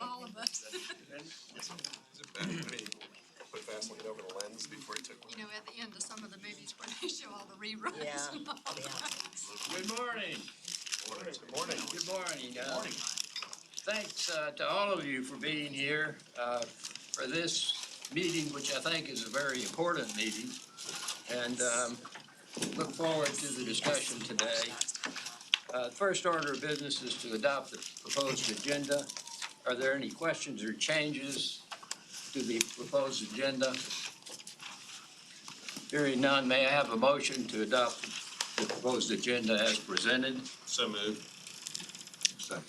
All of us. Is it bad when he put Vaseline over the lens before he took one? You know, at the end of some of the movies where they show all the reruns Yeah, and all yeah. that. Good morning. Good morning. Good morning. Thanks to all of you for being here for this meeting, which I think is a very important meeting. And look forward to the discussion today. First order of business is to adopt the proposed agenda. Are there any questions or changes to the proposed agenda? Hearing none, may I have a motion to adopt the proposed agenda as presented? So moved. Second.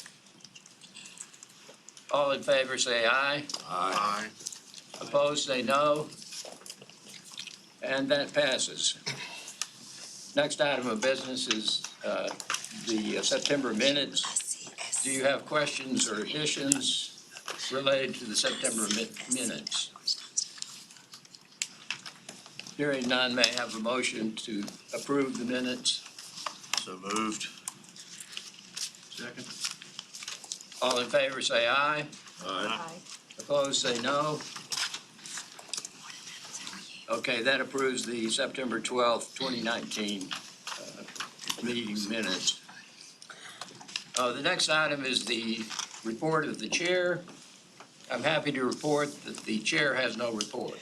All in favor, say aye. Aye. Opposed, say no. And that passes. Next item of business is the September minutes. Do you have questions or additions related to the September minutes? Hearing none, may I have a motion to approve the minutes? So moved. Second. All in favor, say aye. Aye. Opposed, say no. Okay, that approves the September 12th, 2019 meeting minutes. The next item is the report of the chair. I'm happy to report that the chair has no report.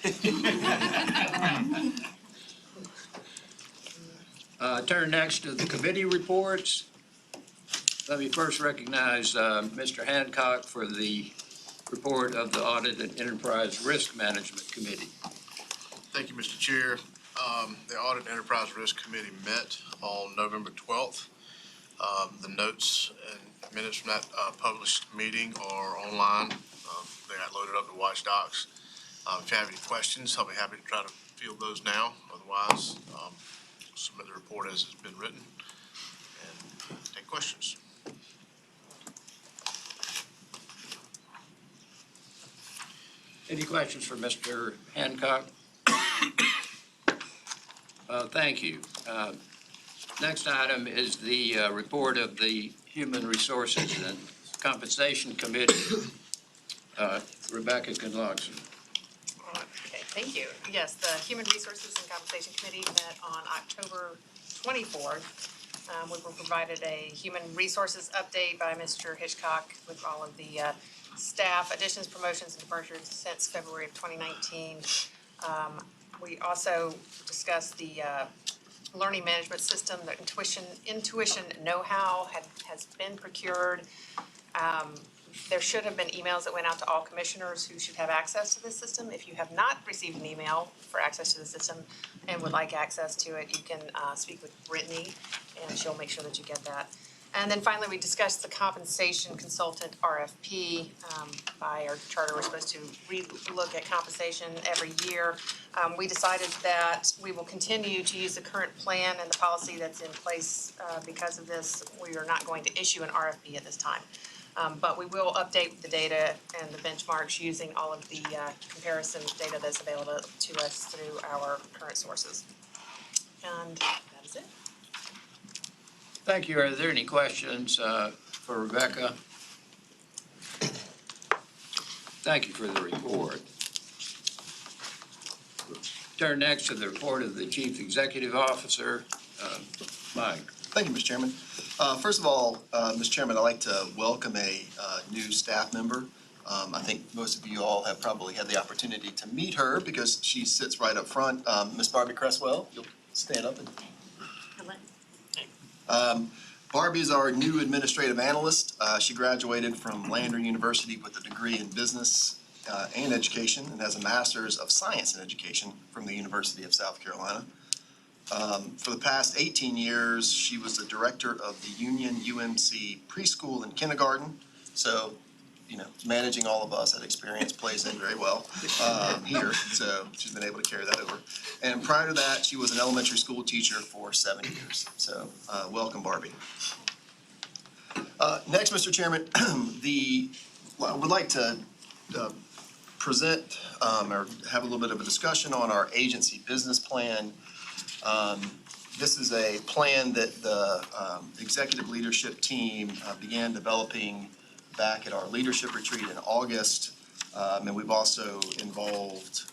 Turn next to the committee reports. Let me first recognize Mr. Hancock for the report of the Audit and Enterprise Risk Management Committee. Thank you, Mr. Chair. The Audit and Enterprise Risk Committee met on November 12th. The notes and minutes from that published meeting are online. They got loaded up to Watch Docs. If you have any questions, I'll be happy to try to field those now. Otherwise, submit the report as it's been written and take questions. Any questions for Mr. Hancock? Thank you. Next item is the report of the Human Resources and Compensation Committee. Rebecca Conlogson. Okay, thank you. Yes, the Human Resources and Compensation Committee met on October 24th. We were provided a human resources update by Mr. Hitchcock with all of the staff additions, promotions, and departures since February of 2019. We also discussed the learning management system, the intuition know-how has been procured. There should have been emails that went out to all commissioners who should have access to this system. If you have not received an email for access to the system and would like access to it, you can speak with Brittany and she'll make sure that you get that. And then finally, we discussed the compensation consultant RFP. By our charter, we're supposed to re-look at compensation every year. We decided that we will continue to use the current plan and the policy that's in place. Because of this, we are not going to issue an RFP at this time. But we will update the data and the benchmarks using all of the comparison data that's available to us through our current sources. And that is it. Thank you. Are there any questions for Rebecca? Thank you for the report. Turn next to the report of the Chief Executive Officer, Mike. Thank you, Mr. Chairman. First of all, Mr. Chairman, I'd like to welcome a new staff member. I think most of you all have probably had the opportunity to meet her because she sits right up front. Ms. Barbie Cresswell, you'll stand up. Barbie is our new administrative analyst. She graduated from Lander University with a degree in business and education and has a master's of science in education from the University of South Carolina. For the past 18 years, she was the director of the Union UMC preschool and kindergarten. So, you know, managing all of us, that experience plays in very well here. So she's been able to carry that over. And prior to that, she was an elementary school teacher for 7 years. So welcome, Barbie. Next, Mr. Chairman, I would like to present or have a little bit of a discussion on our agency business plan. This is a plan that the executive leadership team began developing back at our leadership retreat in August. And we've also involved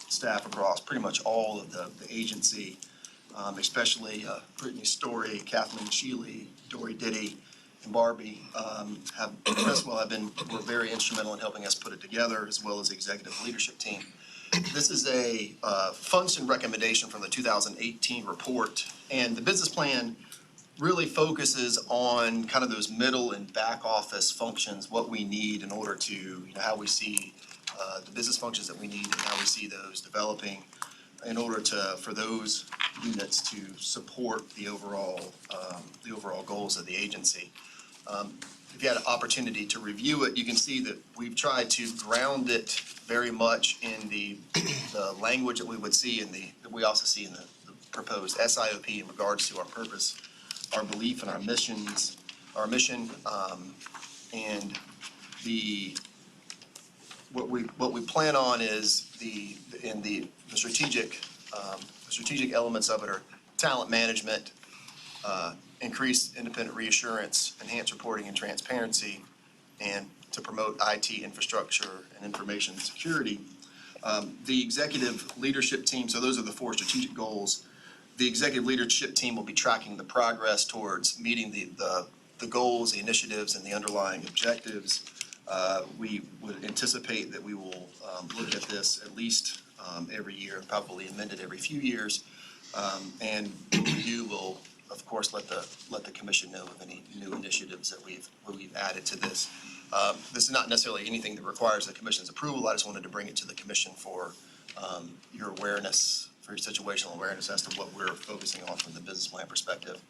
staff across pretty much all of the agency, especially Brittany Story, Kathleen Shealy, Dory Diddy, and Barbie were very instrumental in helping us put it together, as well as the executive leadership team. This is a function recommendation from the 2018 report, and the business plan really focuses on kind of those middle and back office functions, what we need in order to, how we see the business functions that we need and how we see those developing in order for those units to support the overall goals of the agency. If you had an opportunity to review it, you can see that we've tried to ground it very much in the language that we would see that we also see in the proposed SIOP in regards to our purpose, our belief and our mission, and what we plan on is the strategic elements of it are talent management, increased independent reassurance, enhanced reporting and transparency, and to promote IT infrastructure and information security. The executive leadership team, so those are the 4 strategic goals. The executive leadership team will be tracking the progress towards meeting the goals, the initiatives, and the underlying objectives. We would anticipate that we will look at this at least every year, probably amend it every few years. And review will, of course, let the commission know of any new initiatives that we've added to this. This is not necessarily anything that requires the commission's approval. I just wanted to bring it to the commission for your awareness, for your situational awareness as to what we're focusing on from the business plan perspective.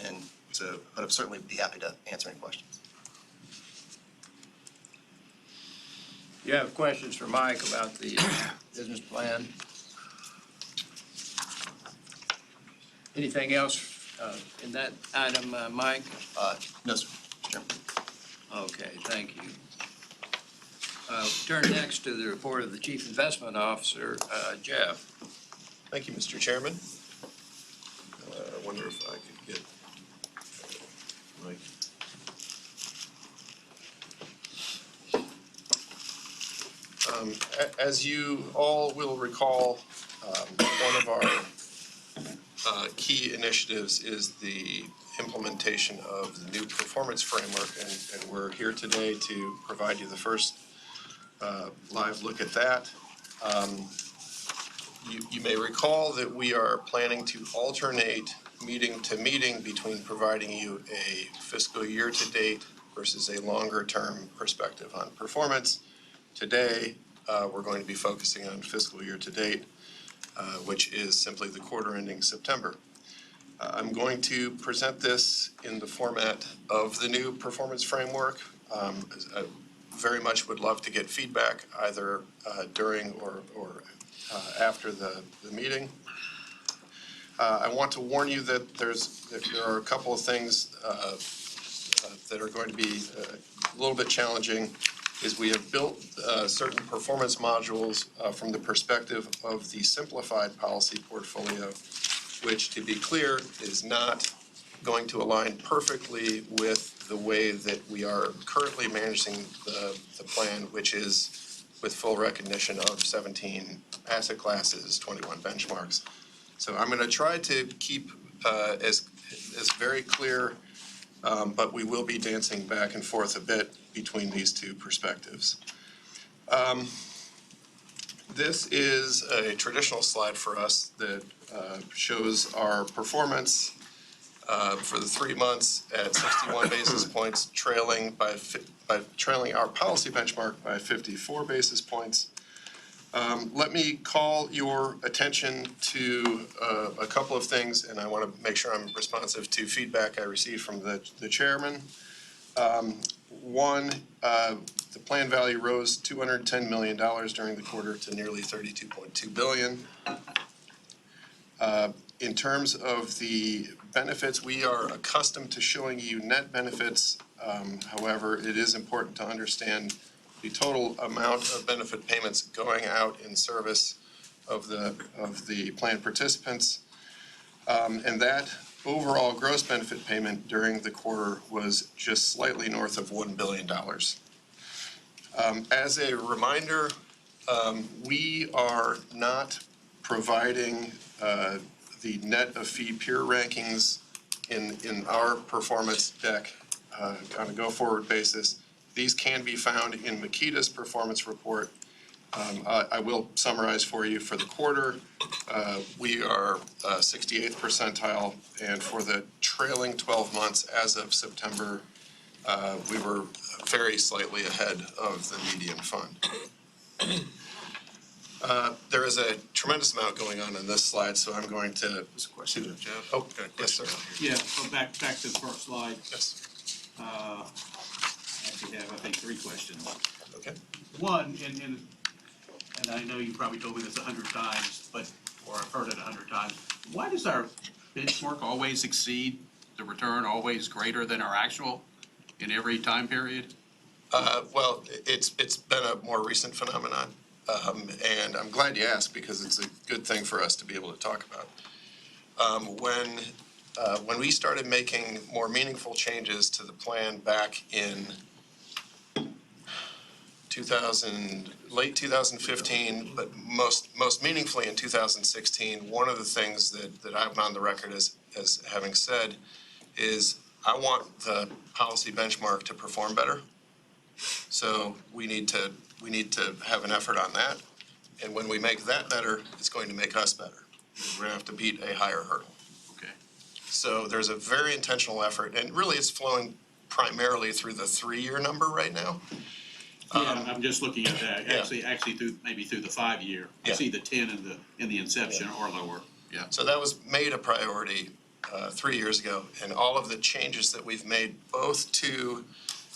And so, but I'd certainly be happy to answer any questions. You have questions for Mike about the business plan? Anything else in that item, Mike? No, sir. Chairman. Okay, thank you. Turn next to the report of the Chief Investment Officer, Jeff. Thank you, Mr. Chairman. I wonder if I could get Mike. As you all will recall, one of our key initiatives is the implementation of the new performance framework, and we're here today to provide you the first live look at that. You may recall that we are planning to alternate meeting to meeting between providing you a fiscal year to date versus a longer term perspective on performance. Today, we're going to be focusing on fiscal year to date, which is simply the quarter ending September. I'm going to present this in the format of the new performance framework. I very much would love to get feedback either during or after the meeting. I want to warn you that there are a couple of things that are going to be a little bit challenging. Is we have built certain performance modules from the perspective of the simplified policy portfolio, which, to be clear, is not going to align perfectly with the way that we are currently managing the plan, which is with full recognition of 17 asset classes, 21 benchmarks. So I'm going to try to keep as very clear, but we will be dancing back and forth a bit between these two perspectives. This is a traditional slide for us that shows our performance for the 3 months at 61 basis points, trailing our policy benchmark by 54 basis points. Let me call your attention to a couple of things, and I want to make sure I'm responsive to feedback I received from the chairman. One, the plan value rose $210 million during the quarter to nearly $32.2 billion. In terms of the benefits, we are accustomed to showing you net benefits. However, it is important to understand the total amount of benefit payments going out in service of the plan participants. And that overall gross benefit payment during the quarter was just slightly north of $1 billion. As a reminder, we are not providing the net of fee peer rankings in our performance deck on a go-forward basis. These can be found in Makita's performance report. I will summarize for you for the quarter. We are 68th percentile, and for the trailing 12 months as of September, we were very slightly ahead of the median fund. There is a tremendous amount going on in this slide, so I'm going to. Question, Jeff? Oh, yes, sir. Yeah, so back to the first slide. Yes, Actually have, I think, 3 questions. okay. One, and I know you probably told me this 100 times, or I've heard it 100 times. Why does our benchmark always exceed the return, always greater than our actual in every time period? Well, it's been a more recent phenomenon, and I'm glad you asked because it's a good thing for us to be able to talk about. When we started making more meaningful changes to the plan back in late 2015, but most meaningfully in 2016, one of the things that I'm on the record as having said is I want the policy benchmark to perform better. So we need to have an effort on that. And when we make that better, it's going to make us better. We're gonna have to beat a higher hurdle. Okay. So there's a very intentional effort, and really it's flowing primarily through the 3-year number right now. Yeah, I'm just looking at that, yeah. actually maybe through the 5-year. I Yeah. see the 10 in the inception or lower, yeah. So that was made a priority 3 years ago, and all of the changes that we've made, both to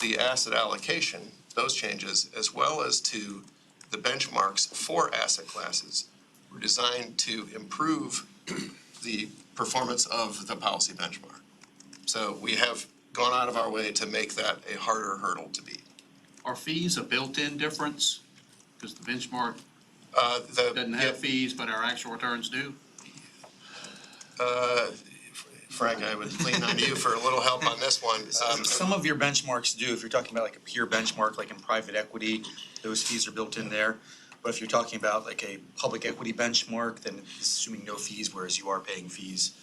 the asset allocation, those changes, as well as to the benchmarks for asset classes, were designed to improve the performance of the policy benchmark. So we have gone out of our way to make that a harder hurdle to beat. Are fees a built-in difference? Because the benchmark doesn't Yeah, have fees, but our actual returns do? Frank, I would lean on you for a little help on this one. Some of your benchmarks do, if you're talking about like a peer benchmark, like in private equity, those fees are built in there. But if you're talking about like a public equity benchmark, then it's assuming no fees, whereas you are paying fees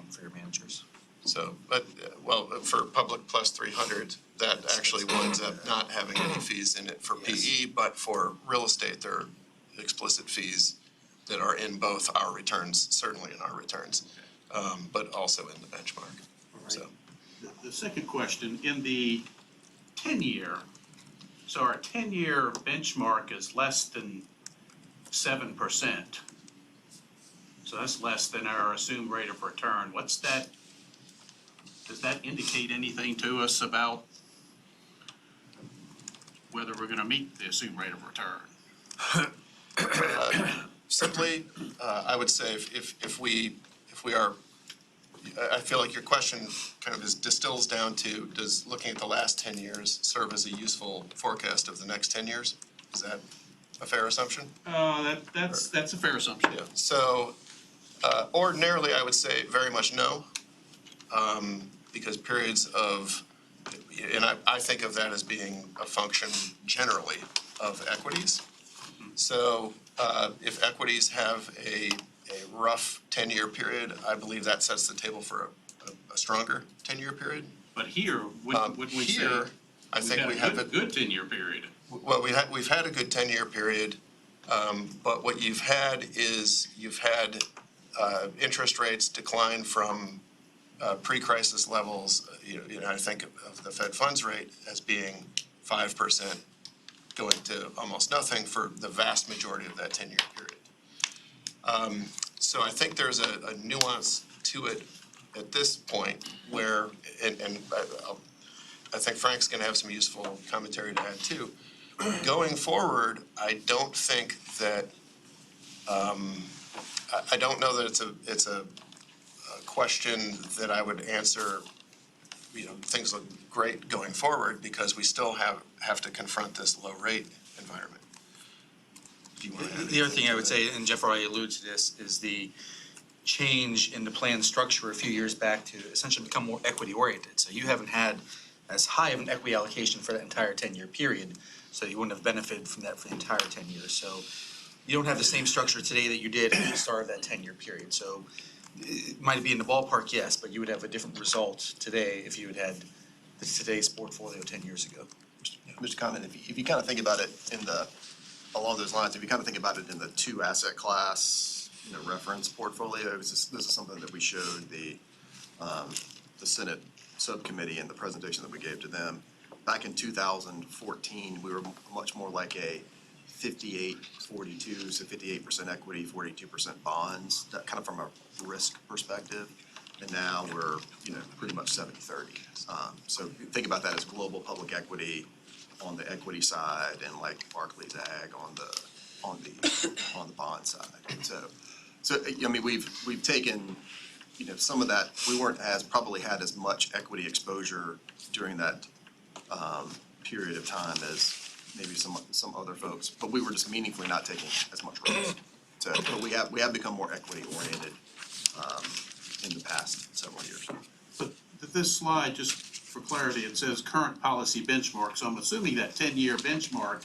for your managers. So, but, well, for public plus 300, that actually winds up not having any fees in it for PE, but for real estate, there are explicit fees that are in both our returns, certainly in our returns, but also in the benchmark, so. The second question, in the 10-year, so our 10-year benchmark is less than 7%. So that's less than our assumed rate of return. What's that? Does that indicate anything to us about whether we're gonna meet the assumed rate of return? Simply, I would say if we are, I feel like your question kind of distills down to, does looking at the last 10 years serve as a useful forecast of the next 10 years? Is that a fair assumption? That's a fair assumption. Yeah, so ordinarily, I would say very much no, because periods of, and I think of that as being a function generally of equities. So if equities have a rough 10-year period, I believe that sets the table for a stronger 10-year period. But here, wouldn't we say Here, I think we have a good 10-year period? Well, we've had a good 10-year period, but what you've had is interest rates decline from pre-crisis levels. You know, I think of the Fed funds rate as being 5%, going to almost nothing for the vast majority of that 10-year period. So I think there's a nuance to it at this point where, and I think Frank's going to have some useful commentary to add too. Going forward, I don't think that, I don't know that it's a question that I would answer, you know, things look great going forward because we still have to confront this low rate environment. Do you want to add The other thing I would say, and Jeff already alluded to this, is change in the plan structure a few years back to essentially become more equity oriented. So you haven't had as high of an equity allocation for that entire 10-year period, so you wouldn't have benefited from that for the entire 10 years. So you don't have the same structure today that you did at the start of that 10-year period. So it might be in the ballpark, yes, but you would have a different result today if you had had today's portfolio 10 years ago. Mr. Condon, if you kind of think about it along those lines, if you kind of think about it in the two asset class, reference portfolio, this is something that we showed the Senate subcommittee in the presentation that we gave to them. Back in 2014, we were much more like a 58-42, so 58% equity, 42% bonds, that kind of from a risk perspective. And now we're, pretty much 70-30. So think about that as global public equity on the equity side and like Barclays Ag on the bond side. So I mean, we've taken, some of that, we probably had as much equity exposure during that period of time as maybe some other folks, but we were just meaningfully not taking as much risk. So, but we have become more equity oriented in the past several years. But this slide, just for clarity, it says current policy benchmark, so I'm assuming that 10-year benchmark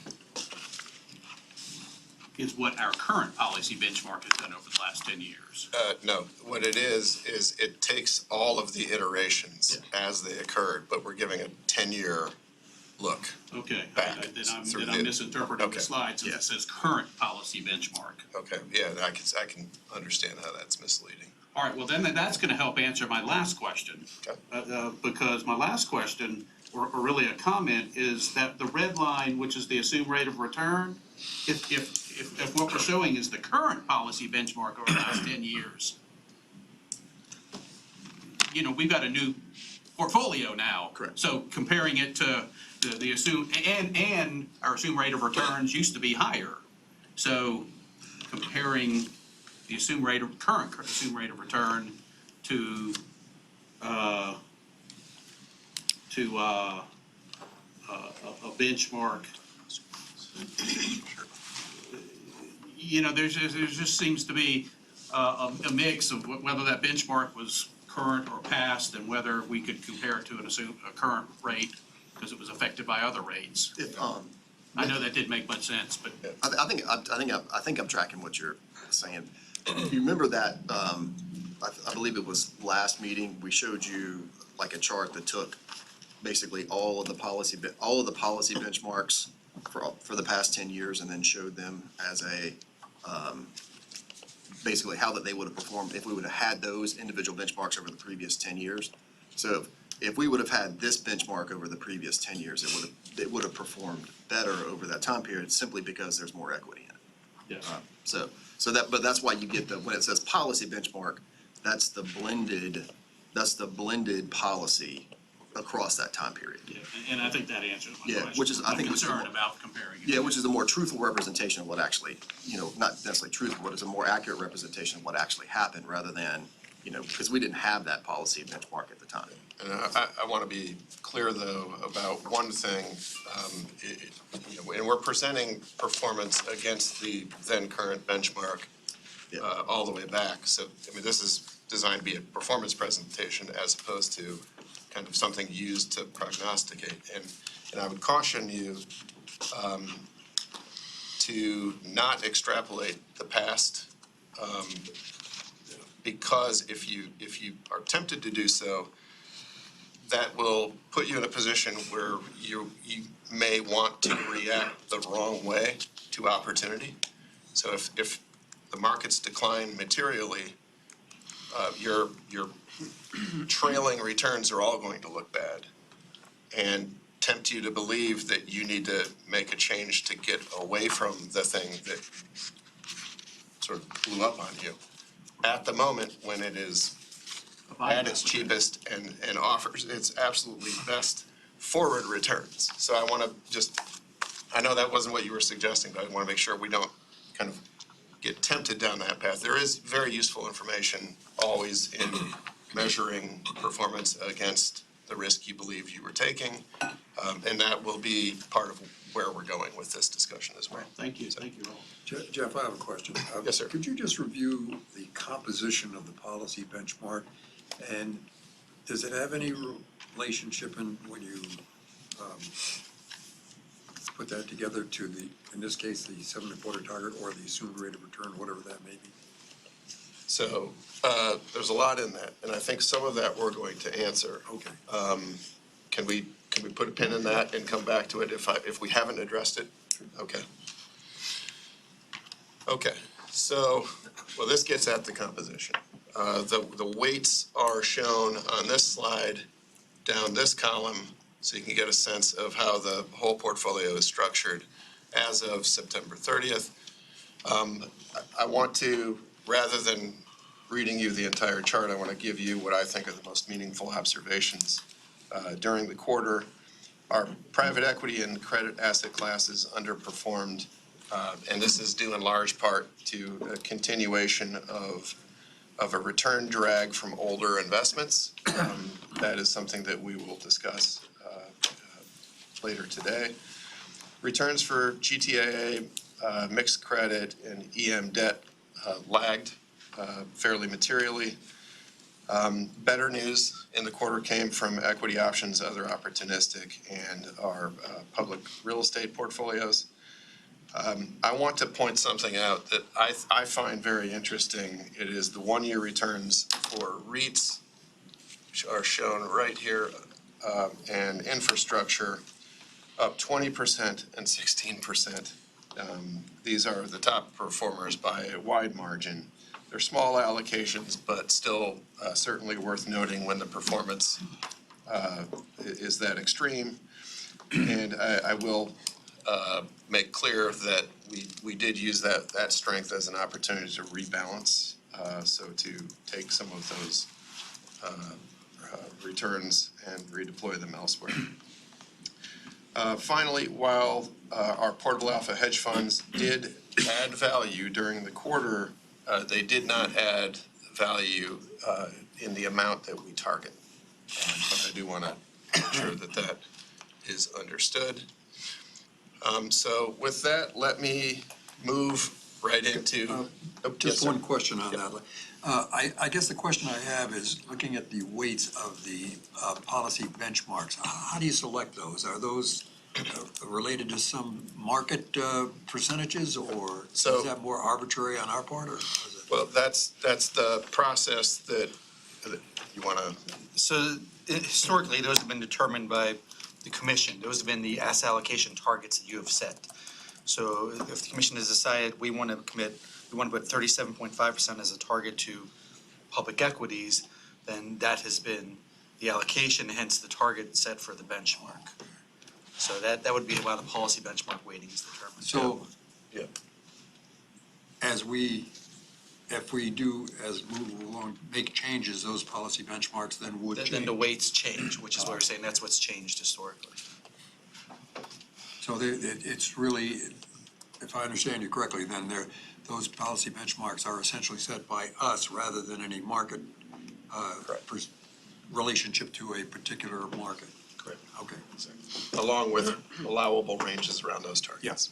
is what our current policy benchmark has done over the last 10 years. No, what it is it takes all of the iterations as they occurred, but we're giving a 10-year look. Okay, Back then through I'm the- misinterpreting okay. the slide, since it says current policy benchmark. Okay, yeah, I can understand how that's misleading. All right, well, then that's gonna help answer my last question. Okay. Because my last question, or really a comment, is that the red line, which is the assumed rate of return, if what we're showing is the current policy benchmark over the last 10 years, we've got a new portfolio now. Correct. So comparing it to the assumed, and our assumed rate of returns used to be higher. So comparing the current assumed rate of return to a benchmark, there just seems to be a mix of whether that benchmark was current or past, and whether we could compare it to a current rate because it was affected by other rates. I know that didn't make much sense, but I think I'm tracking what you're saying. You remember that, I believe it was last meeting, we showed you like a chart that took basically all of the policy benchmarks for the past 10 years and then showed them as basically how that they would have performed if we would have had those individual benchmarks over the previous 10 years. So if we would have had this benchmark over the previous 10 years, it would have performed better over that time period simply because there's more equity in it. yes. But that's why you get when it says policy benchmark, that's the blended policy across that time period. Yeah, and I think that answers my Yeah, question. which is, I think, I'm concerned about comparing it. Yeah, which is a more truthful representation of what actually, not necessarily truthful, but it's a more accurate representation of what actually happened rather than, because we didn't have that policy benchmark at the time. And I want to be clear, though, about one thing. And we're presenting performance against the then current benchmark Yeah. all the way back. So, this is designed to be a performance presentation as opposed to kind of something used to prognosticate. And I would caution you to not extrapolate the past, because if you are tempted to do so, that will put you in a position where you may want to react the wrong way to opportunity. So if the markets decline materially, your trailing returns are all going to look bad and tempt you to believe that you need to make a change to get away from the thing that sort of blew up on you at the moment when it is at its cheapest and offers its absolutely best forward returns. So I want to I know that wasn't what you were suggesting, but I want to make sure we don't kind of get tempted down that path. There is very useful information always in measuring performance against the risk you believe you were taking. And that will be part of where we're going with this discussion as well. Thank you, thank you all. Jeff, I have a question. Yes, sir. Could you just review the composition of the policy benchmark? And does it have any relationship in when you put that together to the, in this case, the 7.25 target or the assumed rate of return, whatever that may be? So there's a lot in that, and I think some of that we're going to answer. Okay. Can we put a pin in that and come back to it if we haven't addressed it? Okay. Okay, so, well, this gets at the composition. The weights are shown on this slide down this column, so you can get a sense of how the whole portfolio is structured as of September 30th. I want to, rather than reading you the entire chart, I want to give you what I think are the most meaningful observations. During the quarter, our private equity and credit asset classes underperformed, and this is due in large part to a continuation of a return drag from older investments. That is something that we will discuss later today. Returns for GTAA, mixed credit, and EM debt lagged fairly materially. Better news in the quarter came from equity options, other opportunistic, and our public real estate portfolios. I want to point something out that I find very interesting. It is the one-year returns for REITs, which are shown right here, and infrastructure up 20% and 16%. These are the top performers by a wide margin. They're small allocations, but still certainly worth noting when the performance is that extreme. And I will make clear that we did use that strength as an opportunity to rebalance, so to take some of those returns and redeploy them elsewhere. Finally, while our portable alpha hedge funds did add value during the quarter, they did not add value in the amount that we target. But I do want to make sure that that is understood. So with that, let me move right into. Just one question on that. I guess the question I have is, looking at the weights of the policy benchmarks, how do you select those? Are those related to some market percentages, or is that more arbitrary on our part, or is it? Well, that's the process that you want to. So historically, those have been determined by the commission. Those have been the asset allocation targets that you have set. So if the commission has decided we want to put 37.5% as a target to public equities, then that has been the allocation, hence the target set for the benchmark. So that would be how the policy benchmark weighting is determined. So, Yeah. if we do, as move along, make changes, those policy benchmarks then would change? Then the weights change, which is why we're saying that's what's changed historically. So it's really, if I understand you correctly, then those policy benchmarks are essentially set by us rather than any market relationship to a particular market? Correct. Okay. Along with allowable ranges around those targets. Yes.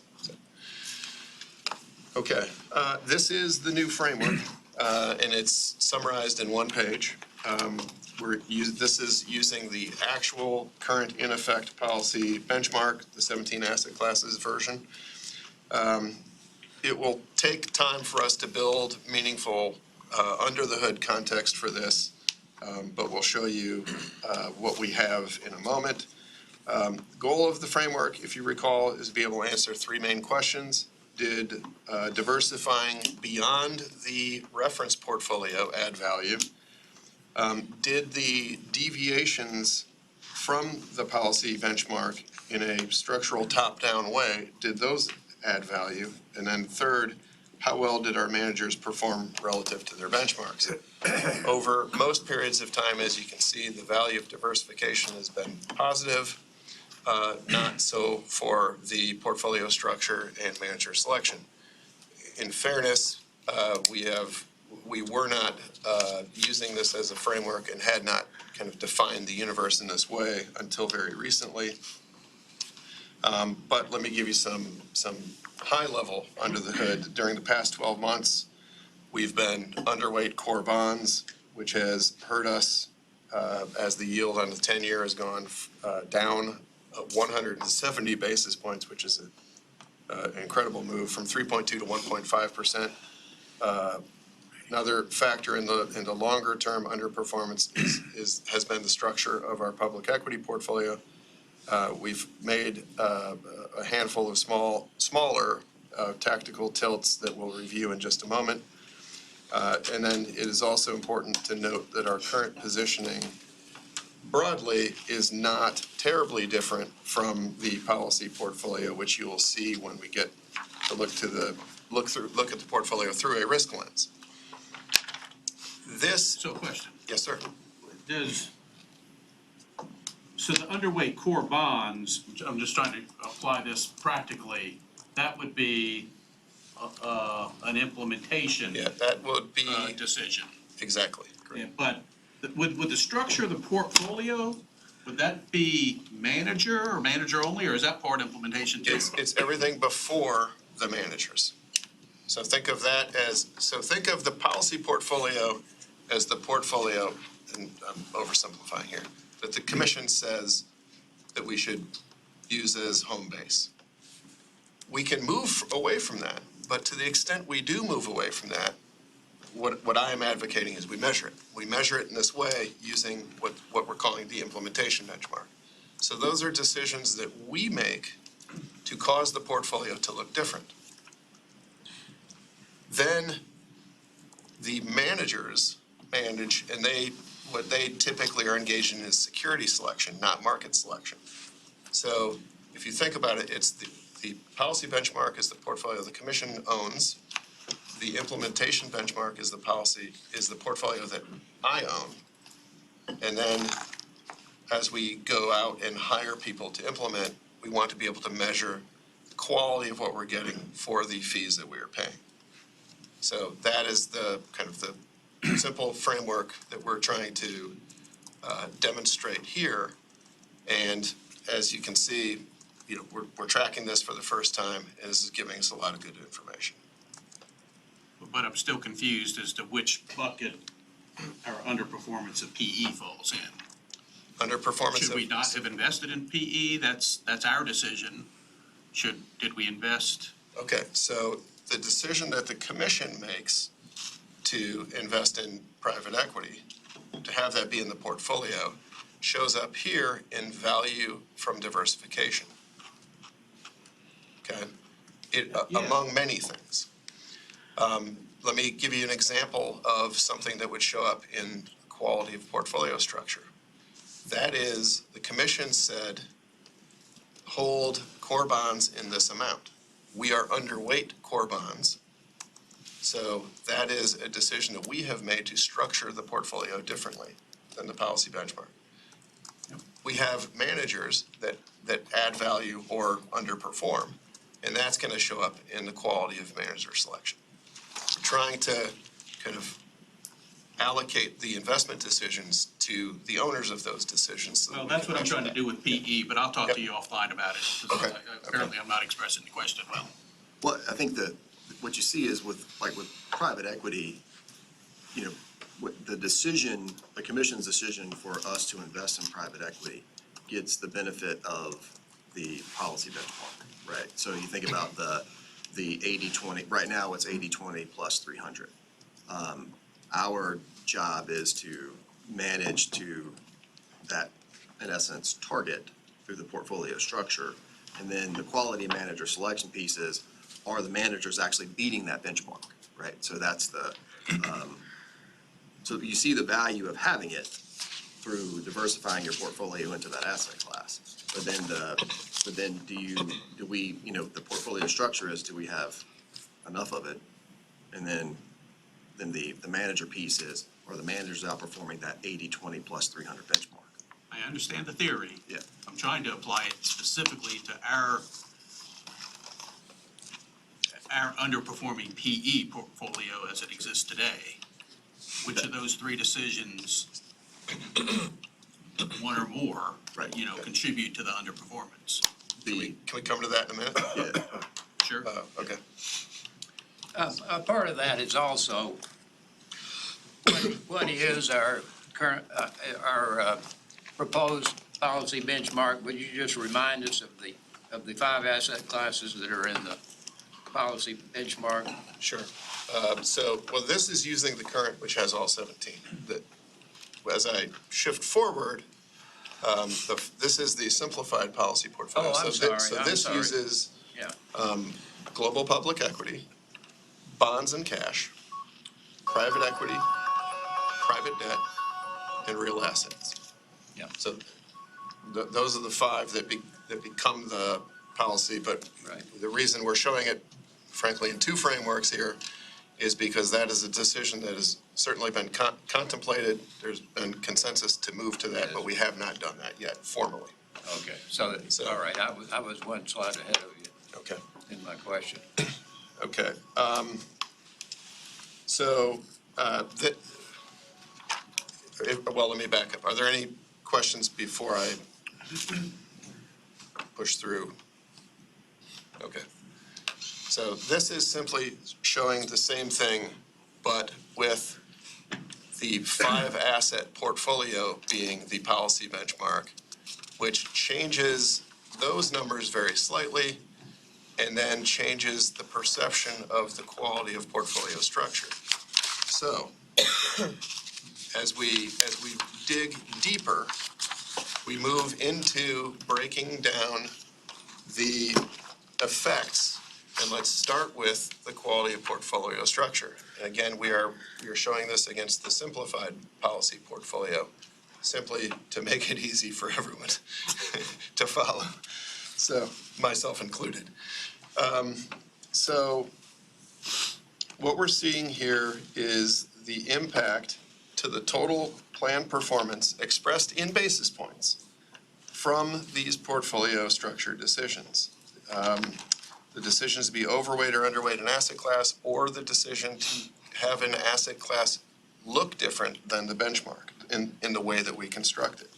Okay, this is the new framework, and it's summarized in one page. This is using the actual current in effect policy benchmark, the 17 asset classes version. It will take time for us to build meaningful under the hood context for this, but we'll show you what we have in a moment. Goal of the framework, if you recall, is to be able to answer three main questions. Did diversifying beyond the reference portfolio add value? Did the deviations from the policy benchmark in a structural top-down way, did those add value? And then third, how well did our managers perform relative to their benchmarks? Over most periods of time, as you can see, the value of diversification has been positive. Not so for the portfolio structure and manager selection. In fairness, we were not using this as a framework and had not kind of defined the universe in this way until very recently. But let me give you some high level under the hood. During the past 12 months, we've been underweight core bonds, which has hurt us as the yield on the 10-year has gone down 170 basis points, which is an incredible move from 3.2 to 1.5%. Another factor in the longer term underperformance has been the structure of our public equity portfolio. We've made a handful of smaller tactical tilts that we'll review in just a moment. And then it is also important to note that our current positioning broadly is not terribly different from the policy portfolio, which you will see when we get to look at the portfolio through a risk lens. So question, Yes, sir. so the underweight core bonds, I'm just trying to apply this practically, that would be an implementation Yeah, that would be, decision. exactly. Yeah, but would the structure of the portfolio, would that be manager or manager only, or is that part implementation too? It's everything before the managers. So think of the policy portfolio as the portfolio, and I'm oversimplifying here, that the commission says that we should use as home base. We can move away from that, but to the extent we do move away from that, what I am advocating is we measure it. We measure it in this way using what we're calling the implementation benchmark. So those are decisions that we make to cause the portfolio to look different. Then the managers manage, and what they typically are engaged in is security selection, not market selection. So if you think about it, it's the policy benchmark is the portfolio the commission owns. The implementation benchmark is the portfolio that I own. And then as we go out and hire people to implement, we want to be able to measure the quality of what we're getting for the fees that we are paying. So that is the kind of the simple framework that we're trying to demonstrate here. And as you can see, we're tracking this for the first time, and this is giving us a lot of good information. But I'm still confused as to which bucket our underperformance of PE falls in. Underperformance. Should we not have invested in PE? That's our decision. Did we invest? Okay, so the decision that the commission makes to invest in private equity, to have that be in the portfolio, shows up here in value from diversification. Okay, among many things. Let me give you an example of something that would show up in quality of portfolio structure. That is, the commission said, hold core bonds in this amount. We are underweight core bonds. So that is a decision that we have made to structure the portfolio differently than the policy benchmark. We have managers that add value or underperform, and that's going to show up in the quality of manager selection. We're trying to kind of allocate the investment decisions to the owners of those decisions. So Well, that's what I'm trying to do with PE, but I'll talk to you offline about it. 'Cause Okay. Apparently, I'm not expressing the question well. Well, I think that what you see is with private equity, the commission's decision for us to invest in private equity gets the benefit of the policy benchmark, right? So you think about the 80-20, right now it's 80-20 plus 300. Our job is to manage to that, in essence, target through the portfolio structure. And then the quality manager selection piece is, are the managers actually beating that benchmark, right? So that's so you see the value of having it through diversifying your portfolio into that asset class. But then do we, the portfolio structure is, do we have enough of it? And then the manager piece is, are the managers outperforming that 80-20 plus 300 benchmark? I understand the theory. Yeah. I'm trying to apply it specifically to our underperforming PE portfolio as it exists today. Which of those three decisions, one or more, Right. contribute to the underperformance? Can we come to that in a minute? Sure. Okay. A part of that is also what is our current, our proposed policy benchmark? Would you just remind us of the 5 asset classes that are in the policy benchmark? Sure. Well, this is using the current, which has all 17. As I shift forward, this is the simplified policy portfolio. Oh, I'm sorry, So I'm this sorry. uses Yeah. global public equity, bonds and cash, private equity, private debt, and real assets. Yeah. So those are the 5 that become the policy, but Right. the reason we're showing it, frankly, in 2 frameworks here is because that is a decision that has certainly been contemplated. There's been consensus to move to that, but we have not done that yet formally. Okay, so, all right, I was one slide ahead of you Okay. in my question. Okay. Well, let me back up. Are there any questions before I push through? Okay. So this is simply showing the same thing, but with the 5 asset portfolio being the policy benchmark, which changes those numbers very slightly and then changes the perception of the quality of portfolio structure. So as we dig deeper, we move into breaking down the effects. And let's start with the quality of portfolio structure. And again, we are showing this against the simplified policy portfolio, simply to make it easy for everyone to follow, so myself included. So what we're seeing here is the impact to the total plan performance expressed in basis points from these portfolio structure decisions. The decisions to be overweight or underweight an asset class, or the decision to have an asset class look different than the benchmark in the way that we construct it.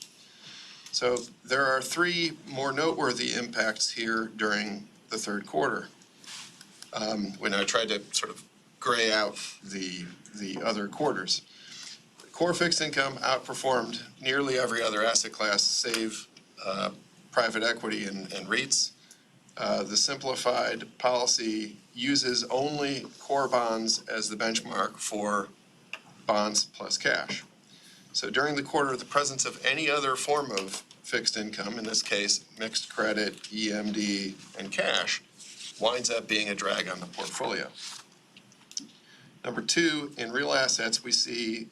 So there are 3 more noteworthy impacts here during the 3rd quarter. When I tried to sort of gray out the other quarters. Core fixed income outperformed nearly every other asset class, save private equity and REITs. The simplified policy uses only core bonds as the benchmark for bonds plus cash. So during the quarter, the presence of any other form of fixed income, in this case, mixed credit, EMD, and cash, winds up being a drag on the portfolio. Number 2, in real assets, we see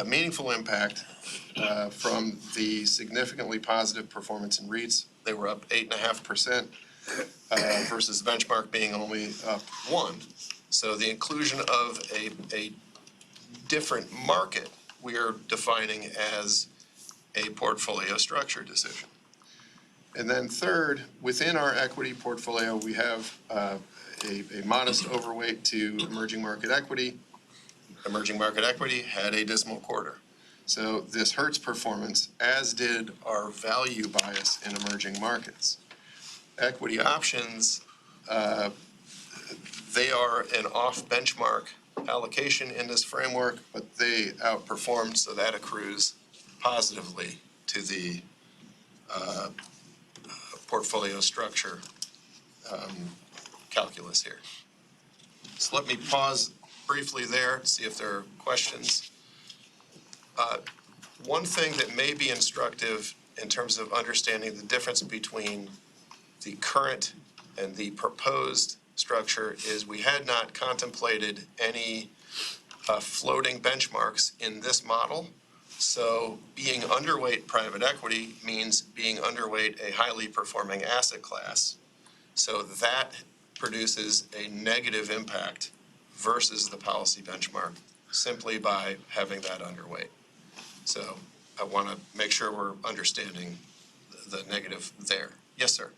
meaningful impact from the significantly positive performance in REITs. They were up 8.5%. Versus the benchmark being only up 1. So the inclusion of a different market we are defining as a portfolio structure decision. And then 3rd, within our equity portfolio, we have a modest overweight to emerging market equity. Emerging market equity had a dismal quarter. So this hurts performance, as did our value bias in emerging markets. Equity options, they are an off-benchmark allocation in this framework, but they outperformed, so that accrues positively to the portfolio structure calculus here. So let me pause briefly there to see if there are questions. One thing that may be instructive in terms of understanding the difference between the current and the proposed structure is we had not contemplated any floating benchmarks in this model. So being underweight private equity means being underweight a highly performing asset class. So that produces a negative impact versus the policy benchmark simply by having that underweight. So I want to make sure we're understanding the negative there. Yes, sir.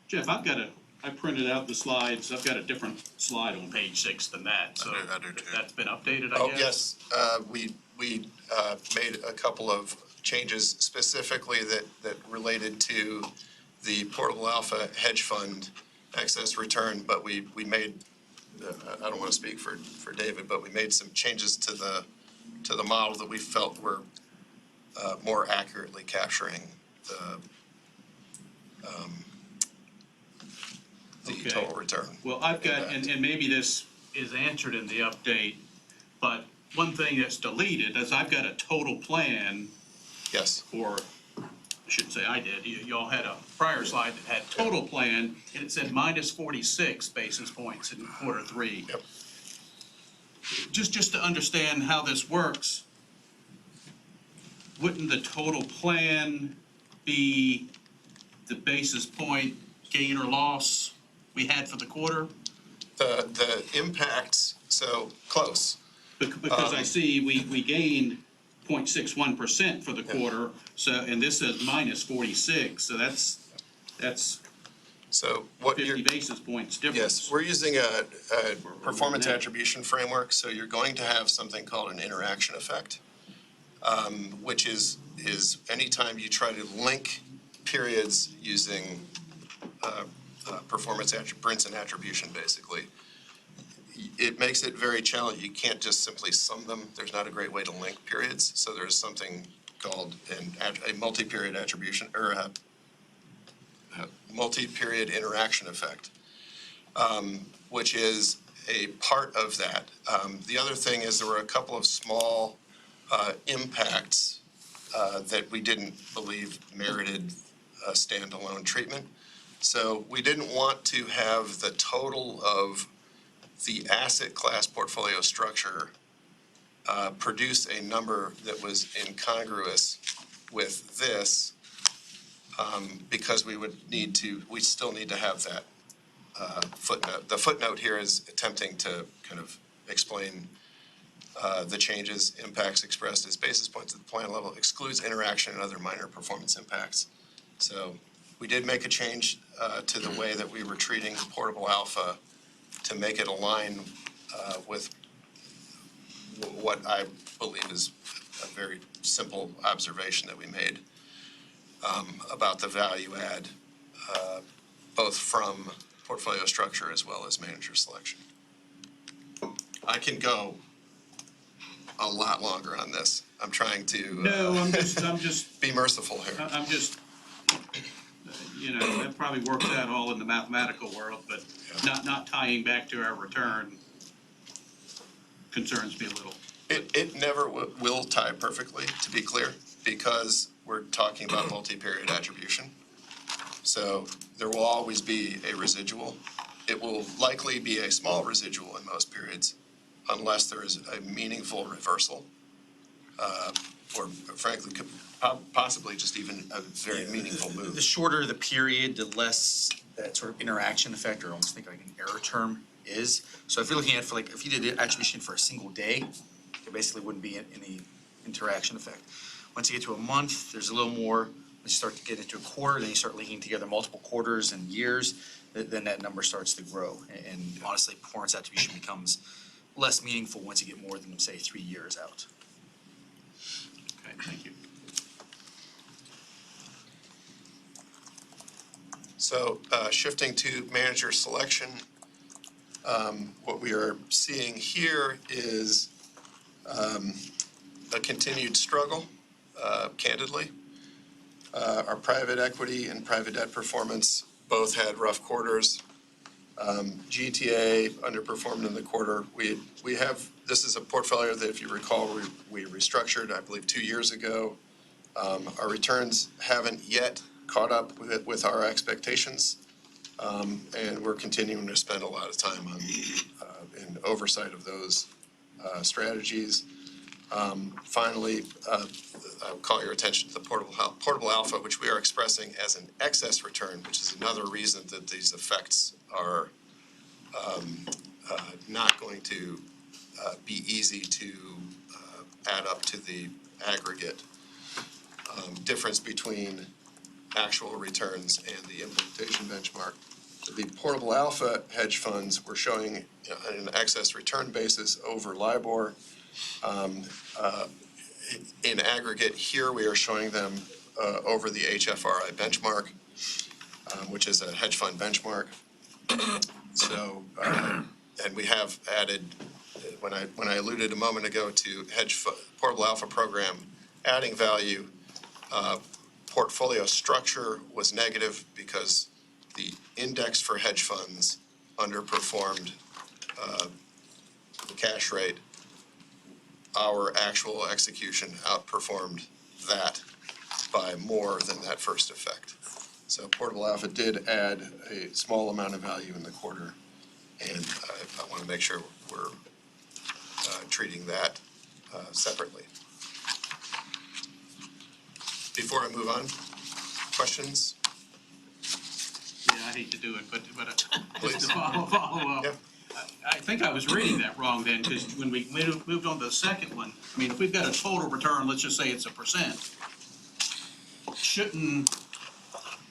Jeff, I printed out the slides. I've got a different slide on page 6 than that, so I do too. that's been updated, I Oh, guess? yes, we made a couple of changes specifically that related to the Portable Alpha hedge fund excess return, but we made, I don't want to speak for David, but we made some changes to the model that we felt were more accurately capturing the Okay. total return. Well, I've got, impact. and maybe this is answered in the update, but one thing that's deleted is I've got a total plan Yes, for, I shouldn't say I did, y'all had a prior slide that had total plan, and it said minus 46 basis points in quarter three. Yep. Just to understand how this works, wouldn't the total plan be the basis point gain or loss we had for the quarter? the impacts, so close. Because I see we gained 0.61% for the quarter, so, and this says minus 46, so that's So what you're, 50 basis points difference. yes, we're using a performance attribution framework, so you're going to have something called an interaction effect, which is anytime you try to link periods using performance Brinson attribution, basically, it makes it very challenging. You can't just simply sum them. There's not a great way to link periods, so there's something called a multi-period attribution, or a multi-period interaction effect, which is a part of that. The other thing is there were a couple of small impacts that we didn't believe merited a standalone treatment. So we didn't want to have the total of the asset class portfolio structure produce a number that was incongruous with this, because we still need to have that footnote. The footnote here is attempting to kind of explain the changes, impacts expressed as basis points at the plan level, excludes interaction and other minor performance impacts. So we did make a change to the way that we were treating Portable Alpha to make it align with what I believe is a very simple observation that we made about the value add, both from portfolio structure as well as manager selection. I can go a lot longer on this. I'm trying to No, I'm just, be merciful here. I'm just, that probably works out all in the mathematical world, but not tying back to our return concerns me a little. It never will tie perfectly, to be clear, because we're talking about multi-period attribution. So there will always be a residual. It will likely be a small residual in most periods unless there is a meaningful reversal, or frankly, could possibly just even a very meaningful move. The shorter the period, the less that sort of interaction effect, or almost think like an error term is. So if you're looking at if you did the attribution for a single day, there basically wouldn't be any interaction effect. Once you get to a month, there's a little more. Once you start to get into a quarter, then you start linking together multiple quarters and years, then that number starts to grow. And honestly, performance attribution becomes less meaningful once you get more than, say, 3 years out. Okay, thank you. So shifting to manager selection, what we are seeing here is a continued struggle, candidly. Our private equity and private debt performance both had rough quarters. GTA underperformed in the quarter. We have, this is a portfolio that, if you recall, we restructured, I believe, 2 years ago. Our returns haven't yet caught up with our expectations, and we're continuing to spend a lot of time on in oversight of those strategies. Finally, I'll call your attention to the Portable Alpha, which we are expressing as an excess return, which is another reason that these effects are not going to be easy to add up to the aggregate difference between actual returns and the implementation benchmark. The Portable Alpha hedge funds were showing an excess return basis over LIBOR. In aggregate, here we are showing them over the HFRI benchmark. which is a hedge fund benchmark. So, and we have added, when I alluded a moment ago to portable alpha program adding value, portfolio structure was negative because the index for hedge funds underperformed the cash rate. Our actual execution outperformed that by more than that first effect. So portable alpha did add a small amount of value in the quarter, and I want to make sure we're treating that separately. Before I move on, questions? Yeah, I hate to do it, but Please. just to follow up. Yeah. I think I was reading that wrong then, because when we moved on to the second one, I mean, if we've got a total return, let's just say it's 1%,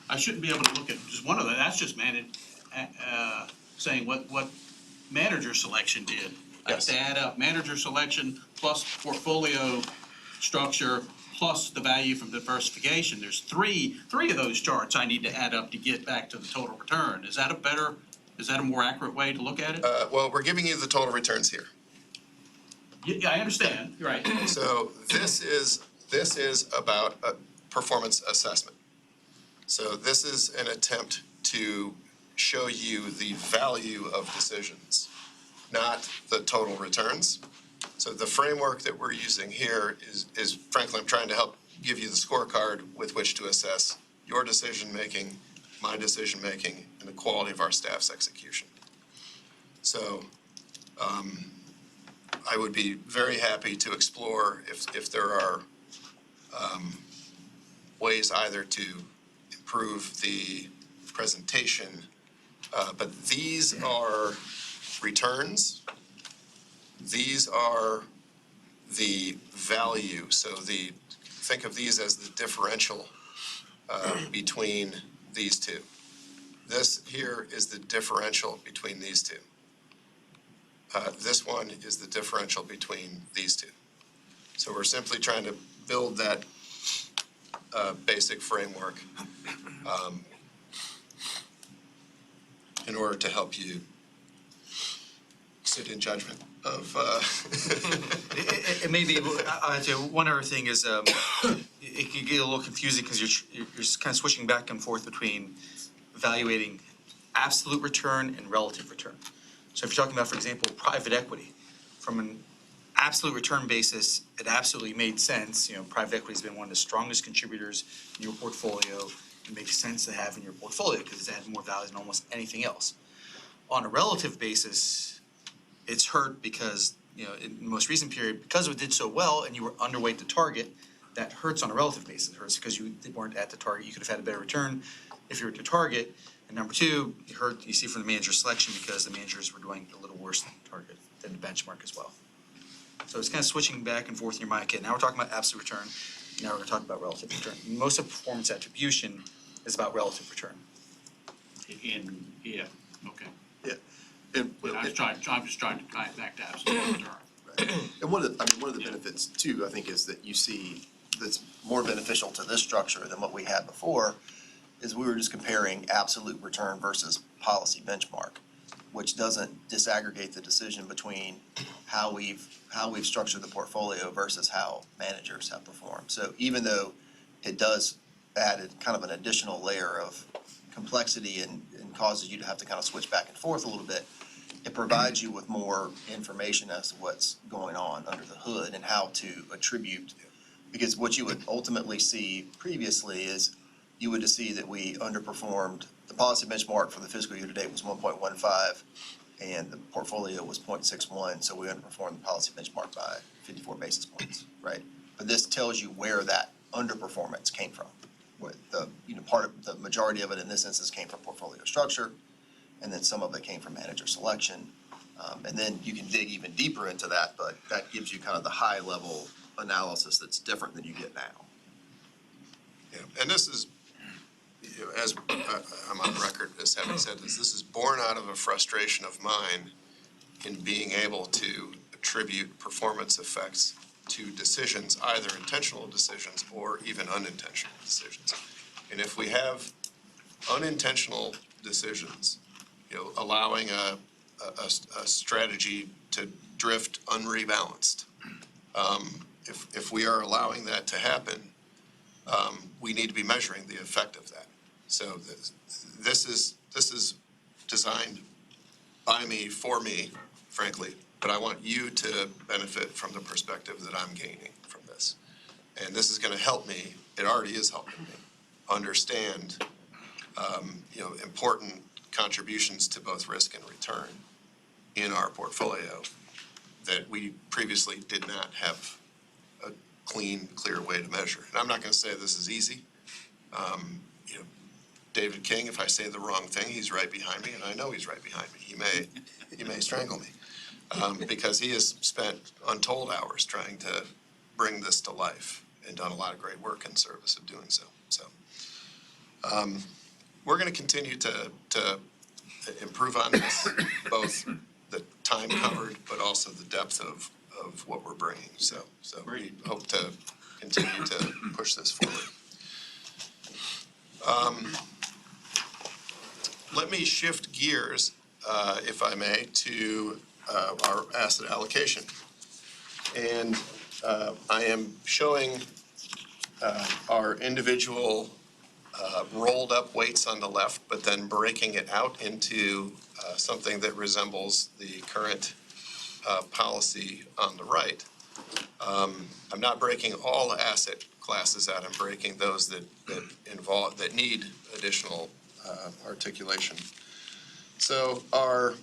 I shouldn't be able to look at just one of them, that's just saying what manager selection did. Yes. To add up manager selection plus portfolio structure plus the value from diversification, there's three of those charts I need to add up to get back to the total return. Is that a more accurate way to look at it? Well, we're giving you the total returns here. Yeah, I understand, you're right. So this is about a performance assessment. So this is an attempt to show you the value of decisions, not the total returns. So the framework that we're using here is frankly, I'm trying to help give you the scorecard with which to assess your decision-making, my decision-making, and the quality of our staff's execution. So I would be very happy to explore if there are ways either to improve the presentation, but these are returns. These are the value. So think of these as the differential between these two. This here is the differential between these two. This one is the differential between these two. So we're simply trying to build that basic framework in order to help you sit in judgment of. It may be, I'd say one other thing is, it can get a little confusing because you're kind of switching back and forth between evaluating absolute return and relative return. So if you're talking about, for example, private equity, from an absolute return basis, it absolutely made sense. Private equity has been one of the strongest contributors in your portfolio. It makes sense to have in your portfolio because it's added more value than almost anything else. On a relative basis, it's hurt because, in the most recent period, because it did so well and you were underweight the target, that hurts on a relative basis. It hurts because you weren't at the target. You could have had a better return if you were at the target. And number two, you see from the manager selection because the managers were doing a little worse than the target, than the benchmark as well. So it's kind of switching back and forth in your mind. Okay, now we're talking about absolute return. Now we're going to talk about relative return. Most of performance attribution is about relative return. Yeah, okay. Yeah. I'm just trying to tie it back to absolute return. And one of the benefits too, I think, is that you see that's more beneficial to this structure than what we had before, is we were just comparing absolute return versus policy benchmark, which doesn't disaggregate the decision between how we've structured the portfolio versus how managers have performed. So even though it does add kind of an additional layer of complexity and causes you to have to kind of switch back and forth a little bit, it provides you with more information as to what's going on under the hood and how to attribute. Because what you would ultimately see previously is you would see that we underperformed. The policy benchmark for the fiscal year to date was 1.15 and the portfolio was 0.61, so we underperformed the policy benchmark by 54 basis points, right? But this tells you where that underperformance came from. Where the majority of it in this instance came from portfolio structure, and then some of it came from manager selection. And then you can dig even deeper into that, but that gives you kind of the high level analysis that's different than you get now. Yeah, and this is, as I'm on record as having said this is born out of a frustration of mine in being able to attribute performance effects to decisions, either intentional decisions or even unintentional decisions. And if we have unintentional decisions, allowing a strategy to drift unrebalanced. If we are allowing that to happen, we need to be measuring the effect of that. So this is designed by me, for me, frankly, but I want you to benefit from the perspective that I'm gaining from this. And this is gonna help me, it already is helping me, understand, important contributions to both risk and return in our portfolio that we previously did not have a clean, clear way to measure. And I'm not gonna say this is easy. David King, if I say the wrong thing, he's right behind me, and I know he's right behind me. He may strangle me, because he has spent untold hours trying to bring this to life and done a lot of great work in service of doing so. So, we're gonna continue to improve on this, both the time covered, but also the depth of what we're bringing. So we hope to continue to push this forward. Let me shift gears, if I may, to our asset allocation. And I am showing our individual rolled up weights on the left, but then breaking it out into something that resembles the current policy on the right. I'm not breaking all asset classes out. I'm breaking those that need additional articulation. So our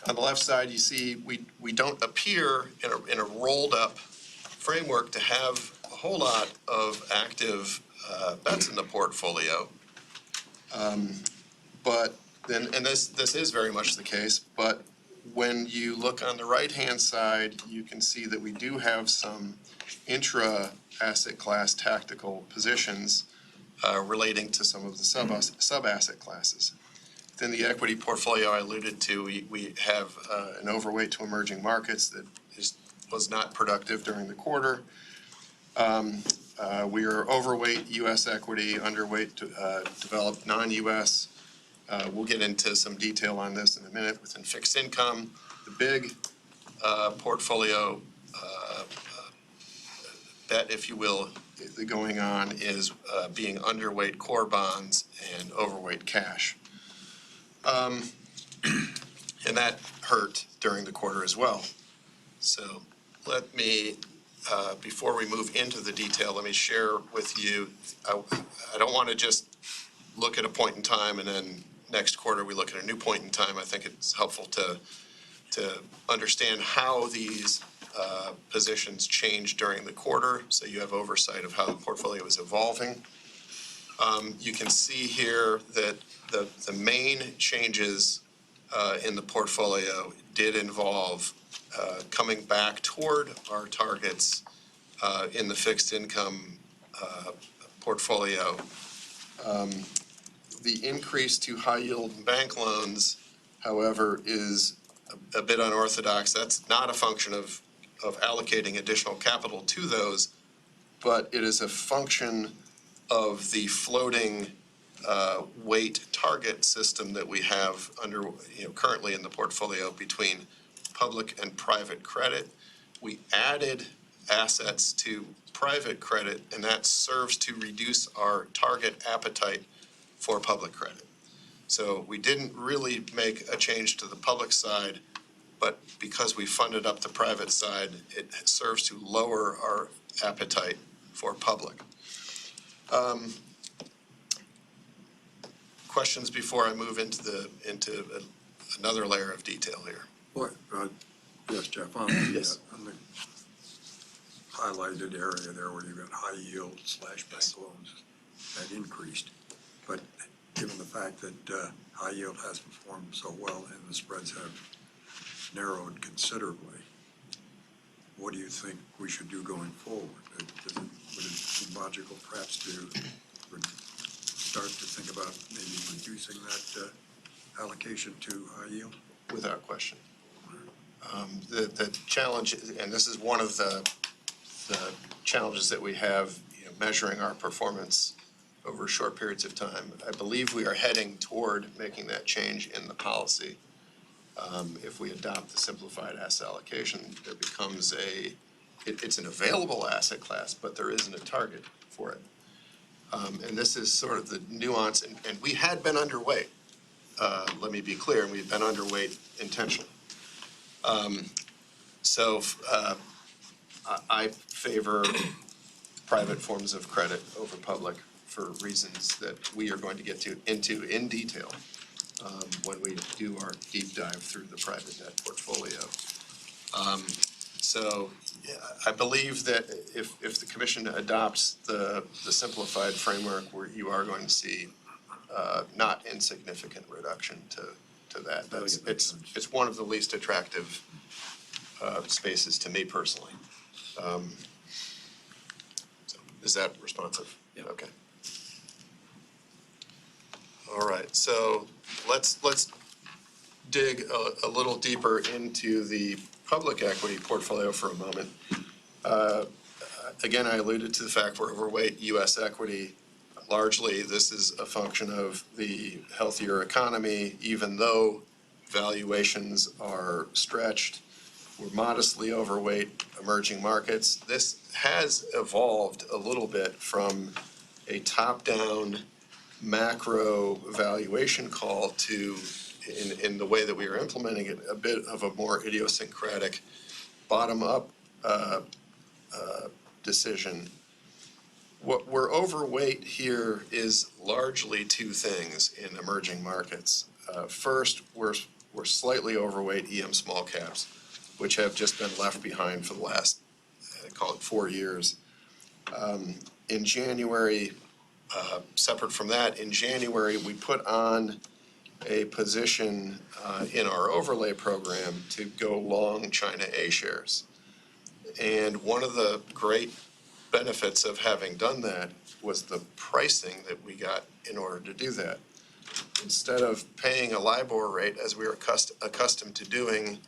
on the left side, you see we don't appear in a rolled up framework to have a whole lot of active bets in the portfolio. But then, and this is very much the case, but when you look on the right-hand side, you can see that we do have some intra-asset class tactical positions relating to some of the sub-asset classes. Within the equity portfolio I alluded to, we have an overweight to emerging markets that was not productive during the quarter. We are overweight U.S. equity, underweight developed non-U.S. We'll get into some detail on this in a minute. Within fixed income, the big portfolio bet, if you will, going on is being underweight core bonds and overweight cash. And that hurt during the quarter as well. So let me, before we move into the detail, let me share with you, I don't want to just look at a point in time and then next quarter we look at a new point in time. I think it's helpful to understand how these positions change during the quarter, so you have oversight of how the portfolio is evolving. You can see here that the main changes in the portfolio did involve coming back toward our targets in the fixed income portfolio. The increase to high yield bank loans, however, is a bit unorthodox. That's not a function of allocating additional capital to those, but it is a function of the floating weight target system that we have currently in the portfolio between public and private credit. We added assets to private credit, and that serves to reduce our target appetite for public credit. So we didn't really make a change to the public side, but because we funded up the private side, it serves to lower our appetite for public. Questions before I move into another layer of detail here? Yes, Jeff, on the highlighted area there where you've got high yield / bank loans, that increased. But given the fact that high yield has performed so well and the spreads have narrowed considerably, what do you think we should do going forward? Would it be logical perhaps to start to think about maybe reducing that allocation to high yield? Without question. The challenge, and this is one of the challenges that we have, measuring our performance over short periods of time. I believe we are heading toward making that change in the policy. If we adopt the simplified asset allocation, there becomes it's an available asset class, but there isn't a target for it. And this is sort of the nuance, and we had been underweight. Let me be clear, and we've been underweight intentionally. I favor private forms of credit over public for reasons that we are going to get into in detail when we do our deep dive through the private debt portfolio. I believe that if the commission adopts the simplified framework, where you are going to see not insignificant reduction to that. It's one of the least attractive spaces to me personally. Is that responsive? Yeah. Okay. All right, so let's dig a little deeper into the public equity portfolio for a moment. Again, I alluded to the fact we're overweight U.S. equity. Largely, this is a function of the healthier economy, even though valuations are stretched. We're modestly overweight emerging markets. This has evolved a little bit from a top-down macro valuation call to, in the way that we are implementing it, a bit of a more idiosyncratic bottom-up decision. What we're overweight here is largely two things in emerging markets. First, we're slightly overweight EM small caps, which have just been left behind for the last, call it 4 years. In January, separate from that, in January, we put on a position in our overlay program to go long China A shares. And one of the great benefits of having done that was the pricing that we got in order to do that. Instead of paying a LIBOR rate, as we were accustomed to doing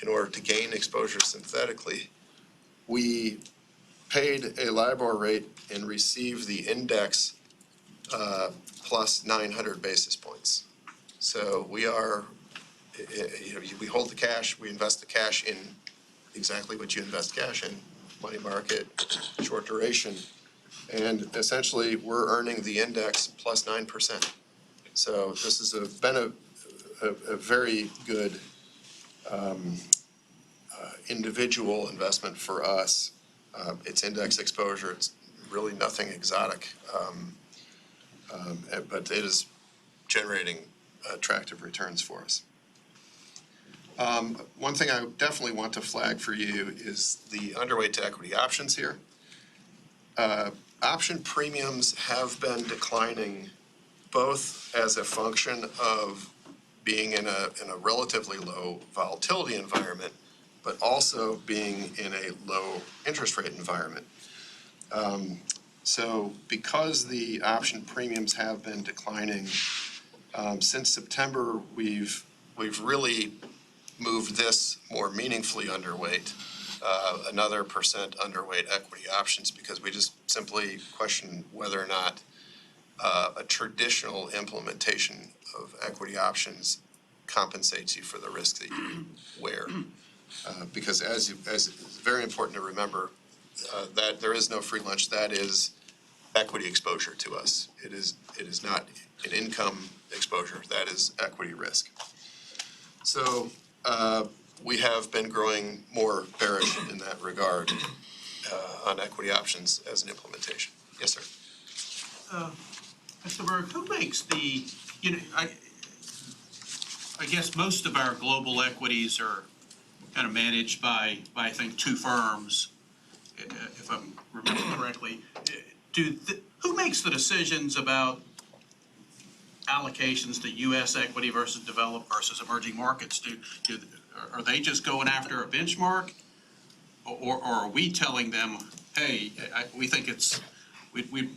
in order to gain exposure synthetically, we paid a LIBOR rate and received the index plus 900 basis points. So we are, we hold the cash, we invest the cash in exactly what you invest cash in, money market, short duration, and essentially we're earning the index plus 9%. So this has been a very good individual investment for us. It's index exposure, it's really nothing exotic, but it is generating attractive returns for us. One thing I definitely want to flag for you is the underweight to equity options here. Option premiums have been declining both as a function of being in a relatively low volatility environment, but also being in a low interest rate environment. So because the option premiums have been declining, since September, we've really moved this more meaningfully underweight, another % underweight equity options, because we just simply question whether or not a traditional implementation of equity options compensates you for the risk that you wear. Because as it's very important to remember, that there is no free lunch. That is equity exposure to us. It is not an income exposure. That is equity risk. So we have been growing more bearish in that regard on equity options as an implementation. Yes, sir. Mr. Berg, who makes the, I guess most of our global equities are kind of managed by I think two firms, if I'm remembering correctly. Who makes the decisions about allocations to U.S. equity versus developed versus emerging markets? Are they just going after a benchmark, or are we telling them, hey, we think we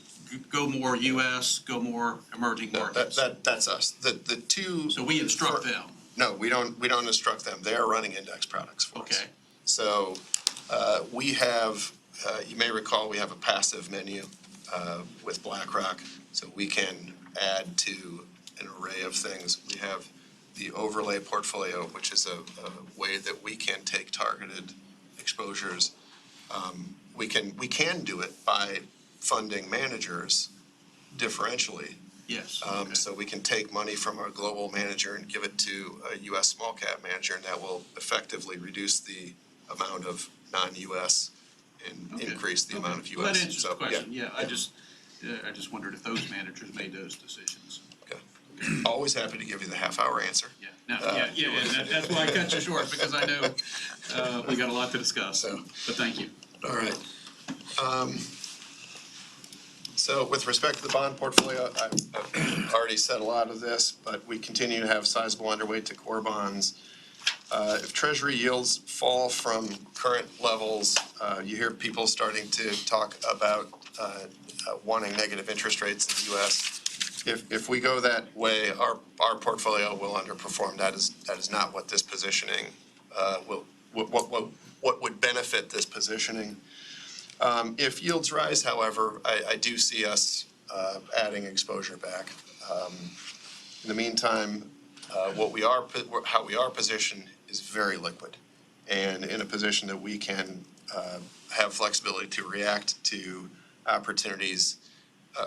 go more U.S., go more emerging markets? That's us. The two. So we instruct them. No, we don't instruct them. They are running index products for us. Okay. So we have, you may recall, we have a passive menu with BlackRock, so we can add to an array of things. We have the overlay portfolio, which is a way that we can take targeted exposures. We can do it by funding managers differentially. Yes. So we can take money from our global manager and give it to a US small cap manager, and that will effectively reduce the amount of non-US and Okay. increase the amount of US. Well, that answers So, the question, yeah, I yeah. just wondered if those managers made those decisions. Always happy to give you the half-hour answer. Yeah, no, that's why I cut you short, because I know, we got a lot to discuss, So- but thank you. All right. So with respect to the bond portfolio, I've already said a lot of this, but we continue to have sizable underweight to core bonds. If Treasury yields fall from current levels, you hear people starting to talk about wanting negative interest rates in the U.S. If we go that way, our portfolio will underperform. That is not what this positioning what would benefit this positioning. If yields rise, however, I do see us adding exposure back. In the meantime, how we are positioned is very liquid, and in a position that we can have flexibility to react to opportunities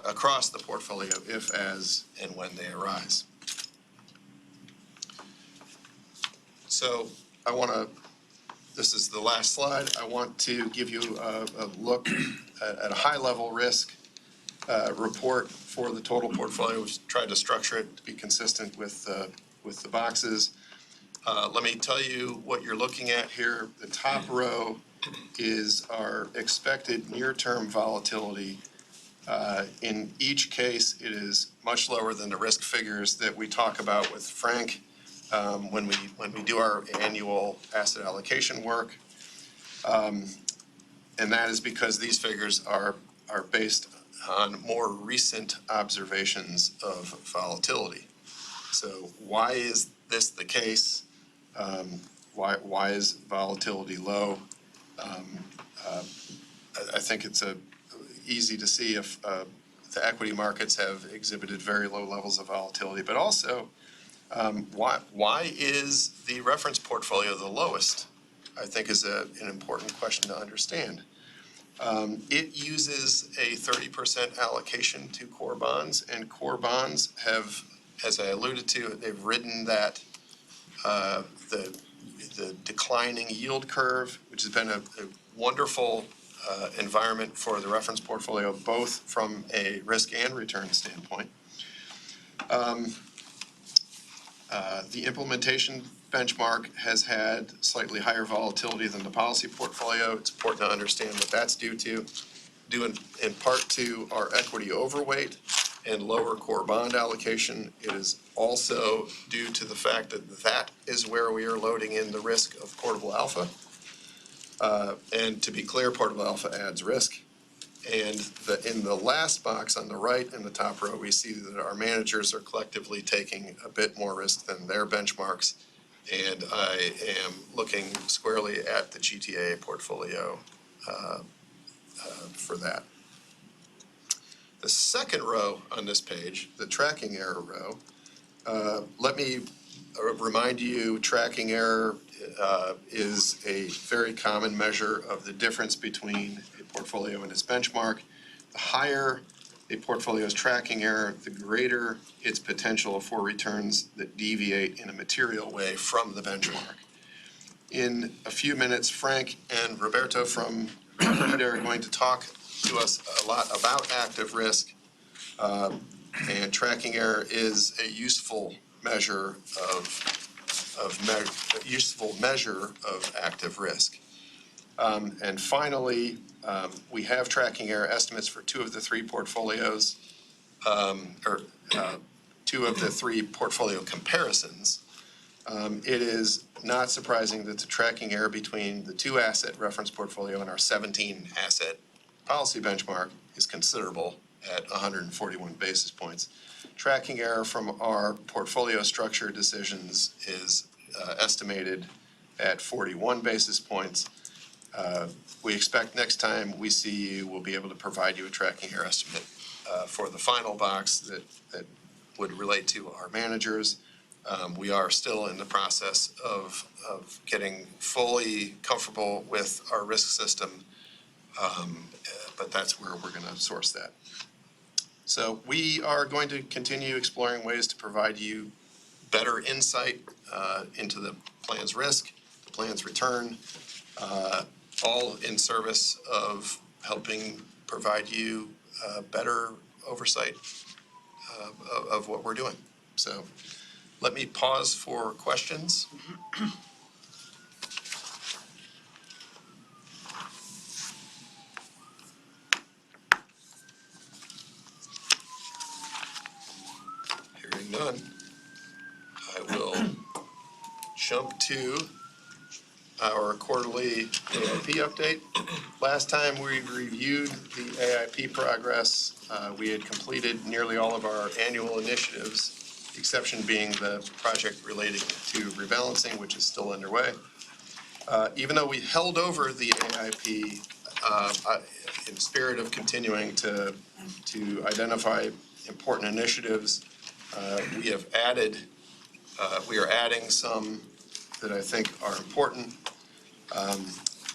across the portfolio if, as, and when they arise. So this is the last slide. I want to give you a look at a high-level risk report for the total portfolio. We've tried to structure it to be consistent with the boxes. Let me tell you what you're looking at here. The top row is our expected near-term volatility. In each case, it is much lower than the risk figures that we talk about with Frank when we do our annual asset allocation work. And that is because these figures are based on more recent observations of volatility. So why is this the case? Why is volatility low? I think it's easy to see if the equity markets have exhibited very low levels of volatility, but also why is the reference portfolio the lowest? I think is an important question to understand. It uses a 30% allocation to core bonds, and core bonds have, as I alluded to, they've ridden that the declining yield curve, which has been a wonderful environment for the reference portfolio, both from a risk and return standpoint. The implementation benchmark has had slightly higher volatility than the policy portfolio. It's important to understand what that's due in part to our equity overweight and lower core bond allocation. It is also due to the fact that is where we are loading in the risk of portable alpha. And to be clear, portable alpha adds risk. And in the last box on the right in the top row, we see that our managers are collectively taking a bit more risk than their benchmarks. And I am looking squarely at the GTA portfolio for that. The second row on this page, the tracking error row, let me remind you, tracking error is a very common measure of the difference between a portfolio and its benchmark. The higher a portfolio's tracking error, the greater its potential for returns that deviate in a material way from the benchmark. In a few minutes, Frank and Roberto from Bermuda are going to talk to us a lot about active risk, and tracking error is a useful measure of active risk. And finally, we have tracking error estimates for two of the three portfolios, two of the three portfolio comparisons. It is not surprising that the tracking error between the 2 asset reference portfolio and our 17 asset policy benchmark is considerable at 141 basis points. Tracking error from our portfolio structure decisions is estimated at 41 basis points. We expect next time we see you, we'll be able to provide you a tracking error estimate for the final box that would relate to our managers. We are still in the process of getting fully comfortable with our risk system, but that's where we're going to source that. So we are going to continue exploring ways to provide you better insight into the plan's risk, the plan's return, all in service of helping provide you better oversight of what we're doing. So let me pause for questions. Hearing none, I will jump to our quarterly AIP update. Last time we reviewed the AIP progress, we had completed nearly all of our annual initiatives, the exception being the project related to rebalancing, which is still underway. Even though we held over the AIP, in spirit of continuing to identify important initiatives, we are adding some that I think are important.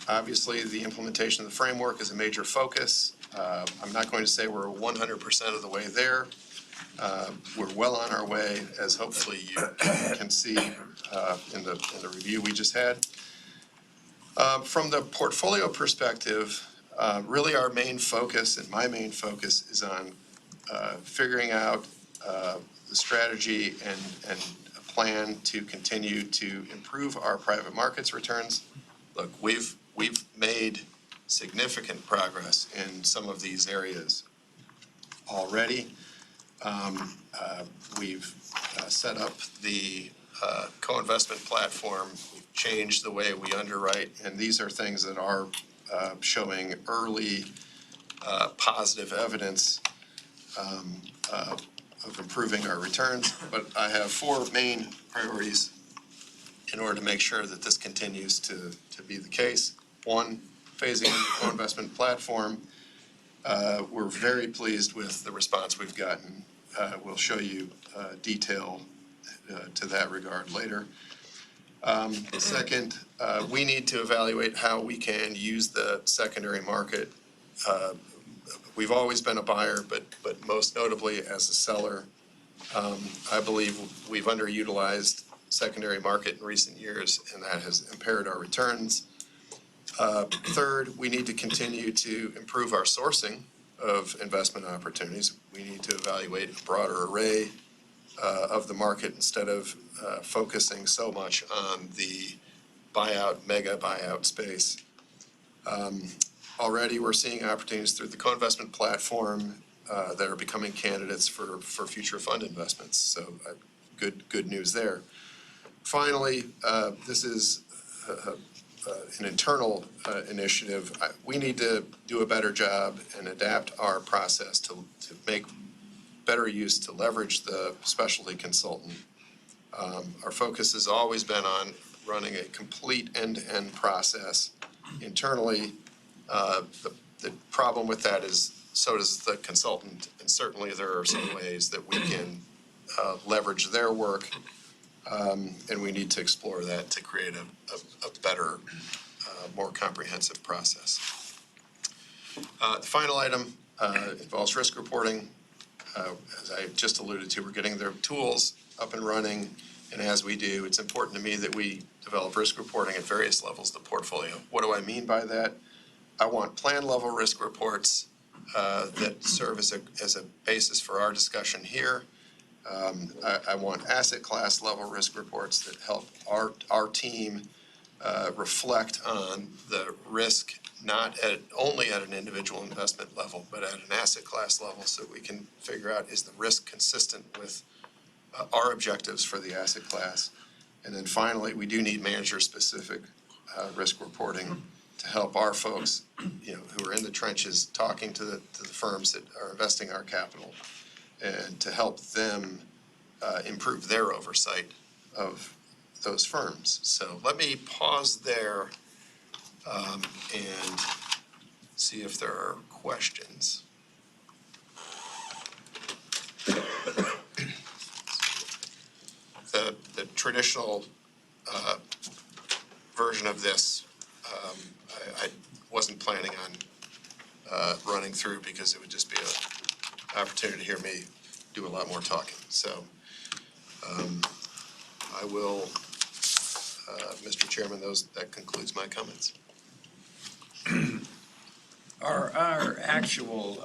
Obviously, the implementation of the framework is a major focus. I'm not going to say we're 100% of the way there. We're well on our way, as hopefully you can see in the review we just had. From the portfolio perspective, really our main focus, and my main focus, is on figuring out the strategy and a plan to continue to improve our private markets returns. Look, we've made significant progress in some of these areas already. We've set up the co-investment platform, we've changed the way we underwrite, and these are things that are showing early positive evidence of improving our returns. But I have four main priorities in order to make sure that this continues to be the case. One, phasing in the co-investment platform. We're very pleased with the response we've gotten. We'll show you detail to that regard later. Second, we need to evaluate how we can use the secondary market. We've always been a buyer, but most notably as a seller. I believe we've underutilized secondary market in recent years, and that has impaired our returns. Third, we need to continue to improve our sourcing of investment opportunities. We need to evaluate a broader array of the market instead of focusing so much on the mega buyout space. Already, we're seeing opportunities through the co-investment platform that are becoming candidates for future fund investments. So good news there. Finally, this is an internal initiative. We need to do a better job and adapt our process to make better use, to leverage the specialty consultant. Our focus has always been on running a complete end-to-end process internally. The problem with that is so does the consultant, and certainly there are some ways that we can leverage their work, and we need to explore that to create a better, more comprehensive process. The final item involves risk reporting. As I just alluded to, we're getting their tools up and running, and as we do, it's important to me that we develop risk reporting at various levels of the portfolio. What do I mean by that? I want plan level risk reports that serve as a basis for our discussion here. I want asset class level risk reports that help our team reflect on the risk, not only at an individual investment level, but at an asset class level, so we can figure out, is the risk consistent with our objectives for the asset class? And then finally, we do need manager-specific risk reporting to help our folks, who are in the trenches, talking to the firms that are investing our capital, and to help them improve their oversight of those firms. So let me pause there and see if there are questions. The traditional version of this, I wasn't planning on running through because it would just be an opportunity to hear me do a lot more talking. So I will, Mr. Chairman, that concludes my comments. Our actual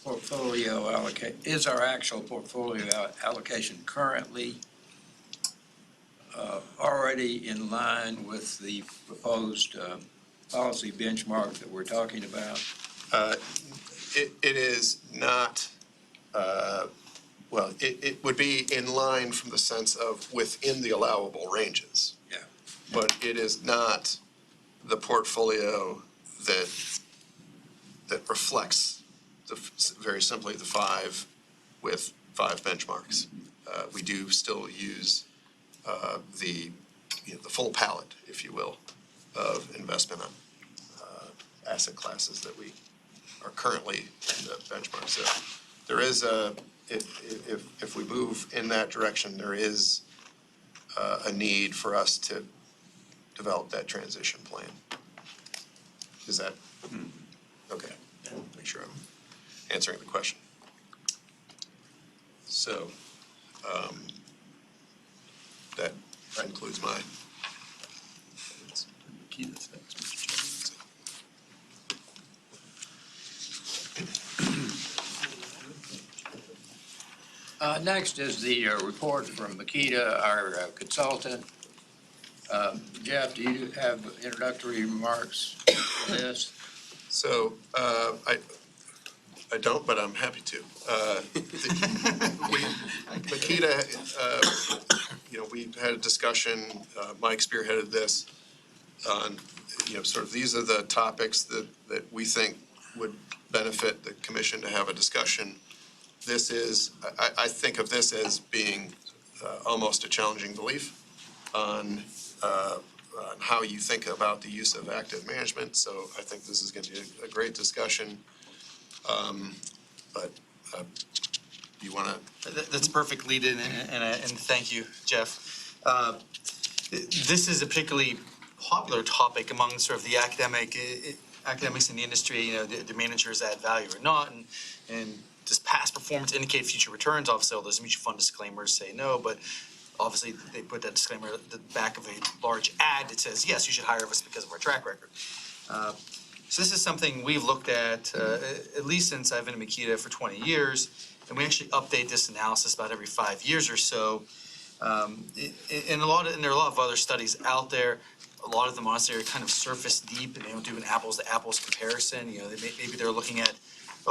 portfolio is our actual portfolio allocation currently already in line with the proposed policy benchmark that we're talking about? It is not, well, it would be in line from the sense of within the allowable ranges. Yeah. But it is not the portfolio that reflects very simply the five with five benchmarks. We do still use the full palette, if you will, of investment on asset classes that we are currently in the benchmark. So there is if we move in that direction, there is a need for us to develop that transition plan. Is that, okay, make sure I'm answering the question. So, that concludes my. Next is the report from Makita, our consultant. Jeff, do you have introductory remarks for this? So, I don't, but I'm happy to. Makita, we had a discussion, Mike spearheaded this on, sort of these are the topics that we think would benefit the commission to have a discussion. This is, I think of this as being almost a challenging belief on how you think about the use of active management. So I think this is going to be a great discussion. But you want to? That's perfect lead in, and thank you, Jeff. This is a particularly popular topic among sort of the academics in the industry. The managers add value or not, and does past performance indicate future returns? Obviously, all those mutual fund disclaimers say no, but obviously they put that disclaimer at the back of a large ad that says, yes, you should hire us because of our track record. So this is something we've looked at least since I've been in Makita for 20 years, and we actually update this analysis about every 5 years or so. And there are a lot of other studies out there. A lot of them honestly are kind of surface deep, and they don't do an apples to apples comparison. Maybe they're looking at,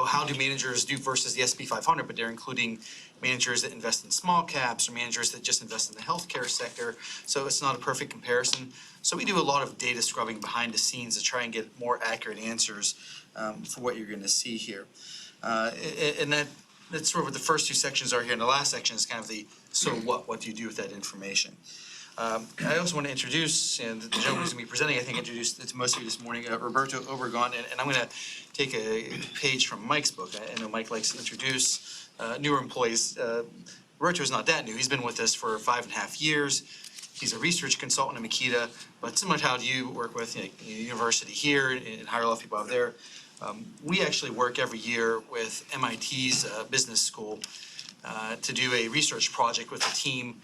how do managers do versus the S&P 500, but they're including managers that invest in small caps or managers that just invest in the healthcare sector. So it's not a perfect comparison. So we do a lot of data scrubbing behind the scenes to try and get more accurate answers for what you're going to see here. And that's sort of what the first two sections are here. And the last section is kind of the so what do you do with that information? I also want to introduce, and the gentleman who's going to be presenting, I think, introduced it to most of you this morning, Roberto Obregon, and I'm going to take a page from Mike's book. I know Mike likes to introduce newer employees. Roberto is not that new. He's been with us for 5.5 years. He's a research consultant at Makita, but similar to how you work with university here and hire a lot of people out there, we actually work every year with MIT's business school to do a research project with a team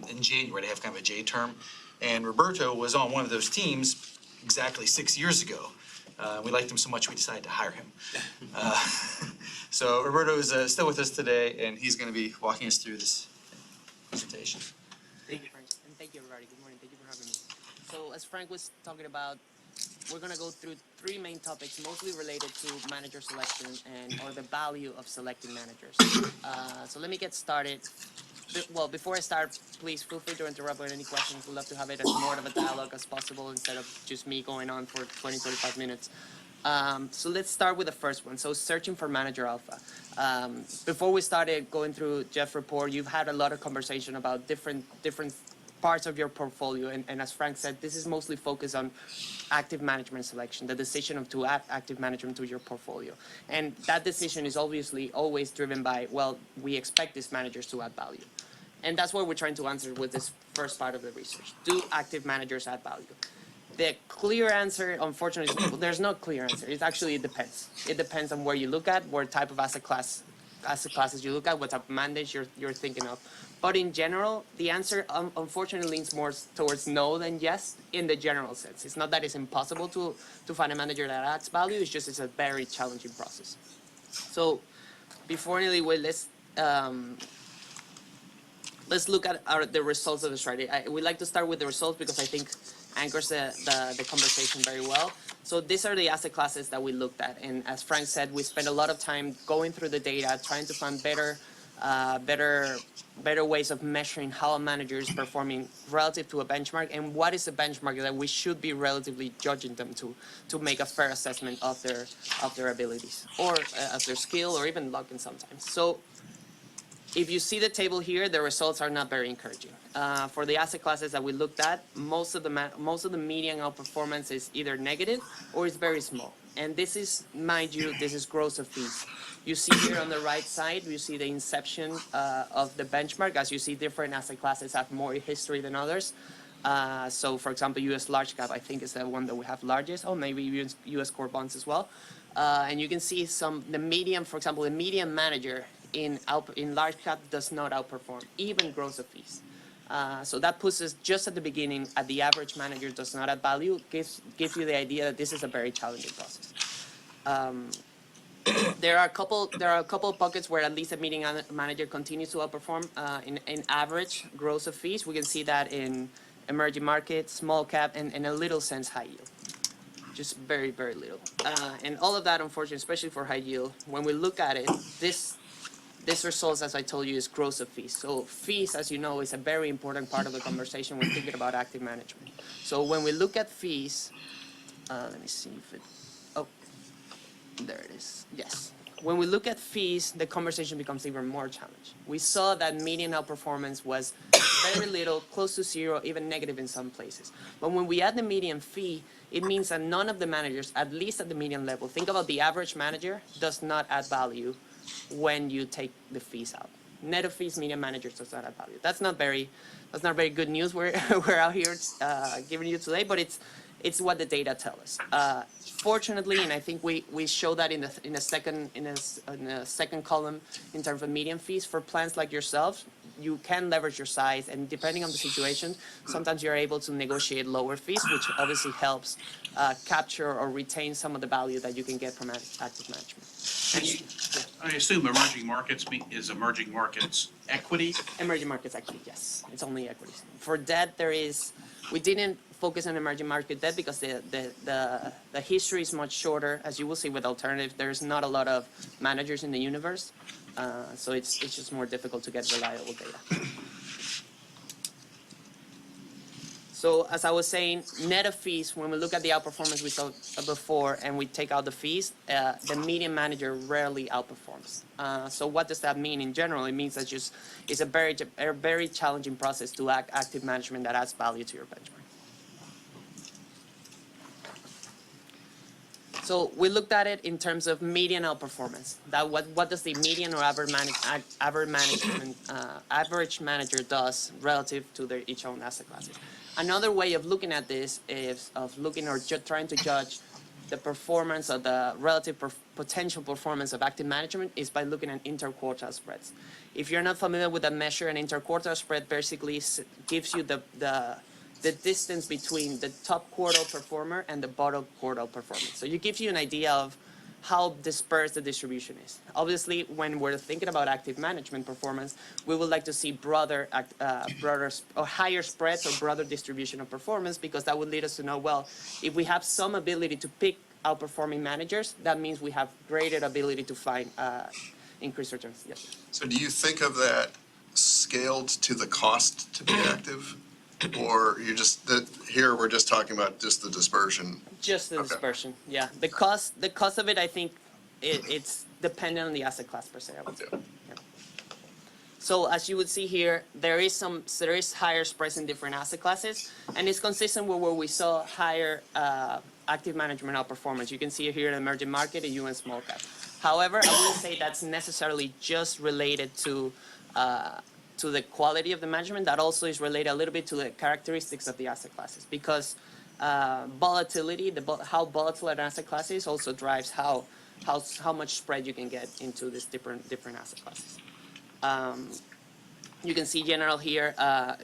in January. They have kind of a J term. And Roberto was on one of those teams exactly 6 years ago. We liked him so much we decided to hire him. So Roberto is still with us today, and he's going to be walking us through this presentation. Thank you, Frank, and thank you, everybody. Good morning. Thank you for having me. So as Frank was talking about, we're going to go through three main topics, mostly related to manager selection or the value of selecting managers. So let me get started. Well, before I start, please feel free to interrupt with any questions. We'd love to have it as more of a dialogue as possible instead of just me going on for 20, 25 minutes. So let's start with the first one. So searching for manager alpha. Before we started going through Jeff's report, you've had a lot of conversation about different parts of your portfolio. And as Frank said, this is mostly focused on active management selection, the decision of to add active management to your portfolio. And that decision is obviously always driven by, well, we expect these managers to add value. And that's what we're trying to answer with this first part of the research. Do active managers add value? The clear answer, unfortunately, there's no clear answer. It depends. It depends on where you look at, what type of asset classes you look at, what type of mandate you're thinking of. But in general, the answer unfortunately leans more towards no than yes in the general sense. It's not that it's impossible to find a manager that adds value, it's just it's a very challenging process. So before any way, let's look at the results of the strategy. We like to start with the results because I think anchors the conversation very well. So these are the asset classes that we looked at. And as Frank said, we spent a lot of time going through the data, trying to find better ways of measuring how a manager is performing relative to a benchmark and what is a benchmark that we should be relatively judging them to make a fair assessment of their abilities or of their skill or even luck in sometimes. So if you see the table here, the results are not very encouraging. For the asset classes that we looked at, most of the median outperformance is either negative or it's very small. And this is, mind you, this is gross of fees. You see here on the right side, you see the inception of the benchmark. As you see, different asset classes have more history than others. So, for example, U.S. large cap, I think, is the one that we have largest, or maybe U.S. core bonds as well. And you can see the median, for example, the median manager in large cap does not outperform, even gross of fees. So that puts us just at the beginning at the average manager does not add value, gives you the idea that this is a very challenging process. There are a couple of pockets where at least a median manager continues to outperform in average gross of fees. We can see that in emerging markets, small cap, and in a little sense high yield. Just very, very little. And all of that, unfortunately, especially for high yield, when we look at it, this results, as I told you, is gross of fees. So fees, as you know, is a very important part of the conversation when thinking about active management. So when we look at fees, let me see if it, oh, there it is, yes. When we look at fees, the conversation becomes even more challenging. We saw that median outperformance was very little, close to zero, even negative in some places. But when we add the median fee, it means that none of the managers, at least at the median level, think about the average manager, does not add value when you take the fees out. Net of fees, median managers does not add value. That's not very good news we're out here giving you today, but it's what the data tell us. Fortunately, and I think we show that in the second column in terms of median fees for plans like yourself, you can leverage your size, and depending on the situation, sometimes you're able to negotiate lower fees, which obviously helps capture or retain some of the value that you can get from active management. I assume emerging markets is emerging markets equity? Emerging markets equity, yes. It's only equities. For debt, we didn't focus on emerging market debt because the history is much shorter. As you will see with alternatives, there's not a lot of managers in the universe. So it's just more difficult to get reliable data. So as I was saying, net of fees, when we look at the outperformance we saw before and we take out the fees, the median manager rarely outperforms. So what does that mean in general? It means that it's a very challenging process to active management that adds value to your benchmark. So we looked at it in terms of median outperformance. What does the median or average manager does relative to each own asset classes? Another way of looking at this is trying to judge the performance or the relative potential performance of active management is by looking at interquartile spreads. If you're not familiar with that measure, an interquartile spread basically gives you the distance between the top quartile performer and the bottom quartile performer. So it gives you an idea of how dispersed the distribution is. Obviously, when we're thinking about active management performance, we would like to see broader or higher spreads or broader distribution of performance, because that would lead us to know, well, if we have some ability to pick outperforming managers, that means we have greater ability to find increased returns. Yes. So do you think of that scaled to the cost to be active? Or here we're just talking about just the dispersion? Just the dispersion, yeah. The cost of it, I think it's dependent on the asset class per se, I would say. Yeah. So as you would see here, there is higher spreads in different asset classes, and it's consistent with where we saw higher active management outperformance. You can see it here in emerging market and U.S. small cap. However, I wouldn't say that's necessarily just related to the quality of the management. That also is related a little bit to the characteristics of the asset classes, because volatility, how volatile an asset class is, also drives how much spread you can get into these different asset classes. You can see general here,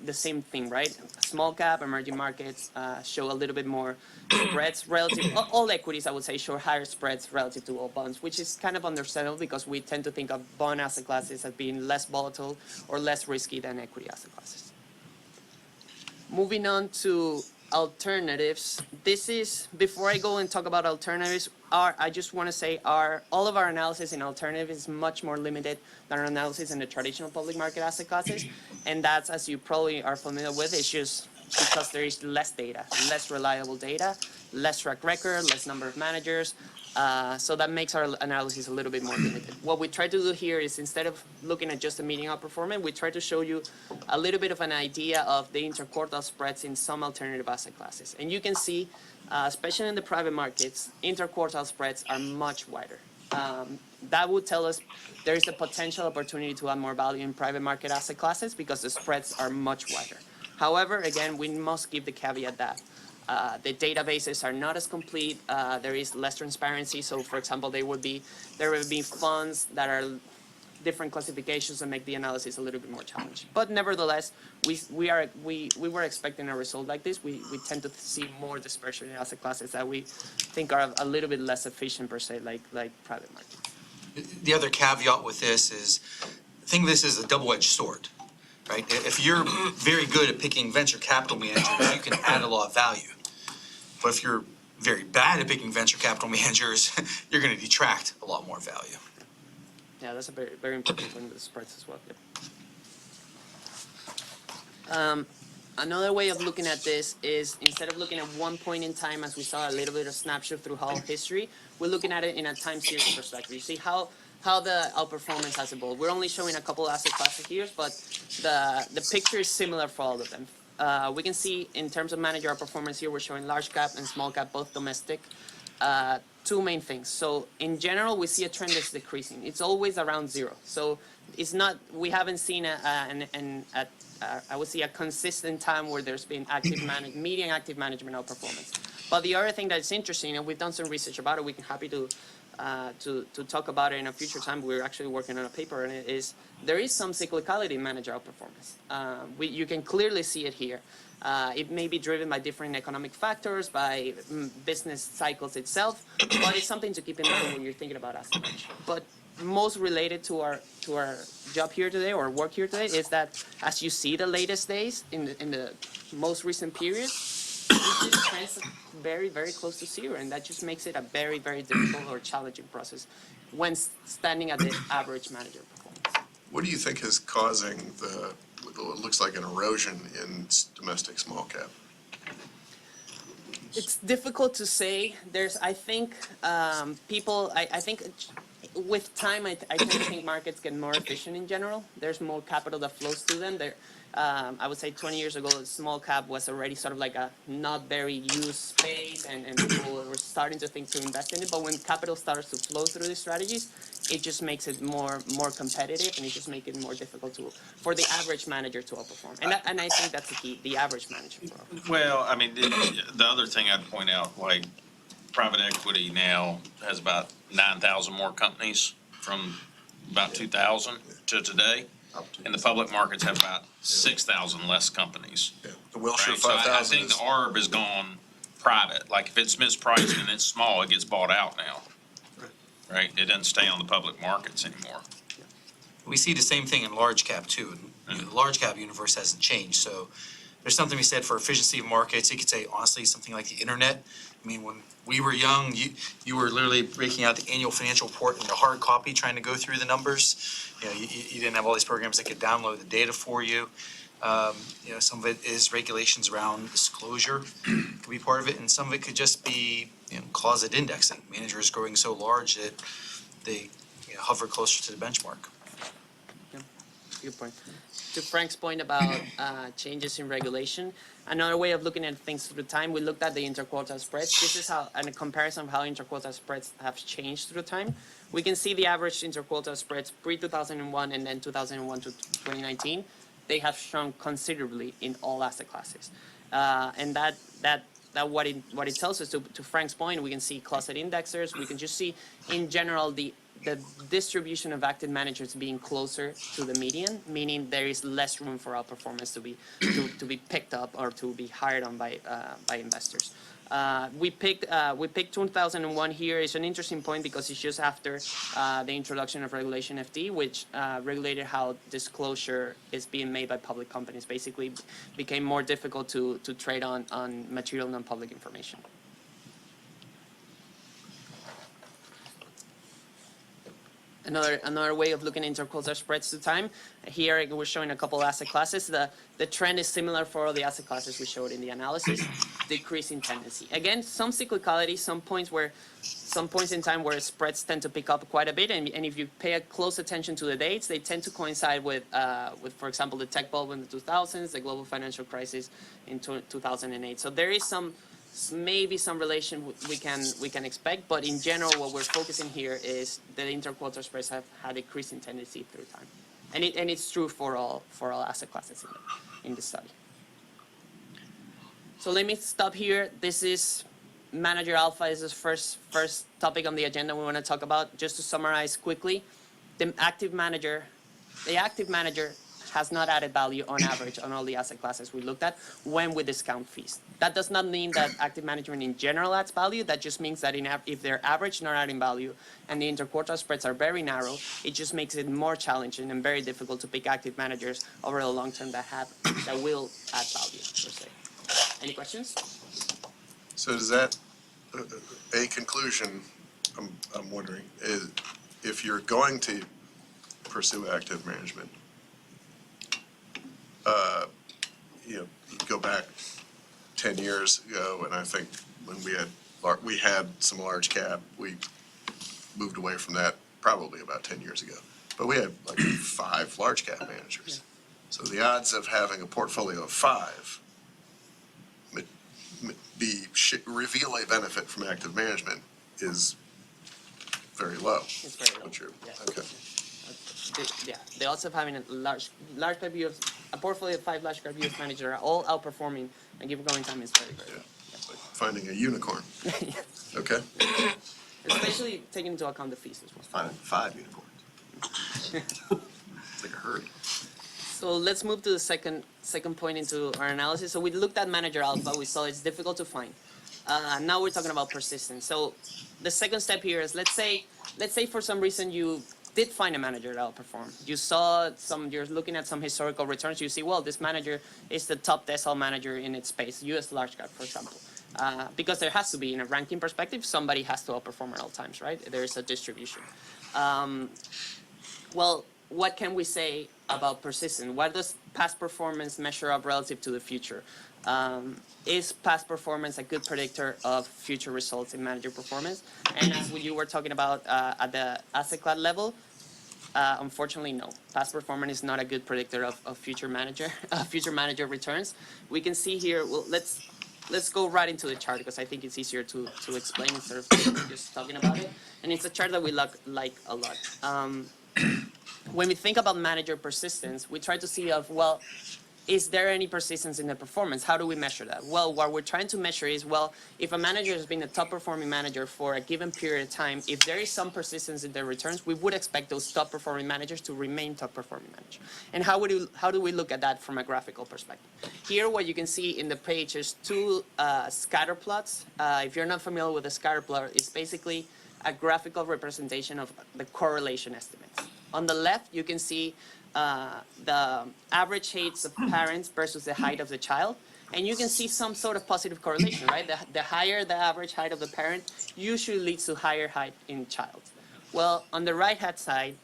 the same thing, right? Small cap, emerging markets show a little bit more spreads relative. All equities, I would say, show higher spreads relative to all bonds, which is kind of understandable because we tend to think of bond asset classes as being less volatile or less risky than equity asset classes. Moving on to alternatives. This is, before I go and talk about alternatives, I just want to say all of our analysis in alternatives is much more limited than our analysis in the traditional public market asset classes. And that's, as you probably are familiar with, it's just because there is less data, less reliable data, less track record, less number of managers. So that makes our analysis a little bit more limited. What we try to do here is, instead of looking at just the median outperformance, we try to show you a little bit of an idea of the interquartile spreads in some alternative asset classes. And you can see, especially in the private markets, interquartile spreads are much wider. That would tell us there is a potential opportunity to add more value in private market asset classes because the spreads are much wider. However, again, we must give the caveat that the databases are not as complete. There is less transparency. So, for example, there would be funds that are different classifications that make the analysis a little bit more challenging. But nevertheless, we were expecting a result like this. We tend to see more dispersion in asset classes that we think are a little bit less efficient per se, like private markets. The other caveat with this is, think of this as a double-edged sword, right? If you're very good at picking venture capital managers, you can add a lot of value. But if you're very bad at picking venture capital managers, you're going to detract a lot more value. Yeah, that's a very, very important point with the spreads as well. Yeah. Another way of looking at this is, instead of looking at one point in time, as we saw a little bit of snapshot through whole history, we're looking at it in a time series perspective. You see how the outperformance has evolved. We're only showing a couple asset classes here, but the picture is similar for all of them. We can see in terms of manager outperformance here, we're showing large cap and small cap, both domestic. Two main things. So in general, we see a trend that's decreasing. It's always around zero. So it's not, we haven't seen I would say a consistent time where there's been median active management outperformance. But the other thing that's interesting, and we've done some research about it, we're happy to talk about it in a future time. We're actually working on a paper on it, is there is some cyclicality in manager outperformance. You can clearly see it here. It may be driven by different economic factors, by business cycles itself, but it's something to keep in mind when you're thinking about asset management. But most related to our job here today, or work here today, is that as you see the latest days in the most recent period, it just trends very, very close to zero, and that just makes it a very, very difficult or challenging process when standing at the average manager performance. What do you think is causing what looks like an erosion in domestic small cap? It's difficult to say. I think with time, I tend to think markets get more efficient in general. There's more capital that flows through them. I would say 20 years ago, small cap was already sort of like a not very used space, and people were starting to think to invest in it. But when capital starts to flow through these strategies, it just makes it more competitive, and it just makes it more difficult for the average manager to outperform. And I think that's the key, the average manager to outperform. Well, I mean, the other thing I'd point out, like private equity now has about 9,000 more companies from about 2000 to today. And the public markets have about 6,000 less companies. Yeah. The Wilshire Right? So I 5000 think the ARB has gone private. Like if it's mispriced and it's small, it gets bought out now. Right? It doesn't stay on the public markets anymore. We see the same thing in large cap too. And, the large cap universe hasn't changed. So there's something to be said for efficiency of markets. You could say, honestly, something like the internet. I mean, when we were young, you were literally breaking out the annual financial report in the hard copy, trying to go through the numbers. You didn't have all these programs that could download the data for you. Some of it is regulations around disclosure could be part of it, and some of it could just be closet indexing. Managers growing so large that they hover closer to the benchmark. Good point. To Frank's point about changes in regulation, another way of looking at things through time, we looked at the interquartile spreads. This is how, and a comparison of how interquartile spreads have changed through time. We can see the average interquartile spreads pre-2001 and then 2001 to 2019. They have shrunk considerably in all asset classes. And that what it tells us, to Frank's point, we can see clustered indexers, we can just see in general the distribution of active managers being closer to the median, meaning there is less room for outperformance to be picked up or to be hired on by investors. We picked 2001 here. It's an interesting point because it's just after the introduction of Regulation FD, which regulated how disclosure is being made by public companies. Basically, became more difficult to trade on material non-public information. Another way of looking into interquartile spreads to time. Here we're showing a couple asset classes. The trend is similar for all the asset classes we showed in the analysis. Decreasing tendency. Again, some cyclicality, some points in time where spreads tend to pick up quite a bit. And if you pay a close attention to the dates, they tend to coincide with for example, the tech bubble in the 2000s, the global financial crisis in 2008. So there is maybe some relation we can expect, but in general, what we're focusing here is that interquartile spreads have had decreasing tendency through time, and it's true for all asset classes in the study. So let me stop here. This is Manager Alpha. Is the first topic on the agenda we want to talk about. Just to summarize quickly, the active manager has not added value on average on all the asset classes we looked at when we discount fees. That does not mean that active management in general adds value. That just means that if they're average not adding value and the interquartile spreads are very narrow, it just makes it more challenging and very difficult to pick active managers over the long term that will add value, per se. Any questions? So does that, a conclusion, I'm wondering, is if you're going to pursue active management, you go back 10 years ago, and I think when we had some large cap, we moved away from that probably about 10 years ago. But we had like 5 large cap managers. So the odds of having a portfolio of 5 reveal a benefit from active management is very low. It's very low. Yeah. Okay. The odds of having a large cap US, a portfolio of 5 large cap US managers are all outperforming and given going time is very, very low. It's like finding a unicorn. Yes. Okay. Especially taking into account the fees as well. Finding 5 unicorns. It's like a herd. So let's move to the second point into our analysis. So we looked at Manager Alpha. We saw it's difficult to find. Now we're talking about persistence. So the second step here is let's say for some reason you did find a manager that outperformed. You're looking at some historical returns. You see, well, this manager is the top decile manager in its space, US large cap, for example. Because there has to be, in a ranking perspective, somebody has to outperform at all times, right? There is a distribution. Well, what can we say about persistence? What does past performance measure up relative to the future? Is past performance a good predictor of future results in manager performance? And as you were talking about at the asset class level, unfortunately, no. Past performance is not a good predictor of future manager returns. We can see here. Well, let's go right into the chart because I think it's easier to explain instead of just talking about it. And it's a chart that we like a lot. When we think about manager persistence, we try to see is there any persistence in the performance? How do we measure that? Well, what we're trying to measure is, if a manager has been a top performing manager for a given period of time, if there is some persistence in their returns, we would expect those top performing managers to remain top performing managers. And how do we look at that from a graphical perspective? Here, what you can see in the page is 2 scatter plots. If you're not familiar with a scatter plot, it's basically a graphical representation of the correlation estimates. On the left, you can see the average heights of parents versus the height of the child. And you can see some sort of positive correlation, right? The higher the average height of the parent usually leads to higher height in child. Well, on the right-hand side,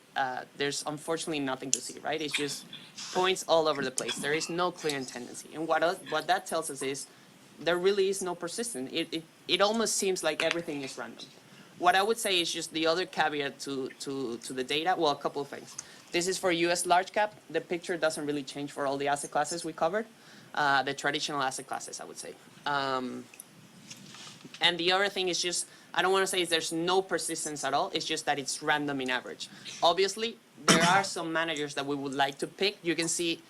there's unfortunately nothing to see, right? It's just points all over the place. There is no clear tendency. And what that tells us is there really is no persistence. It almost seems like everything is random. What I would say is just the other caveat to the data, well, a couple of things. This is for US large cap. The picture doesn't really change for all the asset classes we covered, the traditional asset classes, I would say. And the other thing is just, I don't want to say there's no persistence at all, it's just that it's random in average. Obviously, there are some managers that we would like to pick. You can see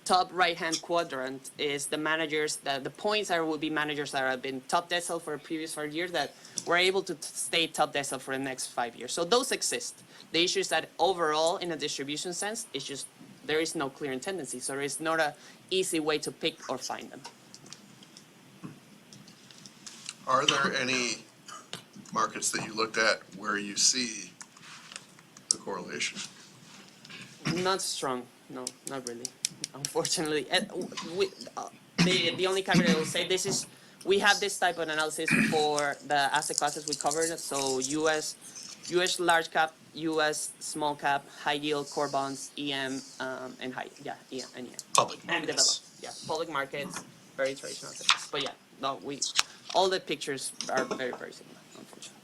top right-hand quadrant is the managers, the points are will be managers that have been top decile for the previous 5 years that were able to stay top decile for the next 5 years. So those exist. The issue is that overall, in a distribution sense, it's just there is no clear tendency. So there is not an easy way to pick or find them. Are there any markets that you looked at where you see the correlation? Not strong. No, not really. Unfortunately, the only caveat I will say this is we have this type of analysis for the asset classes we covered. So U.S. large cap, U.S. small cap, high yield, core bonds, EM, and EM. Public And markets. developed, public markets, very traditional asset classes. But no, all the pictures are very, very similar, unfortunately.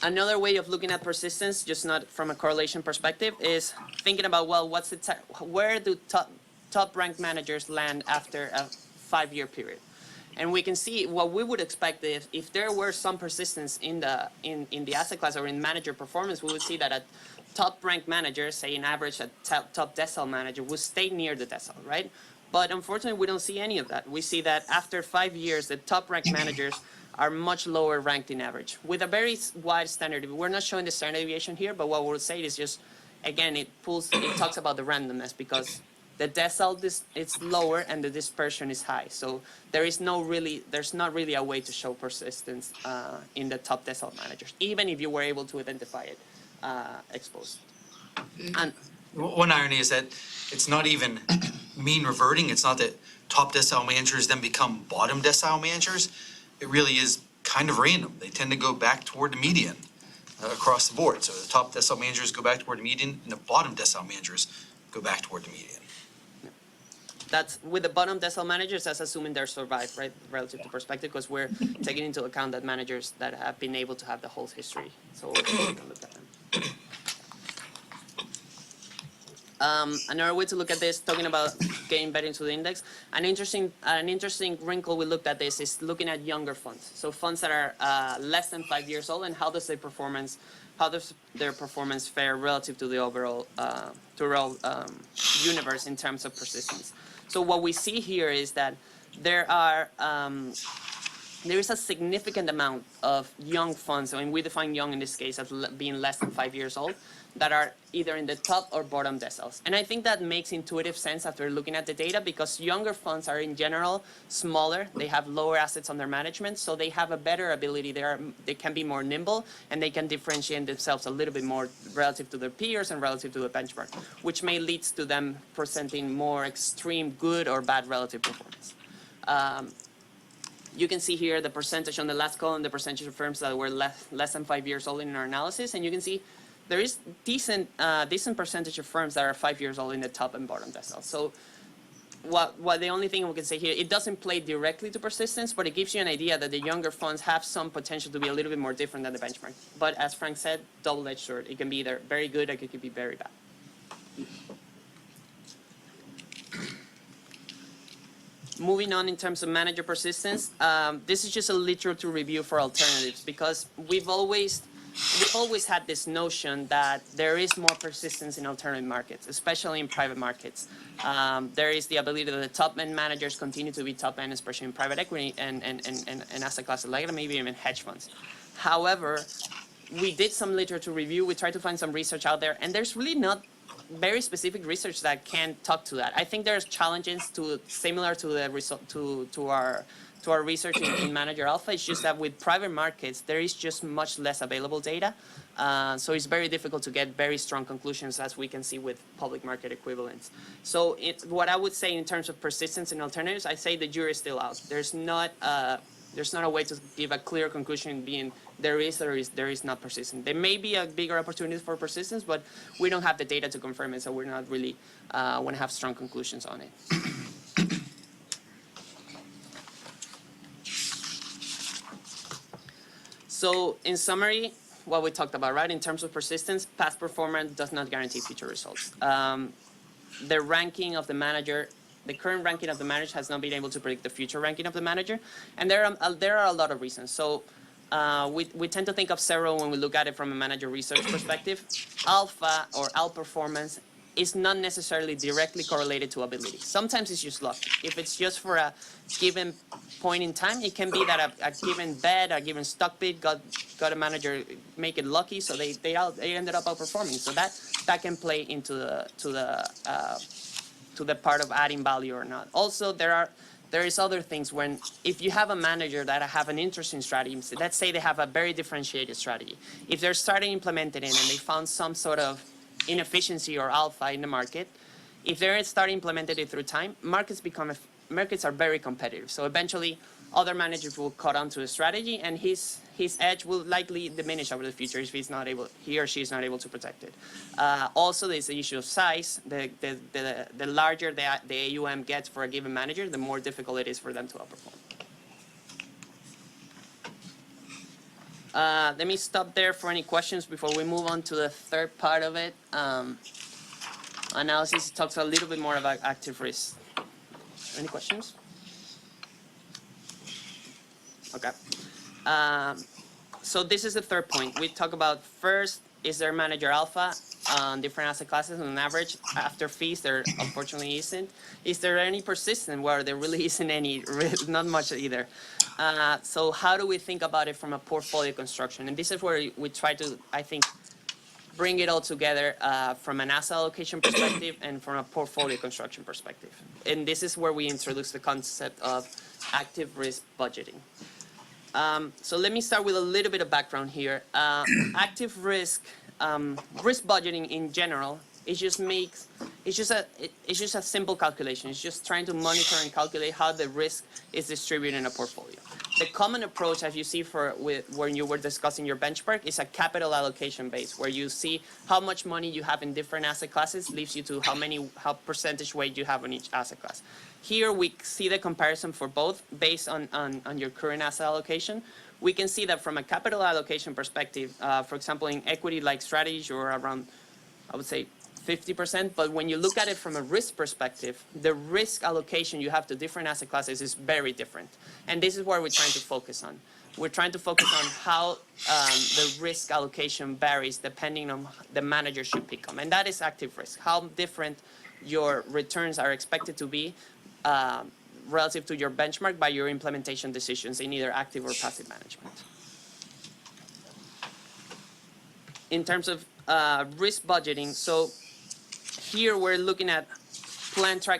Another way of looking at persistence, just not from a correlation perspective, is thinking about, well, where do top ranked managers land after a 5-year period? And we can see what we would expect if there were some persistence in the asset class or in manager performance, we would see that a top ranked manager, say in average a top decile manager, would stay near the decile, right? But unfortunately, we don't see any of that. We see that after 5 years, the top ranked managers are much lower ranked in average with a very wide standard. We're not showing the standard deviation here, but what we'll say is just, again, it talks about the randomness because the decile it's lower and the dispersion is high. So there's not really a way to show persistence in the top decile managers, even if you were able to identify it exposed. And One irony is that it's not even mean reverting. It's not that top decile managers then become bottom decile managers. It really is kind of random. They tend to go back toward the median across the board. So the top decile managers go back toward the median, and the bottom decile managers go back toward the median. that's with the bottom decile managers, that's assuming they're survived, right, relative to perspective, because we're taking into account that managers that have been able to have the whole history. So we can look at them. Another way to look at this, talking about getting better into the index, an interesting wrinkle we looked at this is looking at younger funds. So funds that are less than 5 years old, and how does their performance fare relative to the overall universe in terms of persistence. So what we see here is that there is a significant amount of young funds, I mean, we define young in this case as being less than 5 years old, that are either in the top or bottom deciles. And I think that makes intuitive sense after looking at the data, because younger funds are in general smaller, they have lower assets under management, so they have a better ability, they can be more nimble, and they can differentiate themselves a little bit more relative to their peers and relative to the benchmark, which may lead to them presenting more extreme good or bad relative performance. You can see here the percentage on the last column, the percentage of firms that were less than 5 years old in our analysis, and you can see there is decent percentage of firms that are 5 years old in the top and bottom decile. So what the only thing we can say here, it doesn't play directly to persistence, but it gives you an idea that the younger funds have some potential to be a little bit more different than the benchmark. But as Frank said, double-edged sword. It can be either very good or it could be very bad. Moving on in terms of manager persistence, this is just a literature review for alternatives, because we've always had this notion that there is more persistence in alternative markets, especially in private markets. There is the ability that the top-end managers continue to be top-end, especially in private equity and asset classes like maybe even hedge funds. However, we did some literature review. We tried to find some research out there, and there's really not very specific research that can talk to that. I think there's challenges similar to the result to our research in Manager Alpha. It's just that with private markets, there is just much less available data. So it's very difficult to get very strong conclusions, as we can see with public market equivalents. So what I would say in terms of persistence in alternatives, I say the jury is still out. There's not a way to give a clear conclusion being there is not persistence. There may be a bigger opportunity for persistence, but we don't have the data to confirm it, so we're not really want to have strong conclusions on it. So in summary, what we talked about, right? In terms of persistence, past performance does not guarantee future results. The ranking of the manager, the current ranking of the manager has not been able to predict the future ranking of the manager, and there are a lot of reasons. So we tend to think of several when we look at it from a manager research perspective. Alpha or outperformance is not necessarily directly correlated to ability. Sometimes it's just luck. If it's just for a given point in time, it can be that a given bet, a given stock bid got a manager make it lucky, so they ended up outperforming. So that can play into the part of adding value or not. Also, there is other things when if you have a manager that have an interesting strategy, let's say they have a very differentiated strategy. If they're starting implementing it and they found some sort of inefficiency or alpha in the market, if they're starting implementing it through time, markets are very competitive. So eventually, other managers will cut onto the strategy, and his edge will likely diminish over the future if he or she is not able to protect it. Also, there's the issue of size. The larger the AUM gets for a given manager, the more difficult it is for them to outperform. Let me stop there for any questions before we move on to the third part of it. Analysis talks a little bit more about active risk. Any questions? Okay. So this is the third point. We talk about first, is there manager alpha on different asset classes on average? After fees, there unfortunately isn't. Is there any persistence? Well, there really isn't any, not much either. So how do we think about it from a portfolio construction? And this is where we try to, I think, bring it all together from an asset allocation perspective and from a portfolio construction perspective. And this is where we introduce the concept of active risk budgeting. So let me start with a little bit of background here. Active risk, risk budgeting in general, it's just a simple calculation. It's just trying to monitor and calculate how the risk is distributed in a portfolio. The common approach, as you see when you were discussing your benchmark, is a capital allocation base, where you see how much money you have in different asset classes leaves you to how percentage weight you have on each asset class. Here we see the comparison for both based on your current asset allocation. We can see that from a capital allocation perspective, for example, in equity-like strategies, you're around, I would say, 50%, but when you look at it from a risk perspective, the risk allocation you have to different asset classes is very different. And this is where we're trying to focus on. We're trying to focus on how the risk allocation varies depending on the manager you pick on. And that is active risk, how different your returns are expected to be relative to your benchmark by your implementation decisions in either active or passive management. In terms of risk budgeting, so here we're looking at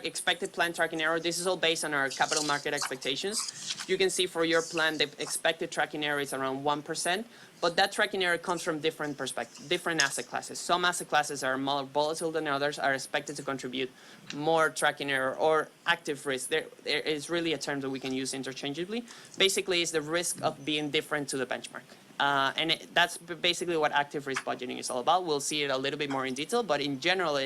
expected plan tracking error. This is all based on our capital market expectations. You can see for your plan, the expected tracking error is around 1%, but that tracking error comes from different asset classes. Some asset classes are more volatile than others, are expected to contribute more tracking error or active risk. There is really a term that we can use interchangeably. Basically, it's the risk of being different to the benchmark. That's basically what active risk budgeting is all about. We'll see it a little bit more in detail, but in general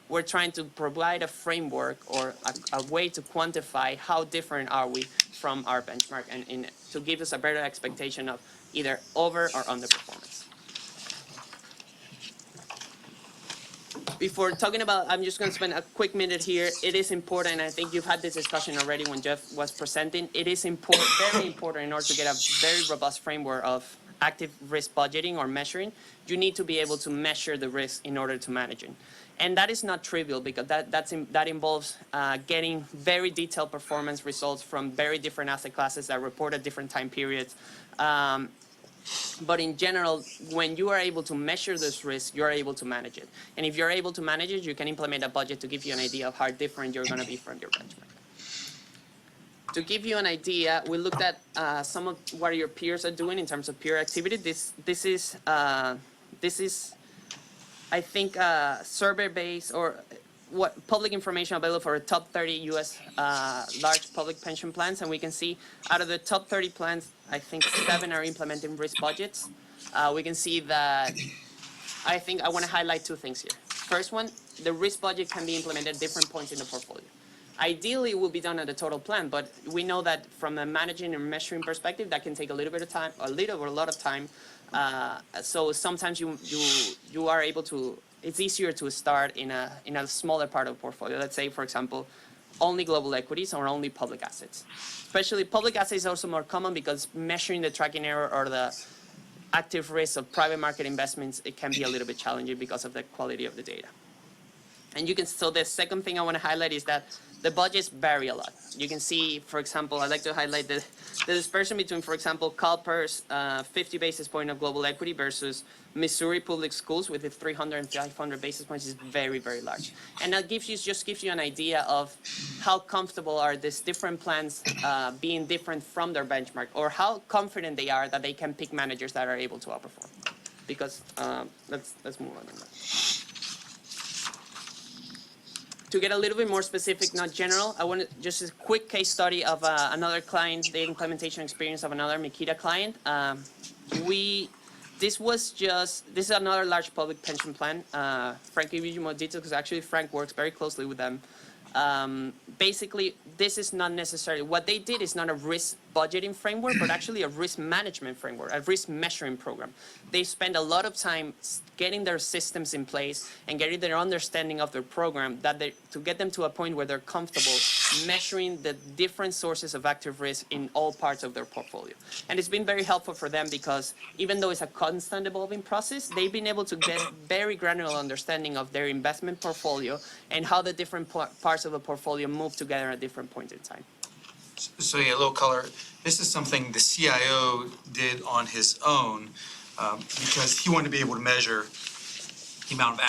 we're trying to provide a framework or a way to quantify how different are we from our benchmark and to give us a better expectation of either over or underperformance. Before talking about, I'm just going to spend a quick minute here. It is important, I think you've had this discussion already when Jeff was presenting. It is important, very important, in order to get a very robust framework of active risk budgeting or measuring. You need to be able to measure the risk in order to manage it. And that is not trivial, because that involves getting very detailed performance results from very different asset classes that report at different time periods. But in general, when you are able to measure this risk, you're able to manage it. And if you're able to manage it, you can implement a budget to give you an idea of how different you're going to be from your benchmark. To give you an idea, we looked at some of what your peers are doing in terms of peer activity. This is I think, survey-based or what public information available for the top 30 U.S. Large public pension plans, and we can see out of the top 30 plans, I think 7 are implementing risk budgets. We can see that, I think I want to highlight 2 things here. First one, the risk budget can be implemented at different points in the portfolio. Ideally, it will be done at a total plan, but we know that from a managing and measuring perspective, that can take a little bit of time, a little or a lot of time. So sometimes you are able to, it's easier to start in a smaller part of the portfolio. Let's say, for example, only global equities or only public assets. Especially public assets is also more common because measuring the tracking error or the active risk of private market investments, it can be a little bit challenging because of the quality of the data. And you can, so the second thing I want to highlight is that the budgets vary a lot. You can see, for example, I'd like to highlight the dispersion between, for example, CalPERS 50 basis point of global equity versus Missouri Public Schools with the 300 and 500 basis points is very, very large. And that just gives you an idea of how comfortable are these different plans being different from their benchmark, or how confident they are that they can pick managers that are able to outperform. Because let's move on that. To get a little bit more specific, not general, I want to just a quick case study of another client, the implementation experience of another Makita client. This is another large public pension plan. Frank will give you more details because actually Frank works very closely with them. Basically, this is not necessarily, what they did is not a risk budgeting framework, but actually a risk management framework, a risk measuring program. They spend a lot of time getting their systems in place and getting their understanding of their program to get them to a point where they're comfortable measuring the different sources of active risk in all parts of their portfolio. And it's been very helpful for them because even though it's a constant evolving process, they've been able to get very granular understanding of their investment portfolio and how the different parts of the portfolio move together at different points in time. So yeah, a little color. This is something the CIO did on his own because he wanted to be able to measure the amount of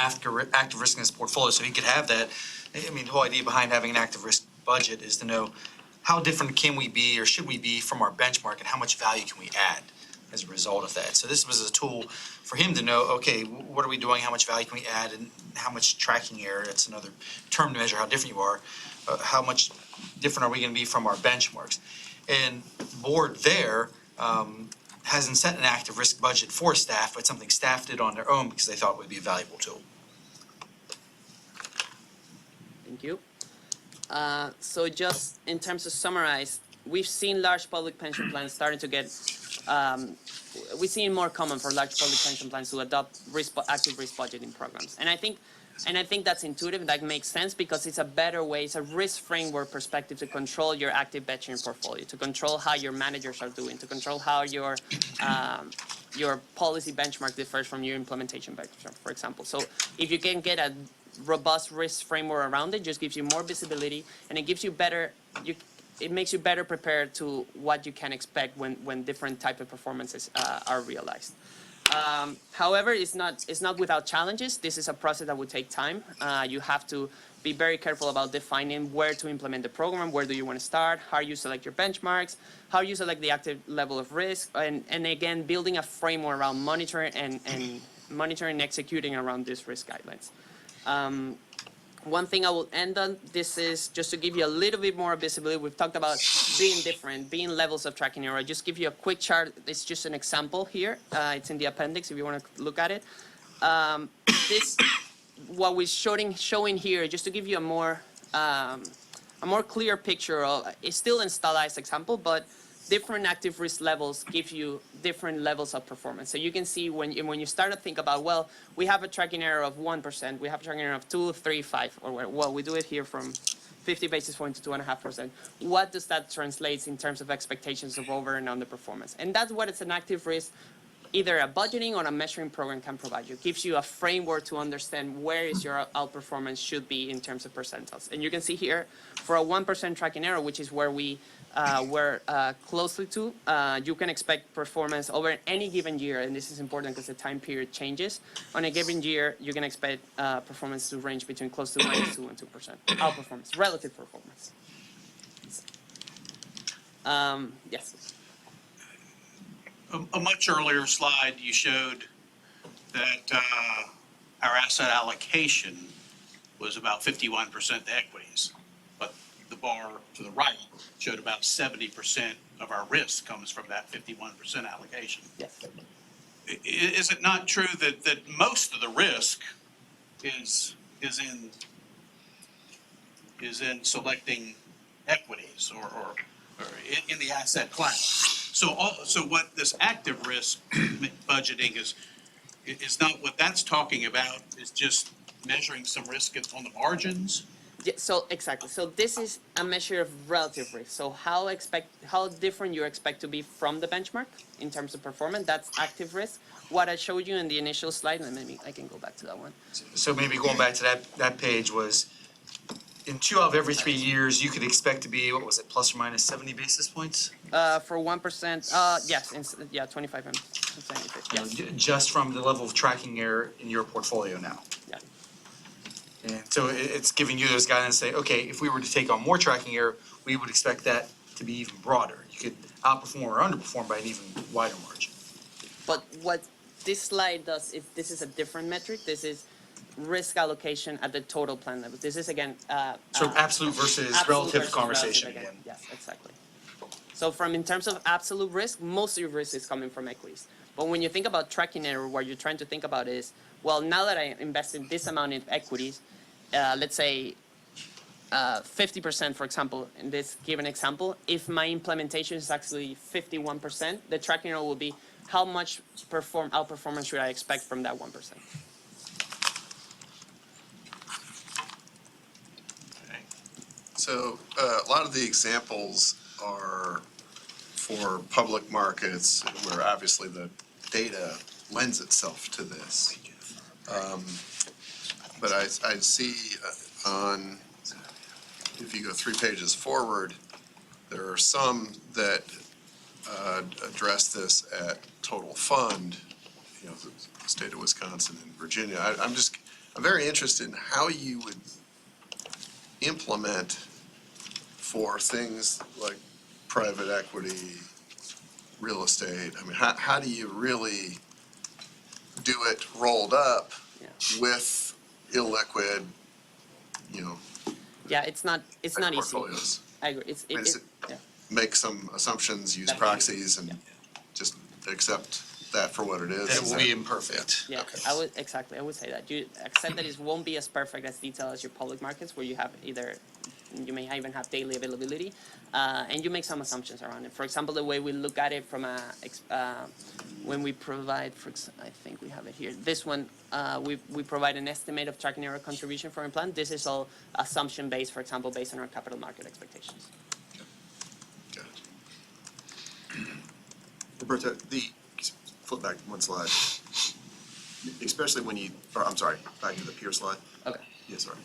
active risk in his portfolio so he could have that. I mean, the whole idea behind having an active risk budget is to know how different can we be or should we be from our benchmark and how much value can we add as a result of that. So this was a tool for him to know, okay, what are we doing, how much value can we add, and how much tracking error, that's another term to measure how different you are, how much different are we going to be from our benchmarks. And the board there hasn't set an active risk budget for staff, but something staff did on their own because they thought it would be a valuable tool. Thank you. So just in terms of summarize, we've seen large public pension plans starting to get, we've seen more common for large public pension plans to adopt active risk budgeting programs. And I think that's intuitive, that makes sense because it's a better way, it's a risk framework perspective to control your active benchmark portfolio, to control how your managers are doing, to control how your policy benchmark differs from your implementation benchmark, for example. So if you can get a robust risk framework around it, just gives you more visibility and it gives you better, it makes you better prepared to what you can expect when different type of performances are realized. However, it's not without challenges. This is a process that will take time. You have to be very careful about defining where to implement the program, where do you want to start, how you select your benchmarks, how you select the active level of risk, and again, building a framework around monitoring and monitoring and executing around these risk guidelines. One thing I will end on, this is just to give you a little bit more visibility. We've talked about being different, being levels of tracking error. I'll just give you a quick chart. It's just an example here. It's in the appendix if you want to look at it. What we're showing here, just to give you a more clear picture of, it's still an stylized example, but different active risk levels give you different levels of performance. So you can see when you start to think about, well, we have a tracking error of 1%, we have a tracking error of 2, 3, 5, or well, we do it here from 50 basis points to 2.5%. What does that translate in terms of expectations of over and under performance? And that's what it's an active risk, either a budgeting or a measuring program can provide you. It gives you a framework to understand where is your outperformance should be in terms of percentiles. And you can see here, for a 1% tracking error, which is where we were closely to, you can expect performance over any given year, and this is important because the time period changes. On a given year, you can expect performance to range between close to -2 and 2%. Outperformance, relative performance. Yes. A much earlier slide, you showed that our asset allocation was about 51% to equities, but the bar to the right showed about 70% of our risk comes from that 51% allocation. Yes. Is it not true that most of the risk is in is in selecting equities or in the asset class. So what this active risk budgeting is not what that's talking about, is just measuring some risk on the margins. Yeah, so exactly. So this is a measure of relative risk. So how different you expect to be from the benchmark in terms of performance. That's active risk. What I showed you in the initial slide, and maybe I can go back to that one. So maybe going back to that page was, in 2 out of every 3 years, you could expect to be, what was it, plus or minus 70 basis points? For 1%, yes, 25 and 75, You know, yes, just from the level of tracking error in your portfolio now. yeah. And so it's giving you those guidance, say, okay, if we were to take on more tracking error, we would expect that to be even broader. You could outperform or underperform by an even wider margin. But what this slide does is, this is a different metric. This is risk allocation at the total plan level. This is again, So absolute versus absolute relative versus conversation relative again. Yes, exactly. So in terms of absolute risk, most of your risk is coming from equities. But when you think about tracking error, what you're trying to think about is, well, now that I invest in this amount in equities, let's say 50%, for example, in this given example, if my implementation is actually 51%, the tracking error will be how much outperformance should I expect from that 1%? So a lot of the examples are for public markets where obviously the data lends itself to this. But I see on, if you go 3 pages forward, there are some that address this at total fund, you know, the state of Wisconsin and Virginia. I'm very interested in how you would implement for things like private equity, real estate. I mean, how do you really do it rolled up Yeah. with illiquid, you know, Yeah, it's not easy. portfolios? I agree. It's yeah. Make some assumptions, use Definitely. proxies, and just accept that for what it is. That will be imperfect. Yeah, Okay. I would say that. You accept that it won't be as perfect as detailed as your public markets, where you have you may even have daily availability, and you make some assumptions around it. For example, the way we look at it from when we provide, I think we have it here. This one, we provide an estimate of tracking error contribution for our plan. This is all assumption based, for example, based on our capital market expectations. Got it. Roberto, flip back one slide. Especially when I'm sorry, back to the peer slide. Okay. Yeah, sorry.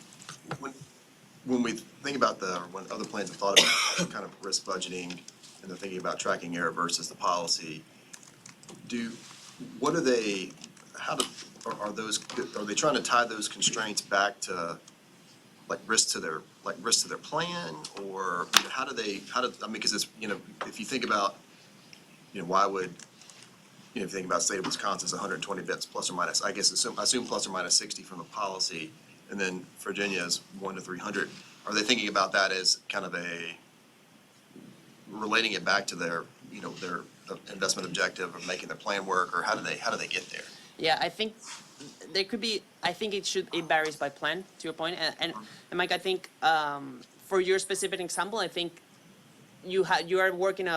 When we think about when other plans have thought about kind of risk budgeting and they're thinking about tracking error versus the policy, are they trying to tie those constraints back to risk to their plan, or because it's, if you think about, why would, if you think about state of Wisconsin's 120 bits plus or minus, I guess I assume plus or minus 60 from the policy, and then Virginia's 1 to 300. Are they thinking about that as kind of relating it back to their investment objective of making their plan work, or how do they get there? Yeah, I think there could be. I think it varies by plan. To your point, and Mike, I think for your specific example, I think you are working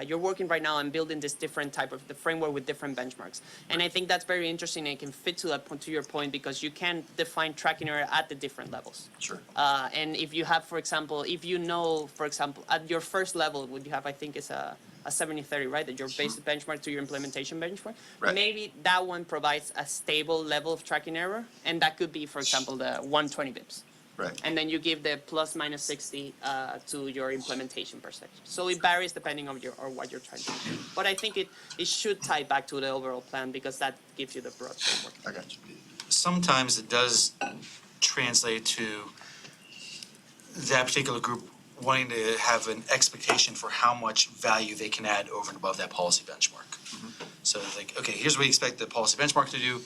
you're working right now and building this different type of the framework with different benchmarks, and I think that's very interesting and it can fit to that point, to your point, because you can define tracking error at the different levels. Sure. And if you have, for example, at your first level, what you have, I think, is a 70-30, right? That your basic benchmark to your implementation benchmark. Right. Maybe that one provides a stable level of tracking error, and that could be, for example, the 120 bips. Right. And then you give the plus minus 60 to your implementation perspective. So it varies depending on what you're trying to do. But I think it should tie back to the overall plan, because that gives you the broad framework. I got you. Sometimes it does translate to that particular group wanting to have an expectation for how much value they can add over and above that policy benchmark. So it's like, okay, here's what we expect the policy benchmark to do,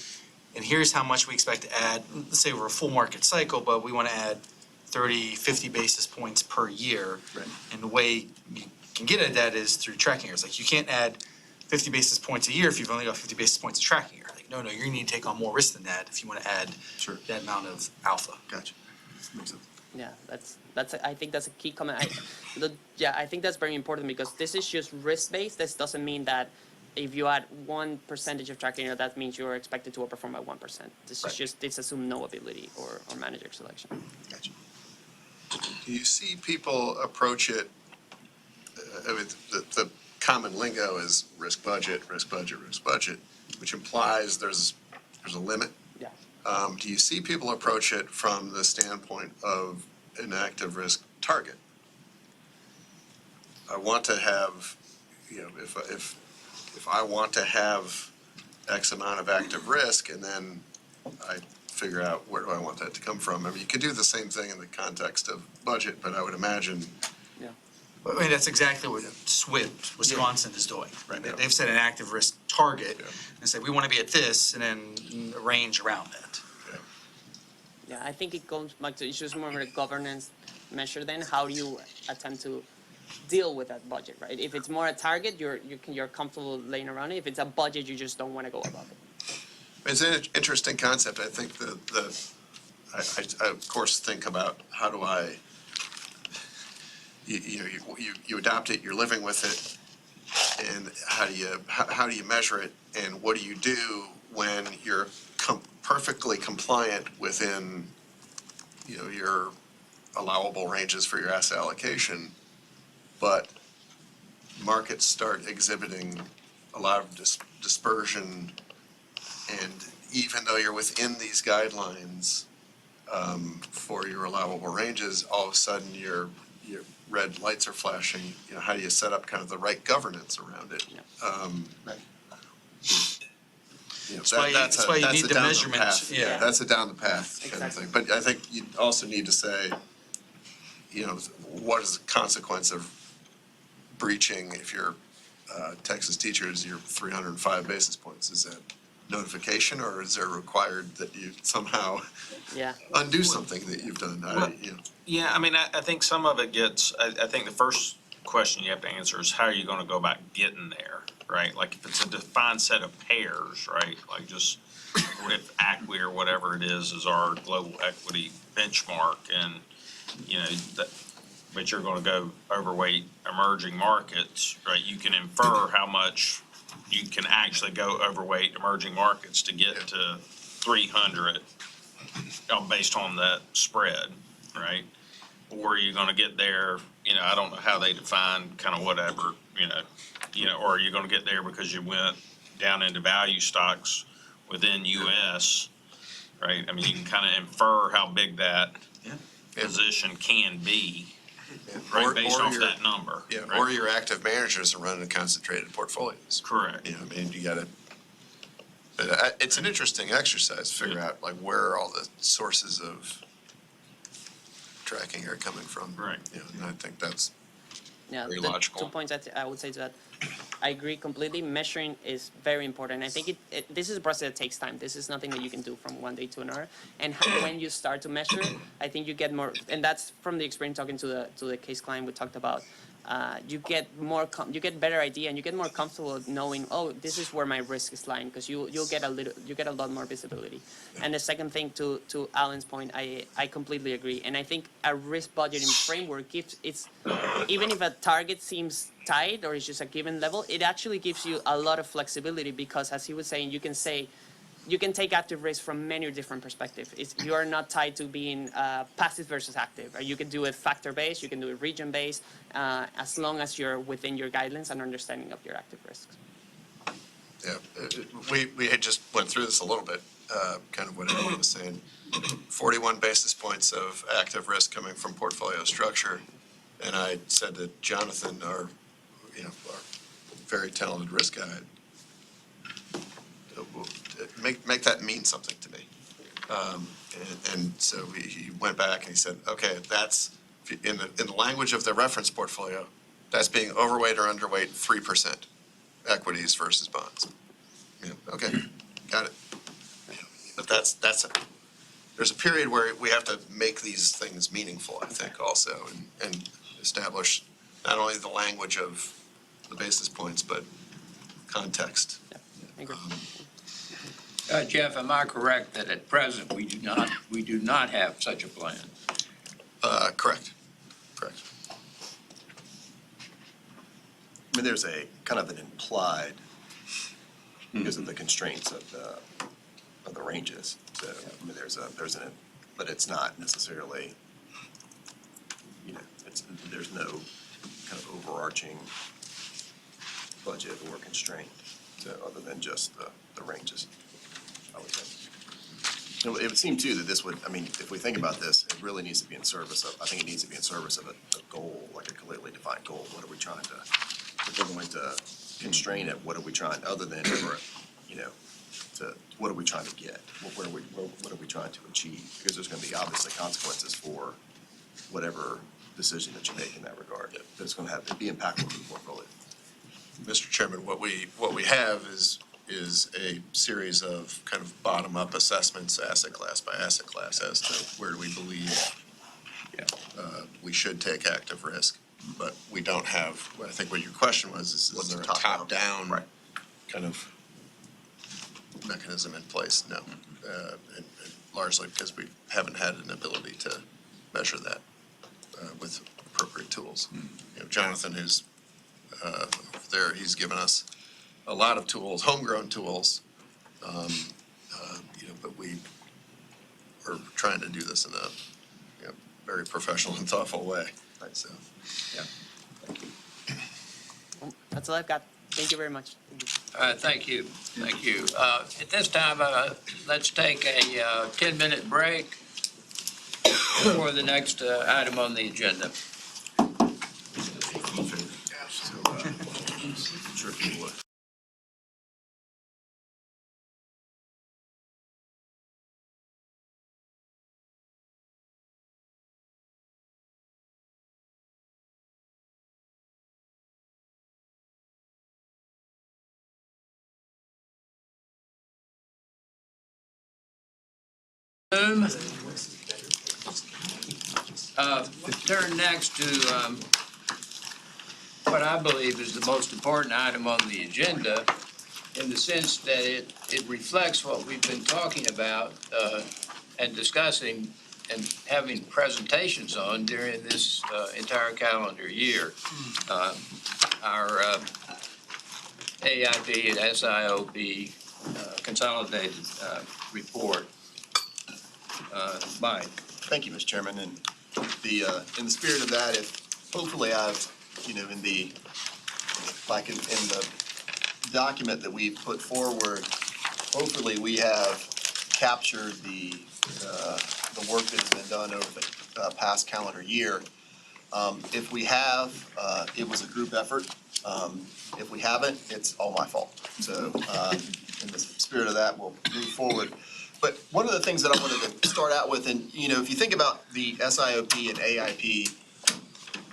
and here's how much we expect to add, let's say we're a full market cycle, but we want to add 30, 50 basis points per year. Right. And the way you can get at that is through tracking errors. Like, you can't add 50 basis points a year if you've only got 50 basis points of tracking error. Like, no, you're going to need to take on more risk than that if you want to add Sure. that amount of alpha. Gotcha. Makes sense. Yeah, I think that's a key comment. I think that's very important because this is just risk-based. This doesn't mean that if you add 1% of tracking, that means you're expected to overperform by 1%. This is just, it's assumed no ability or manager selection. Gotcha. Do you see people approach it, I mean, the common lingo is risk budget, which implies there's a limit. Yeah. Do you see people approach it from the standpoint of an active risk target? I want to have, if I want to have X amount of active risk, and then I figure out where do I want that to come from. I mean, you could do the same thing in the context of budget, but I would imagine. I mean, that's exactly what SWIP, Wisconsin, is doing, right? Yeah. They've set an active risk target Yeah. and say, we want to be at this, and then a range around that. Yeah, I think it goes back to, it's just more of a governance measure then. How do you attempt to deal with that budget, right? If it's more a target, you're comfortable laying around it. If it's a budget, you just don't want to go above it. It's an interesting concept. I think I of course think about how do I, you adopt it, you're living with it, and how do you measure it, and what do you do when you're perfectly compliant within, your allowable ranges for your asset allocation, but markets start exhibiting a lot of dispersion, and even though you're within these guidelines for your allowable ranges, all of a sudden your red lights are flashing. How do you set up kind of the right governance around it? That's why you need the measurement. Yeah, that's a down the path kind of thing. But I think you also need to say, what is the consequence of breaching, if you're Texas teachers, you're 305 basis points? Is that notification, or is there required that you somehow undo something that you've done? Yeah, I mean, I think some of it gets, I think the first question you have to answer is how are you gonna go about getting there, right? Like if it's a defined set of pairs, right? Like just if ACWI or whatever it is our global equity benchmark, and, but you're gonna go overweight emerging markets, right? You can infer how much you can actually go overweight emerging markets to get to 300 based on that spread, right? Or you're gonna get there, I don't know how they define kind of whatever, or you're gonna get there because you went down into value stocks within US, right? I mean, you can kind of infer how big that position can be, right, based off that number. Yeah, right? or your active managers are running concentrated portfolios. Correct. I mean, you gotta, it's an interesting exercise to figure out like where all the sources of tracking are coming from. Right. And I think that's very the logical. 2 points I would say to that. I agree completely. Measuring is very important. I think this is a process that takes time. This is nothing that you can do from one day to another. And when you start to measure, I think you get more, and that's from the experience talking to the case client we talked about. You get better idea, and you get more comfortable knowing, oh, this is where my risk is lying, because you get a lot more visibility. And the second thing, to Alan's point, I completely agree. And I think a risk budgeting framework even if a target seems tight or it's just a given level, it actually gives you a lot of flexibility, because as he was saying, you can take active risk from many different perspectives. You are not tied to being passive versus active. You can do it factor-based, you can do it region-based, as long as you're within your guidelines and understanding of your active risks. Yeah, we had just went through this a little bit, kind of what everyone was saying. 41 basis points of active risk coming from portfolio structure. And I said to Jonathan, our very talented risk guy, make that mean something to me. And so he went back and he said, okay, that's, in the language of the reference portfolio, that's being overweight or underweight 3% equities versus bonds. Okay, got it. But there's a period where we have to make these things meaningful, I think, also, and establish not only the language of the basis points, but context. Yeah, I agree. Jeff, am I correct that at present, we do not have such a plan? Correct, correct. I mean, there's a kind of an implied, because of the constraints of the ranges. So, I mean, there's an, but it's not necessarily, you know, there's no kind of overarching budget or constraint, so, other than just the ranges, I would say. It would seem too that this would, I mean, if we think about this, it really needs to be in service of, I think it needs to be in service of a goal, like a clearly defined goal. What are we trying to, if we're going to constrain it, what are we trying, other than, you know, what are we trying to get? What are we trying to achieve? Because there's gonna be obviously consequences for whatever decision that you make in that regard. That it's gonna have to be impactful to the portfolio. Mr. Chairman, what we have is a series of kind of bottom-up assessments, asset class by asset class, as to where do we believe we should take active risk. But we don't have, I think what your question was, is What's there the a top-down? top-down Right. kind of mechanism in place? No. And largely because we haven't had an ability to measure that with appropriate tools. You know, Jonathan, who's over there, he's given us a lot of tools, homegrown tools, you know, but we are trying to do this in a, you know, very professional and thoughtful way. Right. So, Well, that's all I've got. Thank you very much. Thank you. Thank you, thank you. At this time, let's take a 10-minute break for the next item on the agenda. sure if you would. Turn next to what I believe is the most important item on the agenda, in the sense that it reflects what we've been talking about and discussing and having presentations on during this entire calendar year. Our AIP and SIOP consolidated report. Mike. Thank you, Mr. Chairman, and in the spirit of that, hopefully I've, you know, in the document that we've put forward, hopefully we have captured the work that has been done over the past calendar year. If we have, it was a group effort. If we haven't, it's all my fault. So, in the spirit of that, we'll move forward. But one of the things that I wanted to start out with, and, you know, if you think about the SIOP and AIP,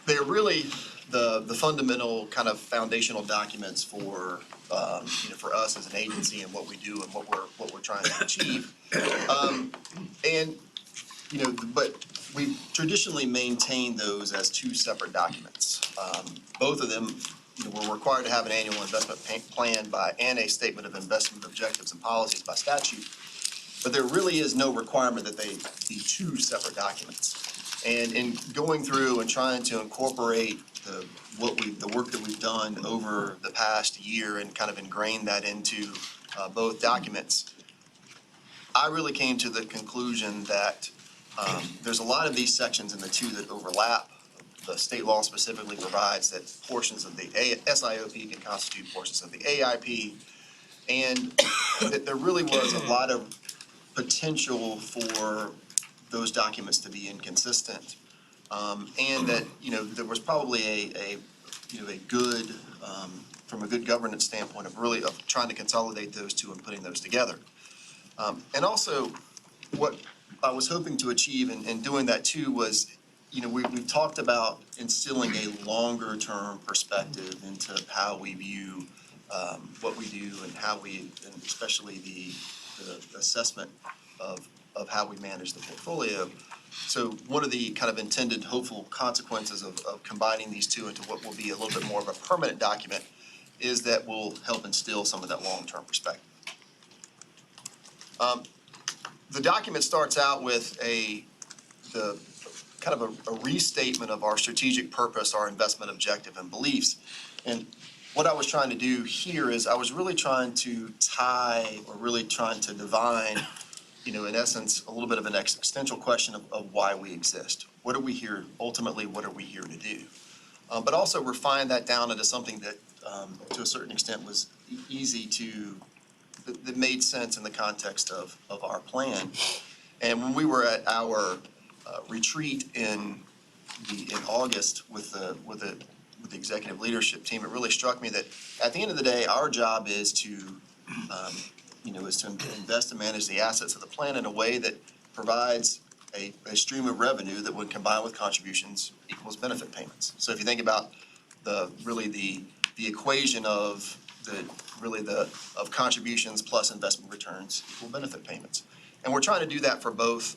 they're really the fundamental kind of foundational documents for, you know, for us as an agency and what we do and what we're trying to achieve. And, you know, but we've traditionally maintained those as two separate documents. Both of them, you know, we're required to have an annual investment plan and a statement of investment objectives and policies by statute. But there really is no requirement that they be two separate documents. And in going through and trying to incorporate the work that we've done over the past year and kind of ingrain that into both documents, I really came to the conclusion that there's a lot of these sections in the two that overlap. The state law specifically provides that portions of the SIOP can constitute portions of the AIP, and that there really was a lot of potential for those documents to be inconsistent. And that, you know, there was probably a good, from a good governance standpoint of trying to consolidate those two and putting those together. And also, what I was hoping to achieve in doing that too was, you know, we've talked about instilling a longer term perspective into how we view what we do and how we, and especially the assessment of how we manage the portfolio. So one of the kind of intended hopeful consequences of combining these two into what will be a little bit more of a permanent document is that will help instill some of that long-term perspective. The document starts out with kind of a restatement of our strategic purpose, our investment objective and beliefs. And what I was trying to do here is I was really trying to tie, or really trying to divine, in essence, a little bit of an existential question of why we exist. What are we here, ultimately, what are we here to do? But also refine that down into something that, to a certain extent, was easy to, that made sense in the context of our plan. And when we were at our retreat in August with the executive leadership team, it really struck me that at the end of the day, our job is to invest and manage the assets of the plan in a way that provides a stream of revenue that, when combined with contributions, equals benefit payments. So if you think about the equation of contributions plus investment returns equal benefit payments. And we're trying to do that for both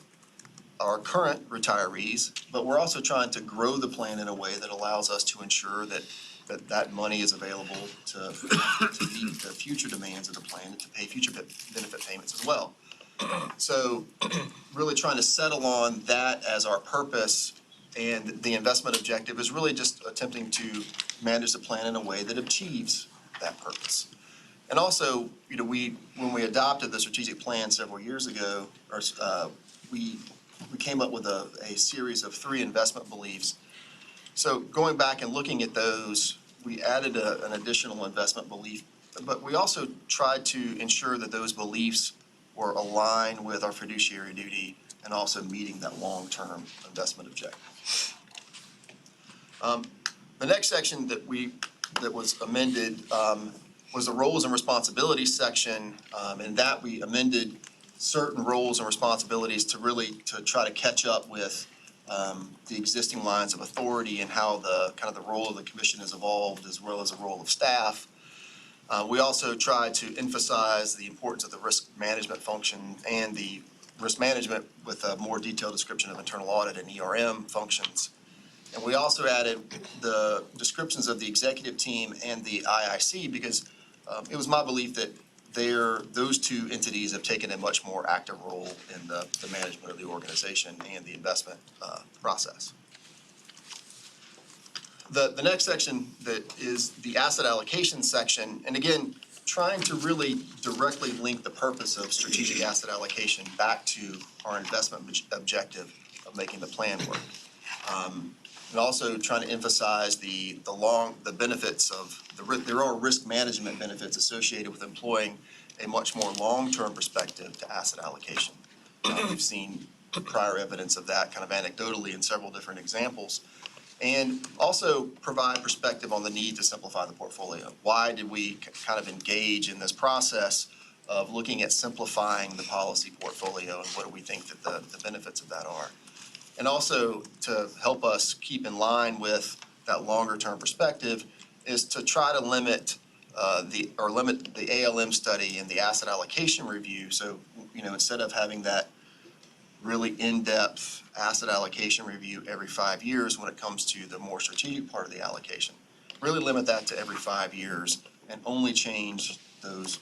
our current retirees, but we're also trying to grow the plan in a way that allows us to ensure that money is available to meet the future demands of the plan and to pay future benefit payments as well. So really trying to settle on that as our purpose, and the investment objective is really just attempting to manage the plan in a way that achieves that purpose. And also, when we adopted the strategic plan several years ago, we came up with a series of 3 investment beliefs. So going back and looking at those, we added an additional investment belief, but we also tried to ensure that those beliefs were aligned with our fiduciary duty and also meeting that long-term investment objective. The next section that was amended was the roles and responsibilities section, and that we amended certain roles and responsibilities to try to catch up with the existing lines of authority and how the role of the commission has evolved, as well as the role of staff. We also tried to emphasize the importance of the risk management function and the risk management with a more detailed description of internal audit and ERM functions. And we also added the descriptions of the executive team and the IIC because it was my belief that those 2 entities have taken a much more active role in the management of the organization and the investment process. The next section that is the asset allocation section, and again, trying to really directly link the purpose of strategic asset allocation back to our investment objective of making the plan work. And also trying to emphasize the benefits of there are risk management benefits associated with employing a much more long-term perspective to asset allocation. We've seen prior evidence of that kind of anecdotally in several different examples. And also provide perspective on the need to simplify the portfolio. Why did we kind of engage in this process of looking at simplifying the policy portfolio, and what do we think that the benefits of that are? And also to help us keep in line with that longer term perspective is to try to limit the ALM study and the asset allocation review. So, instead of having that really in-depth asset allocation review every 5 years when it comes to the more strategic part of the allocation, really limit that to every 5 years and only change those,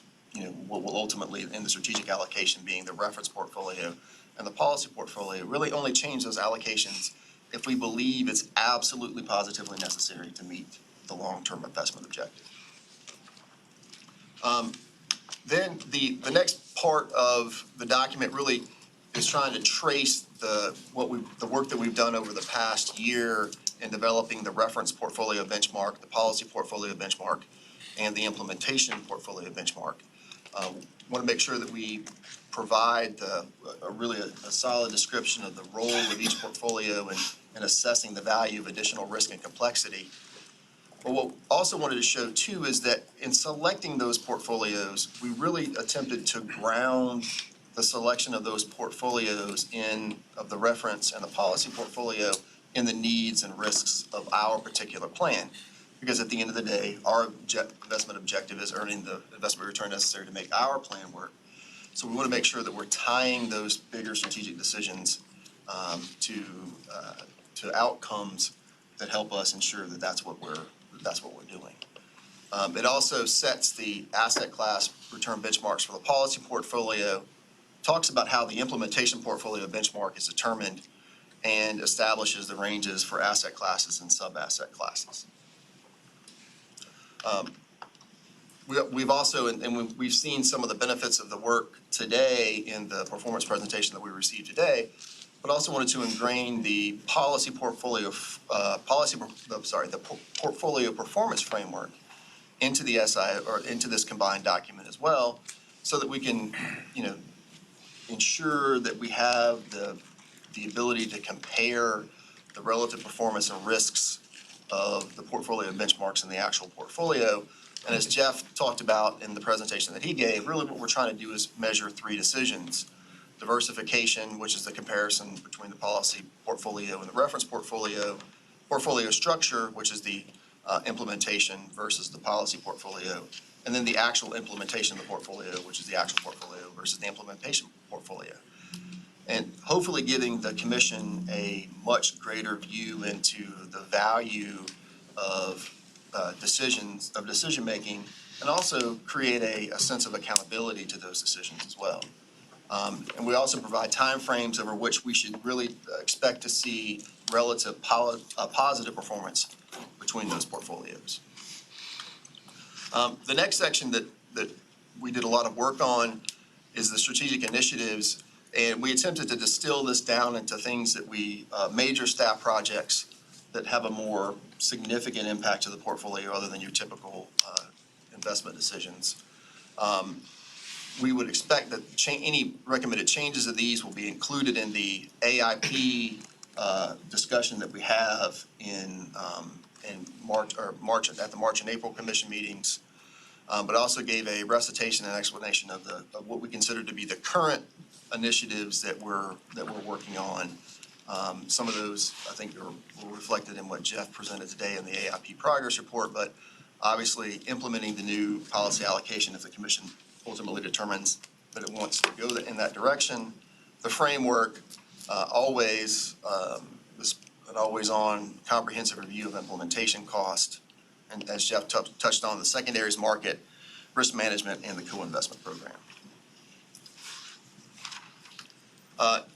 what will ultimately in the strategic allocation being the reference portfolio and the policy portfolio, really only change those allocations if we believe it's absolutely positively necessary to meet the long-term investment objective. Then the next part of the document really is trying to trace the work that we've done over the past year in developing the reference portfolio benchmark, the policy portfolio benchmark, and the implementation portfolio benchmark. Want to make sure that we provide a solid description of the role of each portfolio in assessing the value of additional risk and complexity. But what also wanted to show too is that in selecting those portfolios, we really attempted to ground the selection of those portfolios of the reference and the policy portfolio in the needs and risks of our particular plan. Because at the end of the day, our investment objective is earning the investment return necessary to make our plan work. So we want to make sure that we're tying those bigger strategic decisions to outcomes that help us ensure that that's what we're doing. It also sets the asset class return benchmarks for the policy portfolio, talks about how the implementation portfolio benchmark is determined, and establishes the ranges for asset classes and sub-asset classes. We've also, and we've seen some of the benefits of the work today in the performance presentation that we received today, but also wanted to ingrain the portfolio performance framework into the SI, or into this combined document as well, so that we can, ensure that we have the ability to compare the relative performance and risks of the portfolio benchmarks in the actual portfolio. And as Jeff talked about in the presentation that he gave, really what we're trying to do is measure three decisions. Diversification, which is the comparison between the policy portfolio and the reference portfolio. Portfolio structure, which is the implementation versus the policy portfolio. And then the actual implementation of the portfolio, which is the actual portfolio versus the implementation portfolio. And hopefully giving the commission a much greater view into the value of decision-making, and also create a sense of accountability to those decisions as well. And we also provide timeframes over which we should really expect to see relative positive performance between those portfolios. The next section that we did a lot of work on is the strategic initiatives, and we attempted to distill this down into things that major staff projects that have a more significant impact to the portfolio other than your typical investment decisions. We would expect that any recommended changes of these will be included in the AIP discussion that we have in March at the March and April commission meetings, but also gave a recitation and explanation of what we consider to be the current initiatives that we're working on. Some of those, I think, were reflected in what Jeff presented today in the AIP progress report, but obviously implementing the new policy allocation if the commission ultimately determines that it wants to go in that direction. The framework, always, an always-on comprehensive review of implementation cost, and as Jeff touched on, the secondaries market, risk management, and the co-investment program.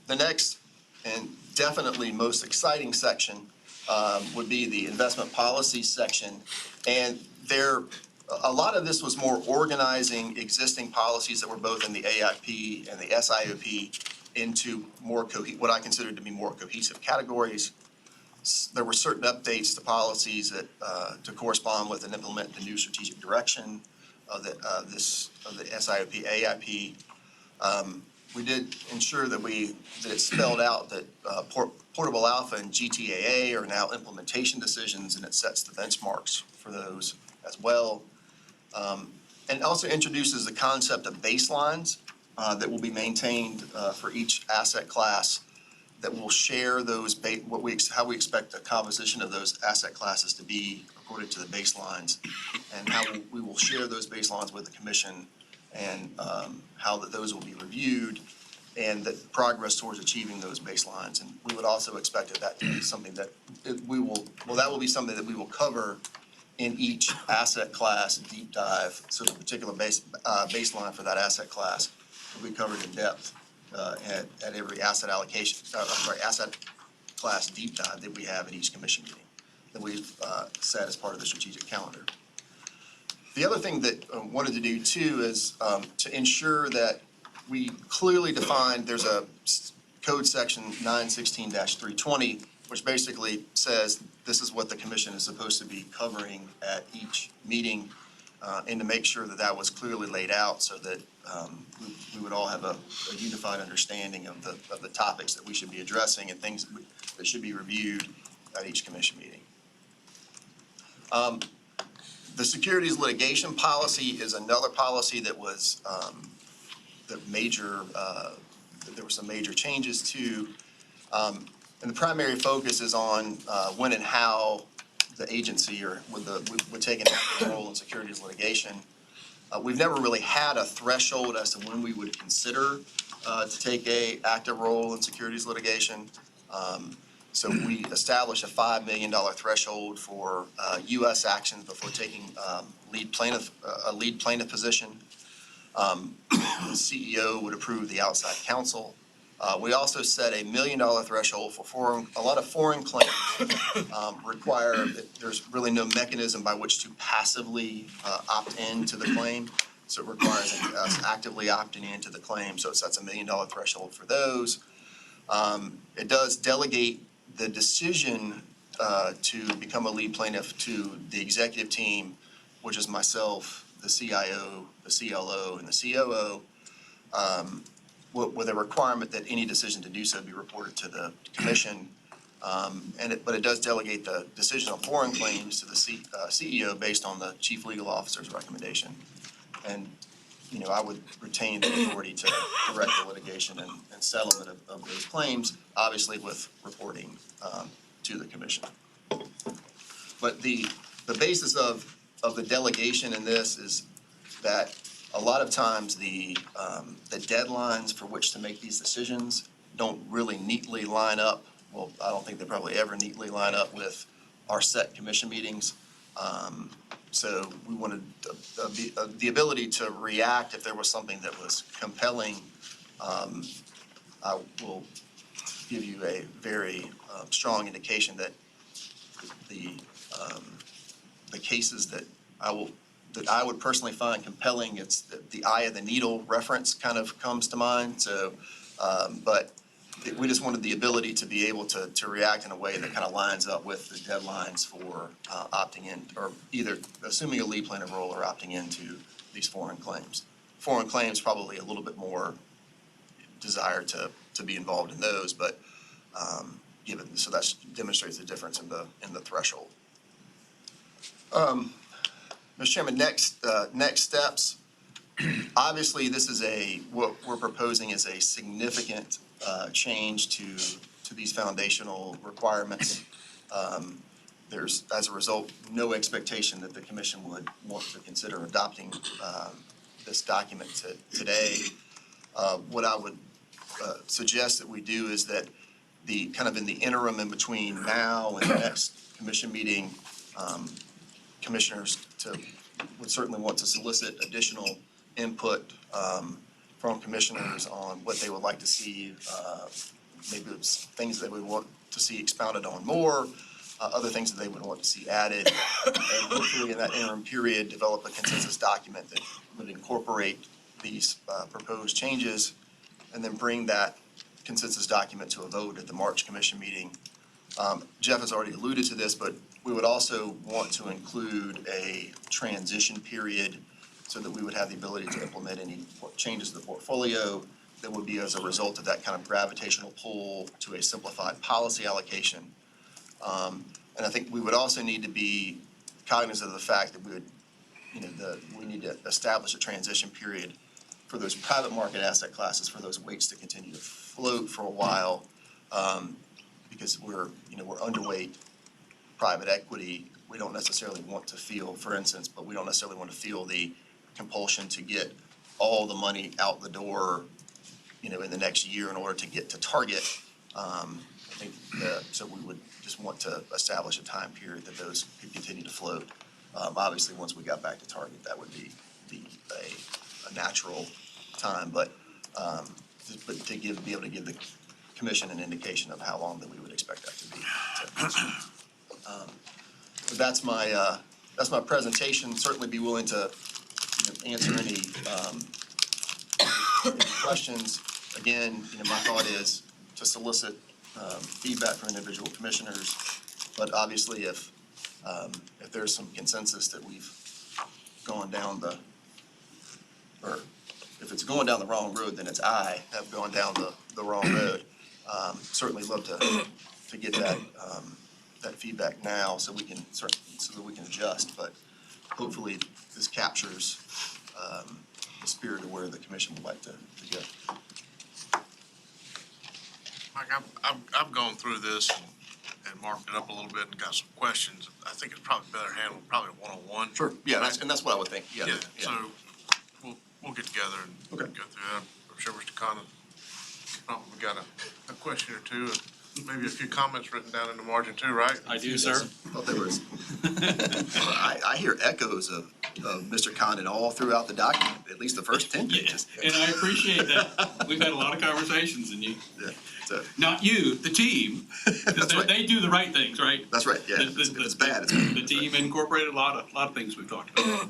The next and definitely most exciting section would be the investment policy section. And a lot of this was more organizing existing policies that were both in the AIP and the SIOP into what I consider to be more cohesive categories. There were certain updates to policies that to correspond with and implement the new strategic direction of the SIOP, AIP. We did ensure that it spelled out that Portable Alpha and GTAA are now implementation decisions, and it sets the benchmarks for those as well. And also introduces the concept of baselines that will be maintained for each asset class, that will share those how we expect the composition of those asset classes to be according to the baselines, and how we will share those baselines with the commission, and how those will be reviewed, and the progress towards achieving those baselines. And we would also expect that to be something that that will be something that we will cover in each asset class deep dive. So the particular baseline for that asset class will be covered in depth at every asset class deep dive that we have at each commission meeting that we've set as part of the strategic calendar. The other thing that I wanted to do too is to ensure that we clearly define, there's a code section 916-320, which basically says this is what the commission is supposed to be covering at each meeting, and to make sure that that was clearly laid out so that we would all have a unified understanding of the topics that we should be addressing and things that should be reviewed at each commission meeting. The securities litigation policy is another policy that was there were some major changes to. And the primary focus is on when and how the agency would take an active role in securities litigation. We've never really had a threshold as to when we would consider to take an active role in securities litigation. So we established a $5 million threshold for U.S. actions before taking a lead plaintiff position. The CEO would approve the outside counsel. We also set a $1 million threshold for a lot of foreign claims require, there's really no mechanism by which to passively opt into the claim. So it requires us actively opting into the claim, so it sets a $1 million threshold for those. It does delegate the decision to become a lead plaintiff to the executive team, which is myself, the CIO, the CLO, and the COO, with a requirement that any decision to do so be reported to the commission. But it does delegate the decision on foreign claims to the CEO based on the chief legal officer's recommendation. And, you know, I would retain the authority to direct the litigation and settlement of those claims, obviously with reporting to the commission. But the basis of the delegation in this is that a lot of times the deadlines for which to make these decisions don't really neatly line up. Well, I don't think they probably ever neatly line up with our set commission meetings. So we wanted the ability to react if there was something that was compelling. I will give you a very strong indication that the cases that I would personally find compelling, it's the eye of the needle reference kind of comes to mind. So, but we just wanted the ability to be able to react in a way that kind of lines up with the deadlines for opting in, or either assuming a lead plaintiff role or opting into these foreign claims. Foreign claims probably a little bit more desire to be involved in those, but given, so that demonstrates the difference in the threshold. Mr. Chairman, next steps. Obviously, this is what we're proposing is a significant change to these foundational requirements. There's, as a result, no expectation that the commission would want to consider adopting this document today. What I would suggest that we do is that kind of in the interim in between now and the next commission meeting, commissioners would certainly want to solicit additional input from commissioners on what they would like to see. Maybe it's things that we want to see expounded on more, other things that they would want to see added. And hopefully in that interim period, develop a consensus document that would incorporate these proposed changes, and then bring that consensus document to a vote at the March commission meeting. Jeff has already alluded to this, but we would also want to include a transition period so that we would have the ability to implement any changes to the portfolio that would be as a result of that kind of gravitational pull to a simplified policy allocation. And I think we would also need to be cognizant of the fact that we need to establish a transition period for those private market asset classes, for those weights to continue to float for a while, because we're underweight private equity. We don't necessarily want to feel, for instance, but we don't necessarily want to feel the compulsion to get all the money out the door, in the next year in order to get to target. I think so we would just want to establish a time period that those could continue to float. Obviously, once we got back to target, that would be a natural time, but to be able to give the commission an indication of how long that we would expect that to be. So that's my presentation. Certainly be willing to answer any questions. Again, my thought is to solicit feedback from individual commissioners, but obviously if there's some consensus that we've gone down or if it's going down the wrong road, then it's I have gone down the wrong road. Certainly love to get that feedback now so that we can adjust, but hopefully this captures the spirit of where the commission would like to go. Mike, I've gone through this and marked it up a little bit and got some questions. I think it's probably better handled probably one-on-one. Sure, yeah, that's what I would think, yeah. Yeah, so we'll get together and go through that. I'm sure Mr. Connor probably got a question or two, and maybe a few comments written down in the margin too, right? I do, sir. I thought there was, I hear echoes of Mr. Condon all throughout the document, at least the first 10 pages. And I appreciate that. We've had a lot of conversations and you, Yeah, so, not you, the team, because That's right. they do the right things, right? that's right, yeah. The- If the- it's bad, it's bad. The team incorporated a lot of things we've talked about.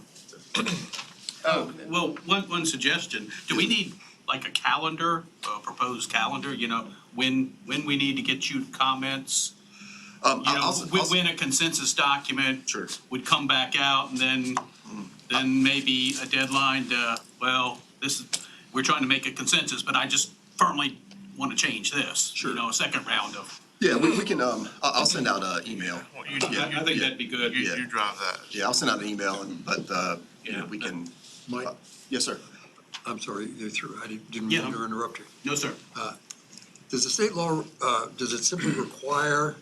Well, one suggestion, do we need like a calendar, a proposed calendar, you know, when we need to get you comments? You know, when a consensus document Sure. would come back out and then maybe a deadline to, well, we're trying to make a consensus, but I just firmly want to change this. Sure. You know, a second round of, Yeah, we can, I'll send out an email. Well, you, I think that'd be good. you, you drive that. Yeah, I'll send out an email, but, you know, Yeah. we can, Mike, yes, sir. I'm sorry, you're through. I didn't Yeah. mean to interrupt you. No, sir. Does the state law, does it simply require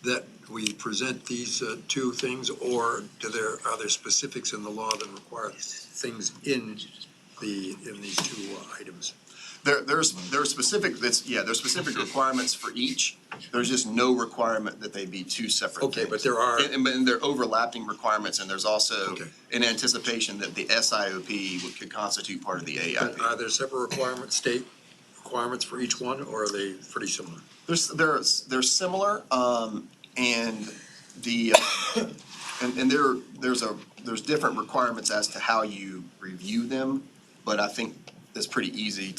that we present these two things, or are there specifics in the law that require things in these two items? There's specific, there's specific requirements for each. There's just no requirement that they be two separate things. Okay, but there are. And there are overlapping requirements, and there's also Okay. an anticipation that the SIOP could constitute part of the AIP. Are there separate requirements, state requirements for each one, or are they pretty similar? They're similar, and the, there's different requirements as to how you review them, but I think it's pretty easy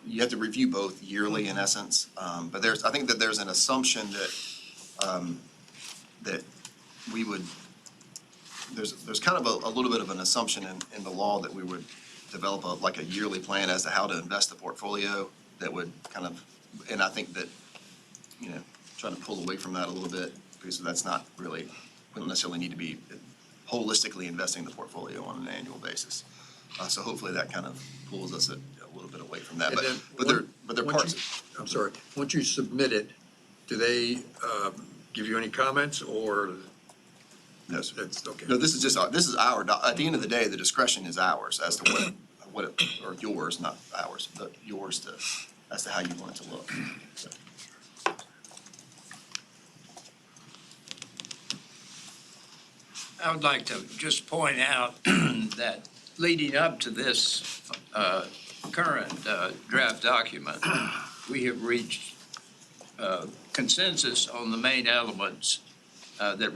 you have to review both yearly in essence. But I think that there's an assumption that we would, there's kind of a little bit of an assumption in the law that we would develop like a yearly plan as to how to invest the portfolio that would kind of, and I think that, you know, trying to pull away from that a little bit, because that's not really, we don't necessarily need to be holistically investing the portfolio on an annual basis. So hopefully that kind of pulls us a little bit away from that, And then but they're once parts. you- I'm sorry, once you submit it, do they give you any comments, or No, sir. that's, okay? No, this is our, at the end of the day, the discretion is ours as to or yours, not ours, but yours as to how you want it to look. So, I would like to just point out that leading up to this current draft document, we have reached consensus on the main elements that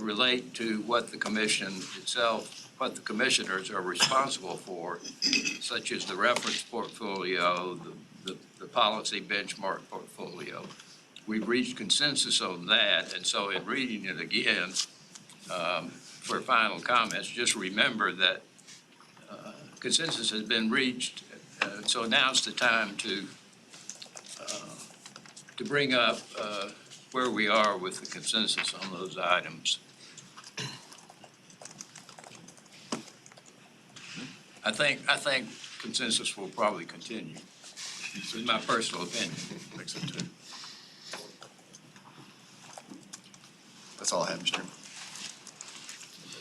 relate to what the commission itself, what the commissioners are responsible for, such as the reference portfolio, the policy benchmark portfolio. We've reached consensus on that, and so in reading it again, for final comments, just remember that consensus has been reached, so now's the time to bring up where we are with the consensus on those items. I think consensus will probably continue. This is my personal opinion. I think so too. That's all I have, Mr. Chairman.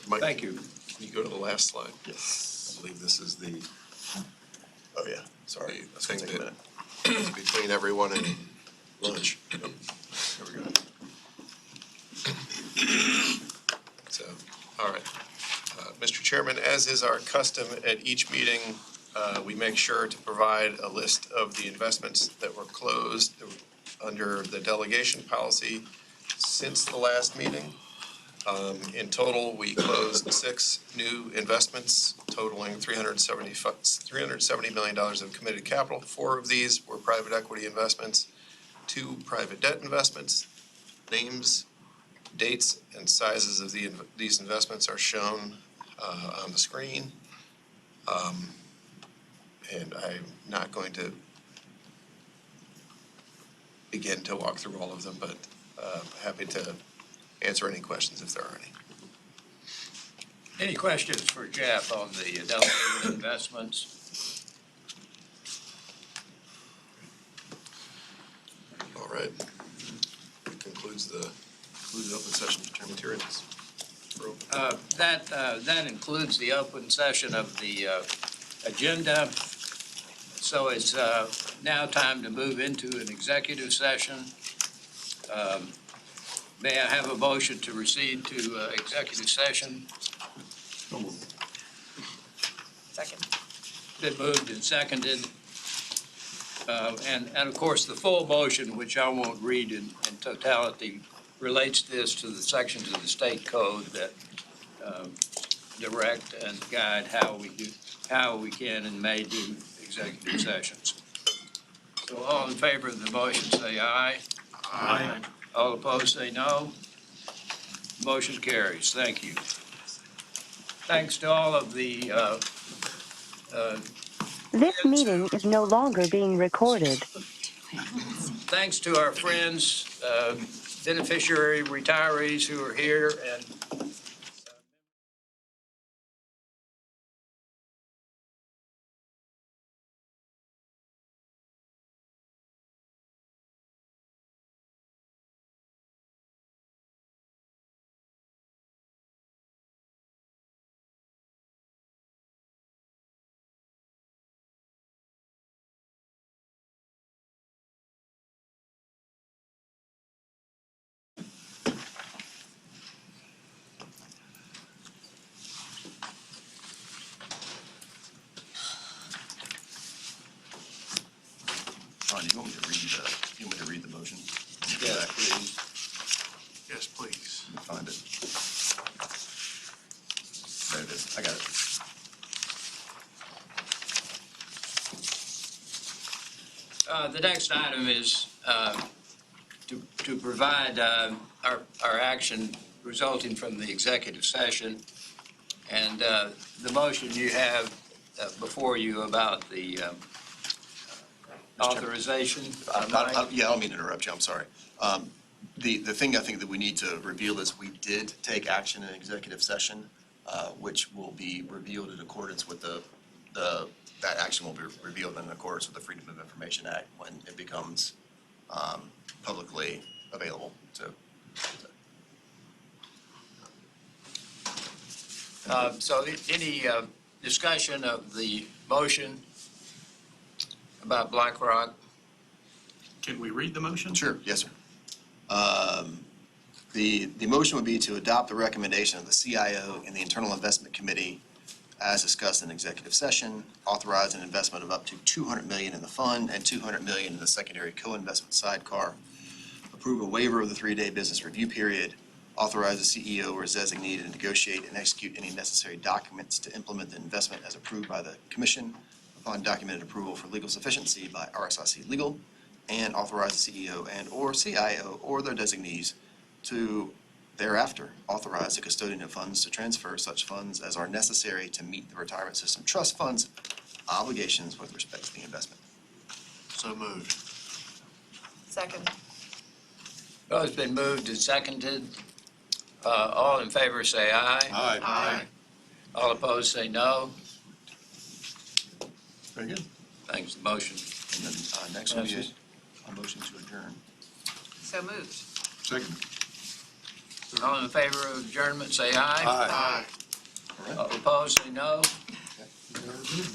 Mike, Thank you. can you go to the last slide? Yes. I believe this is the Oh, yeah, sorry. the That's gonna thing take a that minute. is between everyone and lunch. Yep. There we go. So, all right. Mr. Chairman, as is our custom at each meeting, we make sure to provide a list of the investments that were closed under the delegation policy since the last meeting. In total, we closed 6 new investments totaling $370 million of committed capital. 4 of these were private equity investments, 2 private debt investments. Names, dates, and sizes of these investments are shown on the screen. And I'm not going to begin to walk through all of them, but happy to answer any questions if there are any. Any questions for Jeff on the delegated investments? All right. That concludes the open session materials. That includes the open session of the agenda. So it's now time to move into an executive session. May I have a motion to proceed to executive session? Second. Been moved and seconded. And of course, the full motion, which I won't read in totality, relates this to the sections of the state code that direct and guide how we can and may do executive sessions. So all in favor of the motion, say aye. Aye. All opposed, say no. Motion carries. Thank you. Thanks to all of the This meeting is no longer being recorded. thanks to our friends, beneficiary retirees who are here, and Ron, you want me to read the motion? yes, please. Yes, please. Let me find it. There it is. I got it. The next item is to provide our action resulting from the executive session. And the motion you have before you about the authorization. Yeah, I don't mean to interrupt you, I'm sorry. The thing I think that we need to reveal is we did take action in executive session, which will be revealed in accordance with that action will be revealed in accordance with the Freedom of Information Act when it becomes publicly available to. So any discussion of the motion about BlackRock? Can we read the motion? Sure, yes, sir. The motion would be to adopt the recommendation of the CIO and the Internal Investment Committee as discussed in executive session, authorize an investment of up to $200 million in the fund and $200 million in the secondary co-investment sidecar, approve a waiver of the 3-day business review period, authorize the CEO or his designee to negotiate and execute any necessary documents to implement the investment as approved by the commission upon documented approval for legal sufficiency by RSIC Legal, and authorize the CEO and/or CIO or their designees to thereafter authorize the custodian of funds to transfer such funds as are necessary to meet the retirement system trust funds obligations with respect to the investment. So moved. Second. Well, it's been moved and seconded. All in favor say aye. Aye. All opposed say no. Very good. Thanks, the motion. And then next one is a motion to adjourn. So moved. Second. All in favor of adjournment say aye. Aye. All opposed say no.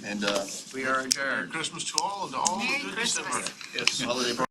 And We are adjourned. Merry Christmas to all and to all Merry a good Christmas. December. Yes. holiday